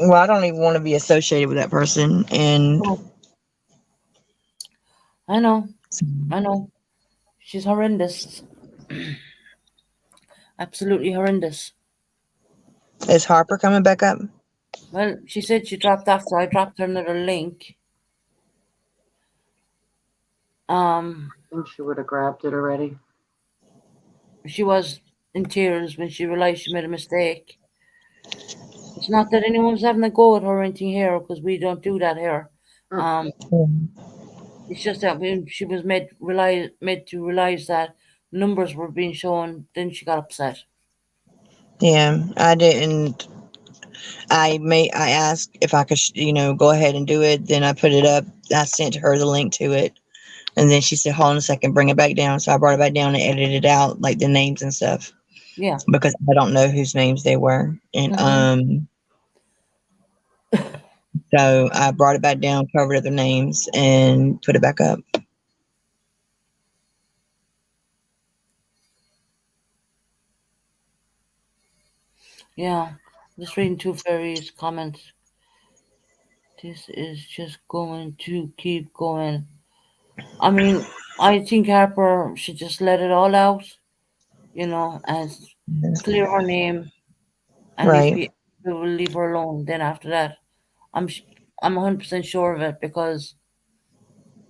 Well, I don't even want to be associated with that person, and I know. She's horrendous. Absolutely horrendous. Is Harper coming back up? Well, she said she dropped off, so I dropped her another link. I think she would have grabbed it already. She was in tears when she realized she made a mistake. It's not that anyone's having a go at her or anything here, because we don't do that here. It's just that when she was made to realize that numbers were being shown, then she got upset. Yeah, I didn't. I asked if I could, go ahead and do it. Then I put it up. I sent her the link to it, and then she said, "Hold on a second, bring it back down." So I brought it back down and edited it out, like the names and stuff. Yeah. Because I don't know whose names they were, and so I brought it back down, covered other names, and put it back up. Yeah, just reading Two Fairies' comments. This is just going to keep going. I mean, I think Harper should just let it all out, and clear her name, and Right. people will leave her alone. Then after that, I'm 100% sure of it, because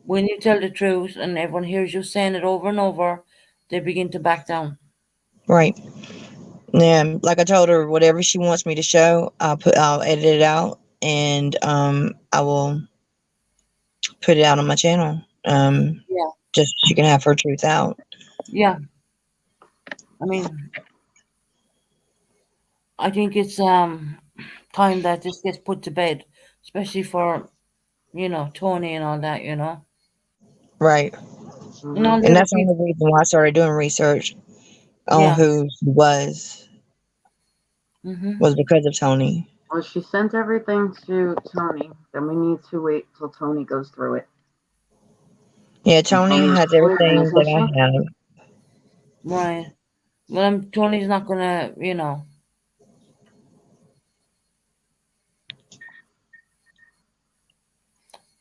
when you tell the truth and everyone hears you saying it over and over, they begin to back down. Right. Yeah, like I told her, whatever she wants me to show, I'll edit it out, and I will put it out on my channel. Yeah. Just so she can have her truth out. Yeah. I mean, I think it's time that this gets put to bed, especially for Tony and all that. Right. And all the And other that's the people. only reason why I started doing research on Yeah. who she was Mm-hmm. because of Tony. Well, she sent everything to Tony. Then we need to wait till Tony goes through it. Yeah, And Tony Tony's has sleeping, everything isn't that she? I have. Right. Well, Tony's not gonna,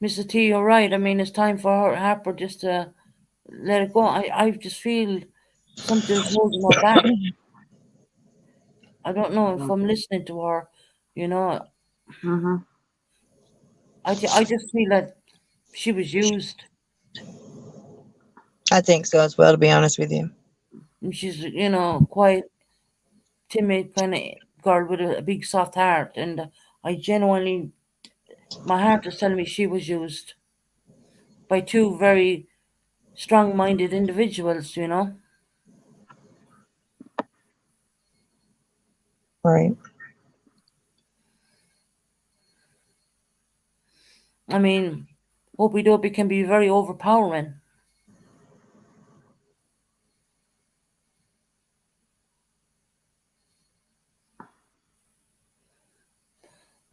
Mr. T, you're right. I mean, it's time for Harper just to let it go. I just feel something's holding her back. I don't know if I'm listening to her, you know. Mm-hmm. I just feel that she was used. I think so as well, to be honest with you. And she's, quite timid kind of girl with a big soft heart. And I genuinely, my heart is telling me she was used by two very strong-minded individuals, Right. I mean, Opie Dopey can be very overpowering.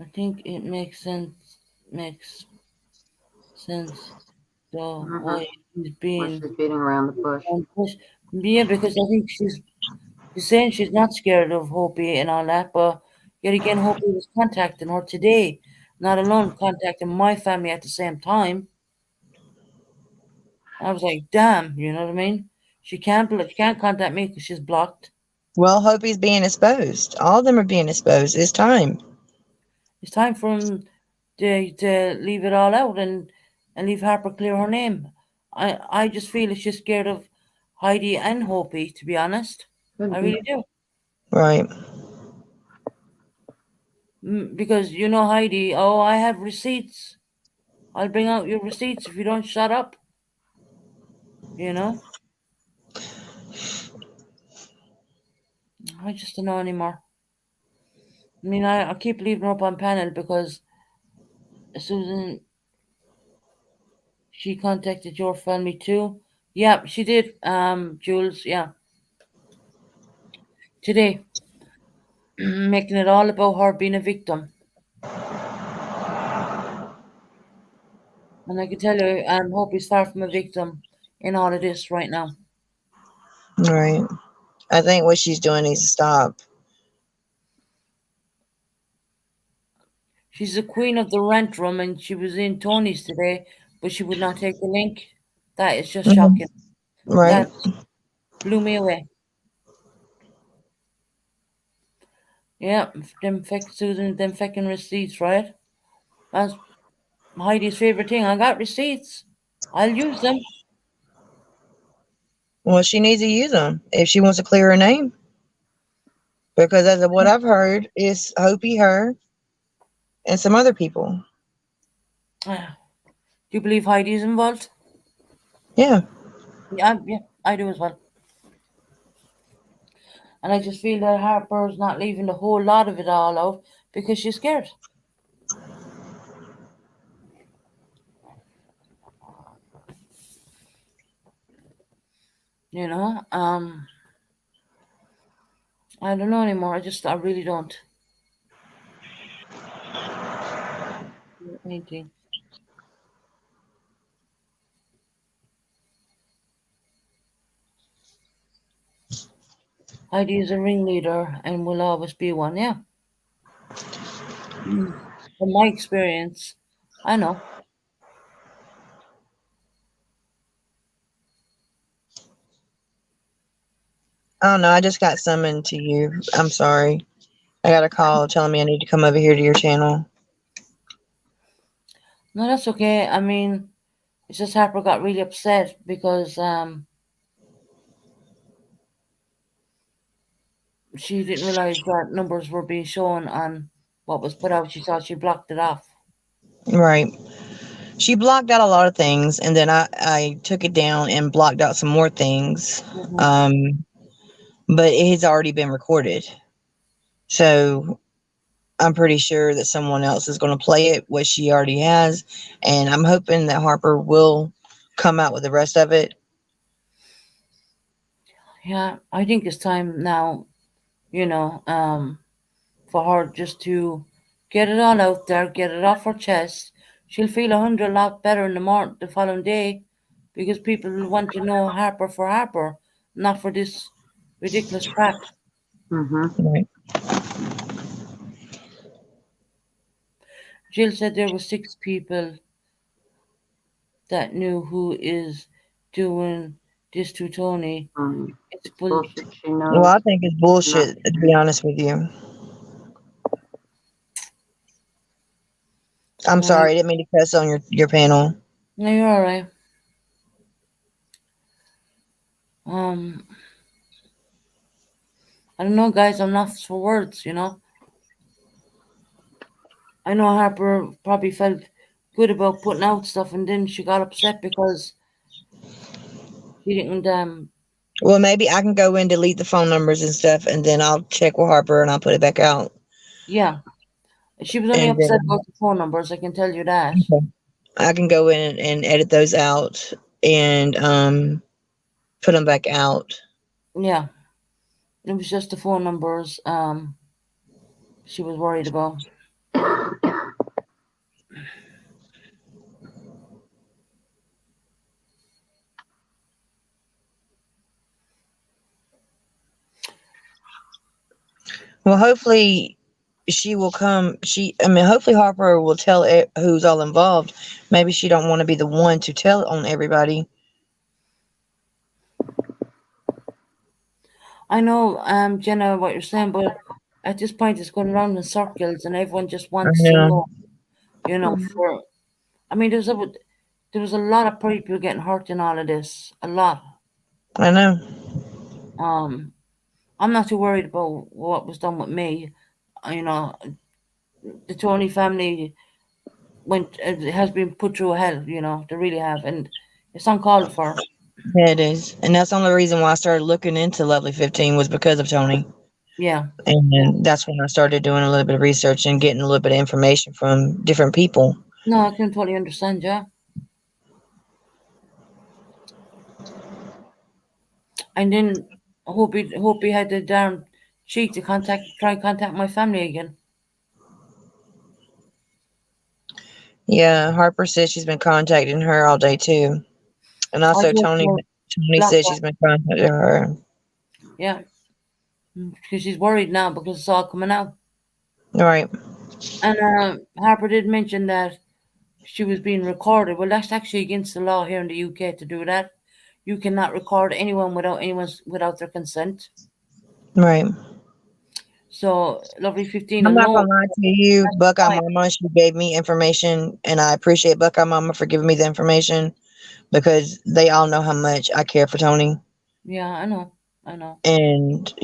I think it makes sense. So Mm-hmm. why he's Where being she's beating around the bush. pushed. Yeah, because I think she's saying she's not scared of Hopi and all that, but yet again, Hopi was contacting her today, not alone contacting my family at the same time. I was like, damn, you know what I mean? She can't contact me because she's blocked. Well, Hopi's being exposed. All of them are being exposed. It's time. It's time for him to leave it all out and leave Harper clear her name. I just feel she's scared of Heidi and Hopi, to be honest. Could I be. really do. Right. Because Heidi, oh, I have receipts. I'll bring out your receipts if you don't shut up. I just don't know anymore. I mean, I keep leaving her up on panel because Susan, she contacted your family too. Yeah, she did, Jules, yeah. Today, making it all about her being a victim. And I can tell you, Hope is far from a victim in all of this right now. Right. I think what she's doing needs to stop. She's the queen of the rent room, and she was in Tony's today, but she would not take the link. That is just shocking. Right. That blew me away. Yeah, them fake Susan, them fucking receipts, right? That's Heidi's favorite thing. I got receipts. I'll use them. Well, she needs to use them if she wants to clear her name. Because as of what I've heard, it's Hopi, her, and some other people. Do you believe Heidi's involved? Yeah. Yeah, I do as well. And I just feel that Harper's not leaving the whole lot of it all out because she's scared. I don't know anymore. I really don't. Anything. Heidi is a ringleader and will always be one, yeah. From my experience, I know. I don't know. I just got summoned to you. I'm sorry. I got a call telling me I need to come over here to your channel. No, that's okay. I mean, it's just Harper got really upset because she didn't realize that numbers were being shown on what was put out. She thought she blocked it off. Right. She blocked out a lot of things, and then I took it down and blocked out some more things. But it has already been recorded. So I'm pretty sure that someone else is going to play it, what she already has. And I'm hoping that Harper will come out with the rest of it. Yeah, I think it's time now, for her just to get it all out there, get it off her chest. She'll feel 100 lot better in the following day, because people will want to know Harper for Harper, not for this ridiculous crap. Right. Jill said there were 6 people that knew who is doing this to Tony. It's bullshit. She knows. Well, I think it's bullshit, to be honest with you. I'm sorry, I didn't mean to cuss on your panel. No, you're all right. I don't know, guys. I'm lost for words. I know Harper probably felt good about putting out stuff, and then she got upset because she didn't. Well, maybe I can go in, delete the phone numbers and stuff, and then I'll check with Harper and I'll put it back out. Yeah, she was only upset about the phone numbers. I can tell you that. Okay. I can go in and edit those out and put them back out. Yeah, it was just the phone numbers. She was worried about. Well, hopefully she will come. Hopefully Harper will tell who's all involved. Maybe she don't want to be the one to tell on everybody. I know, Jenna, what you're saying, but at this point it's going around in circles, and everyone just wants to know. There was a lot of people getting hurt in all of this. A lot. I know. I'm not too worried about what was done with me. The Tony family has been put through hell. They really have, and it's uncalled for. Yeah, it is, and that's the only reason why I started looking into Lovely 15 was because of Tony. Yeah, and that's when I started doing a little bit of research and getting a little bit of information from different people. No, I can totally understand. Yeah. And then hope he had the darn cheek to try and contact my family again. Yeah, Harper says she's been contacting her all day too, and also Tony says she's been contacting her. Yeah, because she's worried now because it's all coming out. Right. And Harper did mention that she was being recorded. Well, that's actually against the law here in the UK to do that. You cannot record anyone without their consent. Right. So Lovely 15. I'm not gonna lie to you, Buckeye Mama. She gave me information, and I appreciate Buckeye Mama for giving me the information because they all know how much I care for Tony. Yeah, I know. And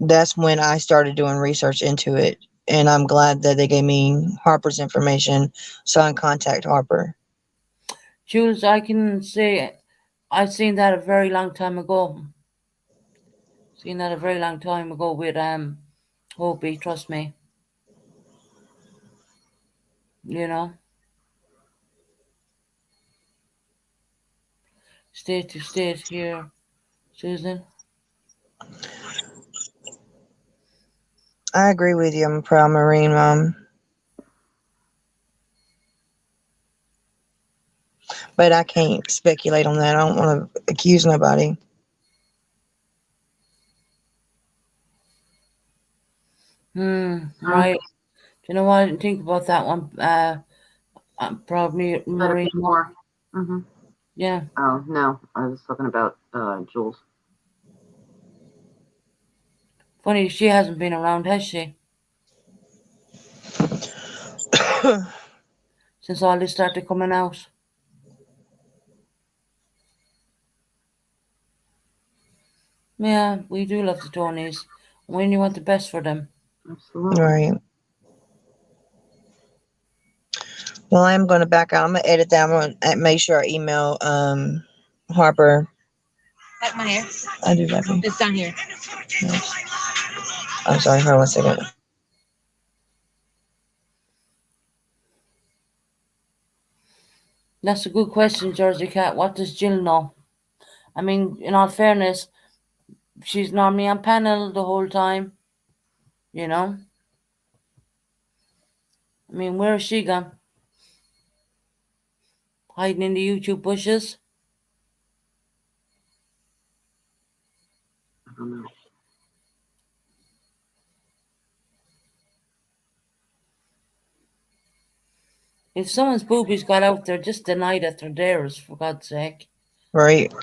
that's when I started doing research into it, and I'm glad that they gave me Harper's information, so I can contact Harper. Jules, I can say I've seen that a very long time ago. Seen that a very long time ago with Opie, trust me. State to state here, Susan. I agree with you. I'm a proud Marine, Mom. But I can't speculate on that. I don't want to accuse nobody. Right. You know what? I didn't think about that one. I'm probably Marine. More. Yeah. Oh no, I was talking about Jules. Funny, she hasn't been around, has she? Since all this started coming out. Yeah, we do love the Tonys. We only want the best for them. Absolutely. Right. Well, I'm going to back out. I'm going to edit that. I'm going to make sure I email Harper. Like my hair? I do that. It's down here. Yes. I'm sorry. Hold on 1 second. That's a good question, Georgie Cat. What does Jill know? I mean, in all fairness, she's normally on panel the whole time, you know? I mean, where is she gone? Hiding in the YouTube bushes? I don't know. If someone's boobies got out there, just deny that they're theirs, for God's sake. Right.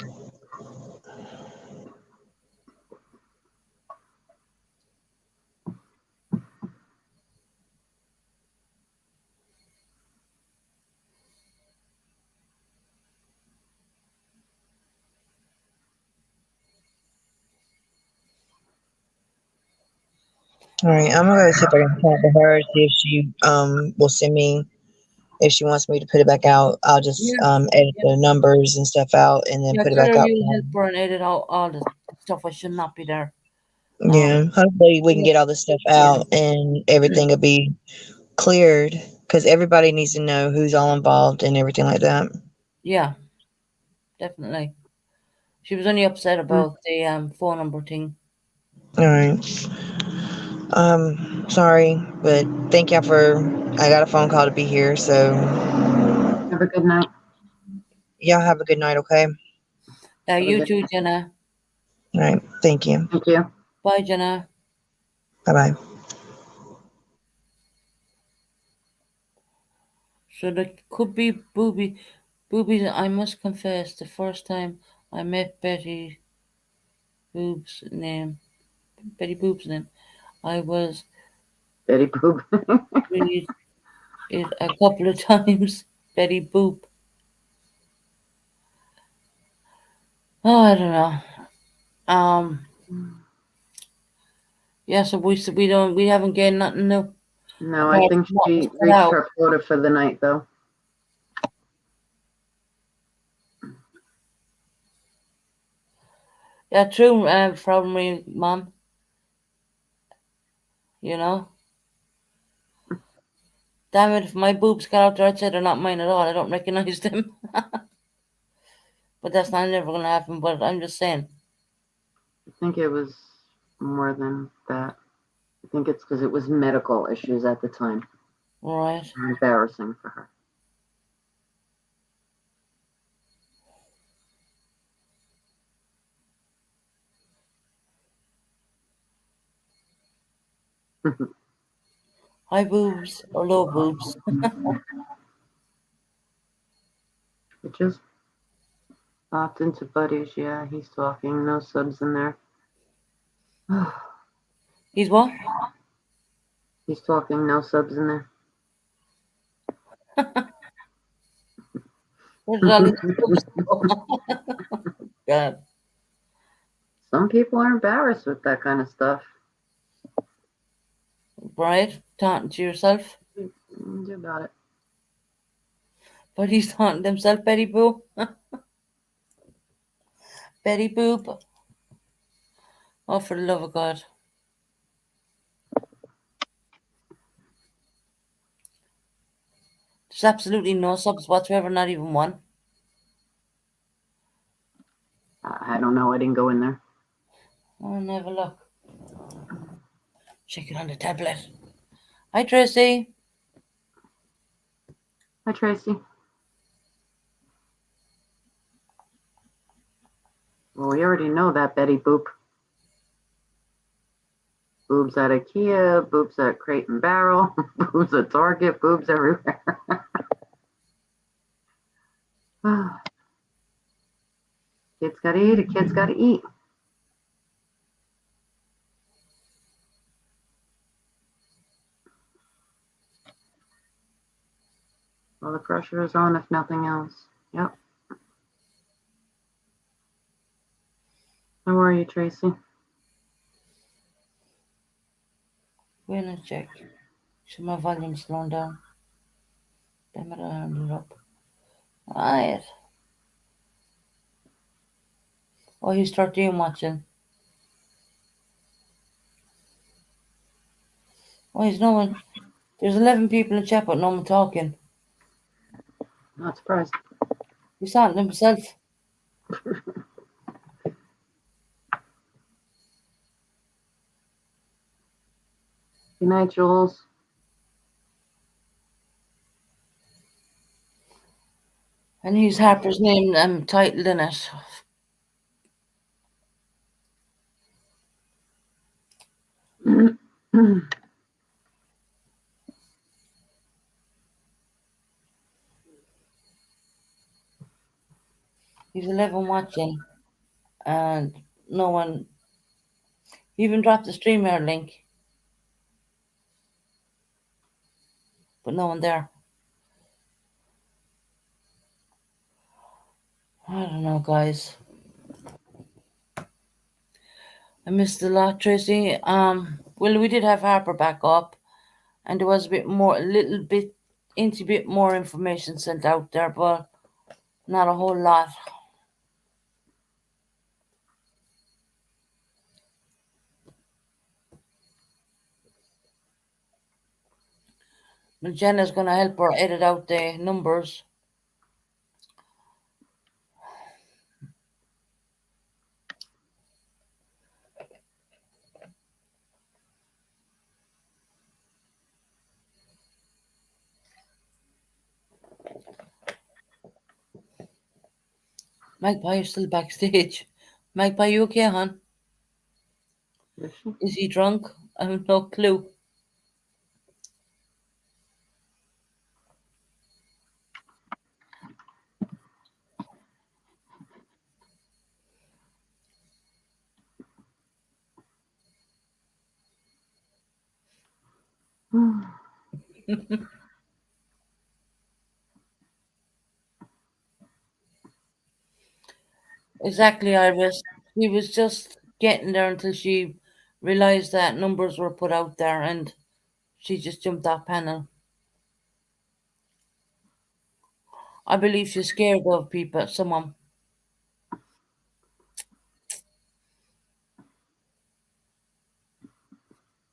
All right, I'm gonna see if I can talk to her, see if she will send me, if she wants me to put it back out. I'll just edit the numbers and stuff out and then Yeah, put it tell back her out. you'll help her and edit out all the stuff that should not be there. Yeah, hopefully we can get all this stuff out and everything will be cleared, because everybody needs to know who's all involved and everything like that. Yeah, definitely. She was only upset about the phone number thing. All right. Sorry, but thank y'all for. I got a phone call to be here, so Have a good night. y'all have a good night, okay? Yeah, you too, Jenna. All right. Thank you. Thank you. Bye, Jenna. Bye bye. So there could be boobies. I must confess, the first time I met Betty Boob's name, I was Betty Boop. read it a couple of times. Betty Boop. Oh, I don't know. Yeah, so we haven't gained nothing new. No, I think she reached her quota for the night, though. Yeah, true. From me, Mom. You know. Damn it! If my boobs got out there, I'd say they're not mine at all. I don't recognize them. But that's not never gonna happen. But I'm just saying. I think it was more than that. I think it's because it was medical issues at the time. Right. Embarrassing for her. High boobs or low boobs. It just popped into Buddies. Yeah, he's talking. No subs in there. He's what? He's talking. No subs in there. Where did all these boobs go? God. Some people are embarrassed with that kind of stuff. Right? Taunting to yourself. Do about it. But he's taunting himself, Betty Boo. Betty Boop. Oh, for the love of God. There's absolutely no subs whatsoever, not even one. I don't know. I didn't go in there. I'll have a look. Check it on the tablet. Hi, Tracy. Hi, Tracy. Well, we already know that, Betty Boop. Boobs at IKEA, boobs at Crate and Barrel, boobs at Target, boobs everywhere. Kids gotta eat, a kid's gotta eat. Well, the pressure is on, if nothing else. Yep. How are you, Tracy? Wait a check. Should my volume slow down? Damn it, I turned it up. Right. Oh, he's 13 watching. Oh, he's no one. There's 11 people in chat, but no one talking. Not surprised. He's talking to himself. Good night, Jules. And he's Harper's name titled in it. He's 11 watching, and no one even dropped the streamer link, but no one there. I don't know, guys. I missed a lot, Tracy. Well, we did have Harper back up, and there was a little bit more information sent out there, but not a whole lot. But Jenna's gonna help her edit out the numbers. Magpie, you're still backstage. Magpie, you okay, hon? Is he drunk? I have no clue. Exactly, Iris. She was just getting there until she realized that numbers were put out there, and she just jumped off panel. I believe she's scared of people, someone.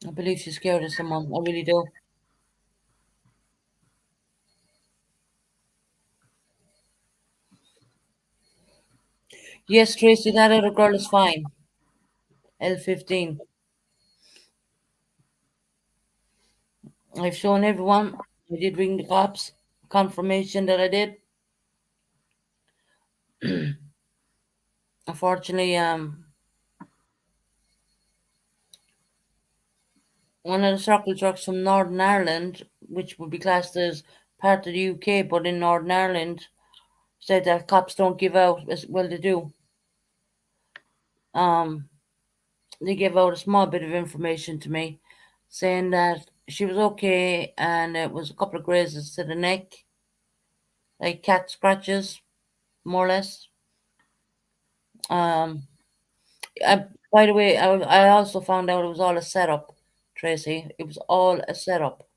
I believe she's scared of someone. I really do. Yes, Tracy, that other girl is fine. L15. I've shown everyone. I did ring the cops. Confirmation that I did. Unfortunately, one of the circle jerks from Northern Ireland, which would be classed as part of the UK, but in Northern Ireland, said that cops don't give out as well they do. They gave out a small bit of information to me, saying that she was okay, and it was a couple of grazes to the neck, like cat scratches, more or less. Um, by the way, I also found out it was all a setup, Tracy. It was all a setup.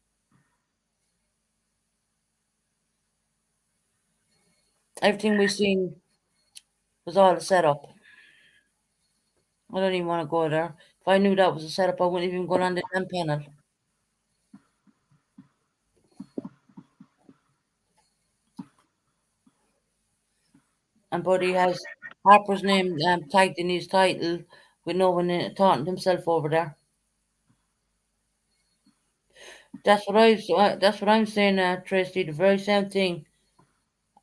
Everything we seen was all a setup. I don't even want to go there. If I knew that was a setup, I wouldn't even go on the damn panel. And Buddy has Harper's name tagged in his title with no one taunting himself over there. That's what I'm saying, Tracy. The very same thing.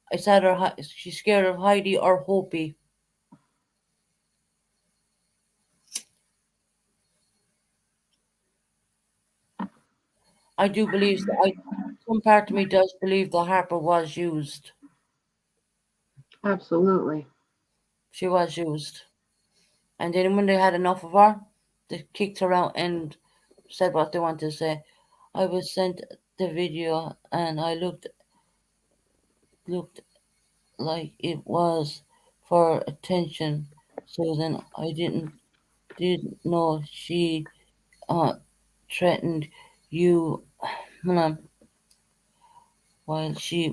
It's either she's scared of Heidi or Hopi. I do believe some part of me does believe that Harper was used. Absolutely. She was used. And then when they had enough of her, they kicked her out and said what they wanted to say. I was sent the video and I looked like it was for attention. So then I didn't know she threatened you. Hold on. While she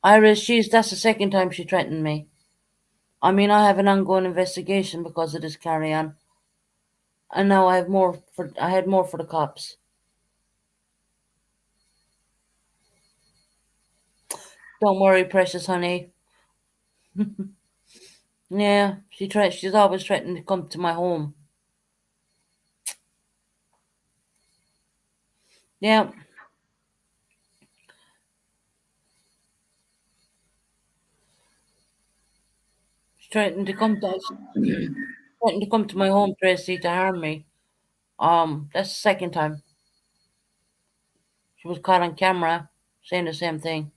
Iris, that's the second time she threatened me. I mean, I have an ongoing investigation because of this carry on. And now I had more for the cops. Don't worry, precious honey. Yeah, she's always threatening to come to my home. Yeah. She's threatening to come to threatening to come to my home, Tracy, to harm me. That's the second time. She was caught on camera saying the same thing.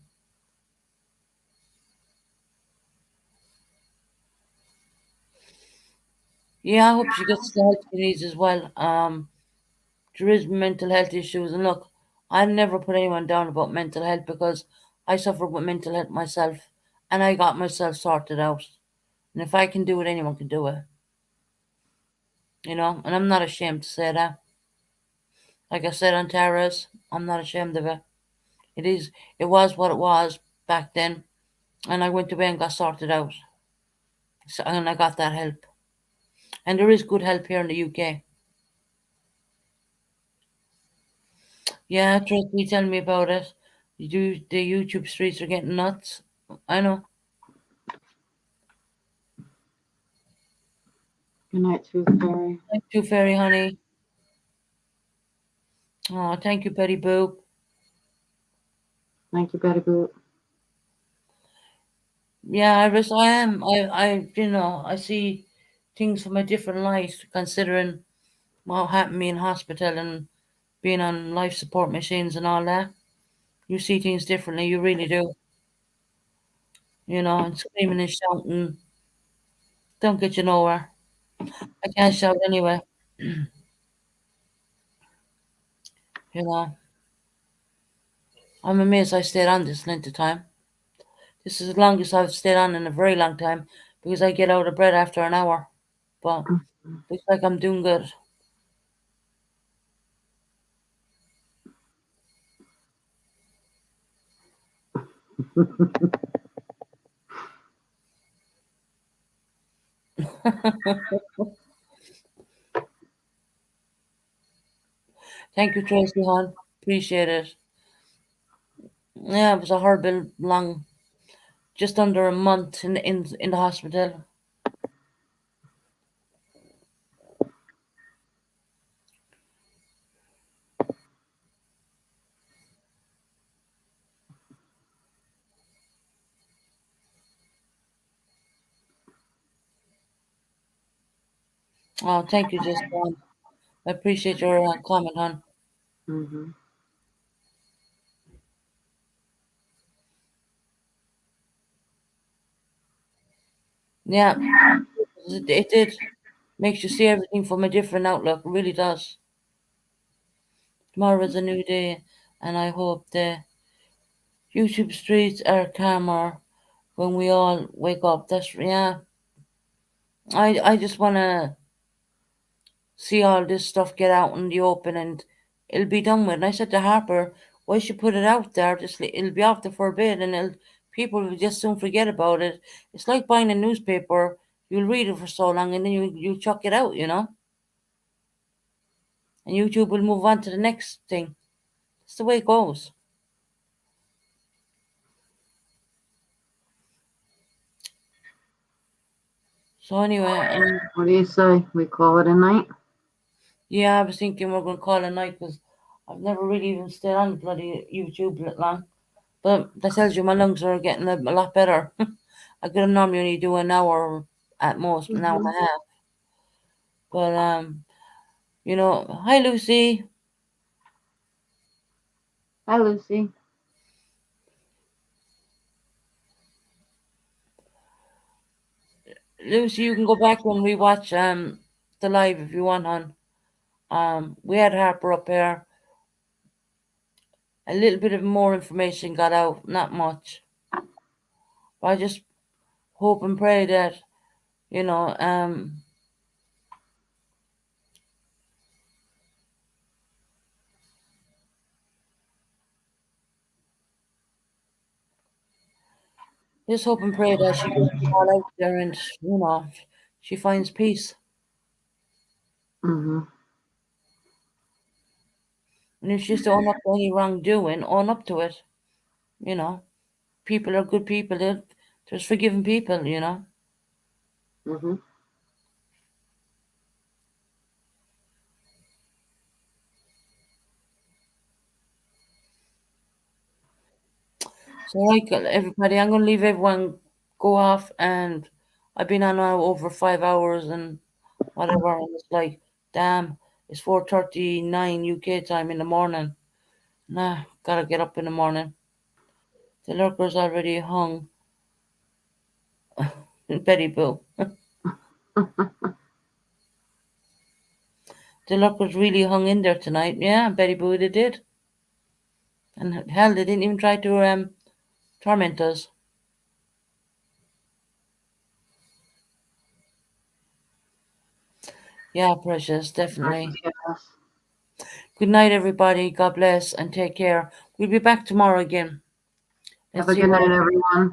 Yeah, I hope she gets the help she needs as well. There is mental health issues, and look, I never put anyone down about mental health because I suffer with mental health myself, and I got myself sorted out. And if I can do it, anyone can do it. And I'm not ashamed to say that. Like I said on Tara's, I'm not ashamed of it. It was what it was back then, and I went away and got sorted out. And I got that help. And there is good help here in the UK. Yeah, Tracy, tell me about it. The YouTube streets are getting nuts. I know. Good night, Tooth Fairy. Thank you, Fairy Honey. Oh, thank you, Betty Boo. Thank you, Betty Boo. Yeah, Iris, I am. I see things from a different light, considering what happened to me in hospital and being on life support machines and all that. You see things differently, you really do. And screaming and shouting don't get you nowhere. I can't shout anyway. You know, I'm amazed I stayed on this length of time. This is the longest I've stayed on in a very long time because I get out of bed after an hour. But looks like I'm doing good. Thank you, Tracy Hahn. Appreciate it. Yeah, it was a horrible long, just under a month in the hospital. Oh, thank you, Jessica. I appreciate your comment, hon. Mm-hmm. Yeah, it did. Makes you see everything from a different outlook. It really does. Tomorrow is a new day, and I hope the YouTube streets are calmer when we all wake up. Yeah. I just want to see all this stuff get out in the open and it'll be done with. And I said to Harper, why should put it out there? It'll be off the forbid and people will just soon forget about it. It's like buying a newspaper. You'll read it for so long and then you chuck it out. And YouTube will move on to the next thing. It's the way it goes. So anyway, what do you say? We call it a night? Yeah, I was thinking we're going to call it a night because I've never really even stayed on bloody YouTube that long. But that tells you my lungs are getting a lot better. I could normally only do an hour at most, an hour and a half. But hi Lucy. Hi, Lucy. Lucy, you can go back and rewatch the live if you want, hon. We had Harper up here. A little bit of more information got out, not much. But I just hope and pray that, you know, just hope and pray that she gets it all out there and, she finds peace. Mm-hmm. And if she's to own up to any wrongdoing, own up to it, you know. people are good people. There's forgiving people, you know. Mm-hmm. So everybody, I'm going to leave everyone go off, and I've been on now over 5 hours and whatever, and it's like, damn, it's 4:39 UK time in the morning. Nah, gotta get up in the morning. The lurker's already hung. Betty Boo. The lurkers really hung in there tonight. Yeah, Betty Boo, they did. And hell, they didn't even try to torment us. Yeah, precious, definitely. Yes. Good night, everybody. God bless and take care. We'll be back tomorrow again. Have a good night, everyone.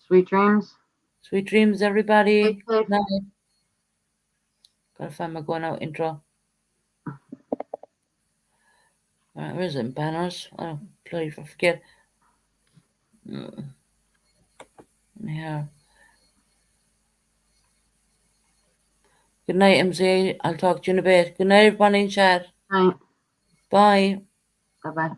Sweet dreams. Sweet dreams, everybody. Stay safe. Night. Gotta find my going out intro. Where is it? Banners? Oh, bloody forget. Yeah. Good night, MZ. I'll talk to you in a bit. Good night, everybody in chat. Night. Bye. Bye-bye.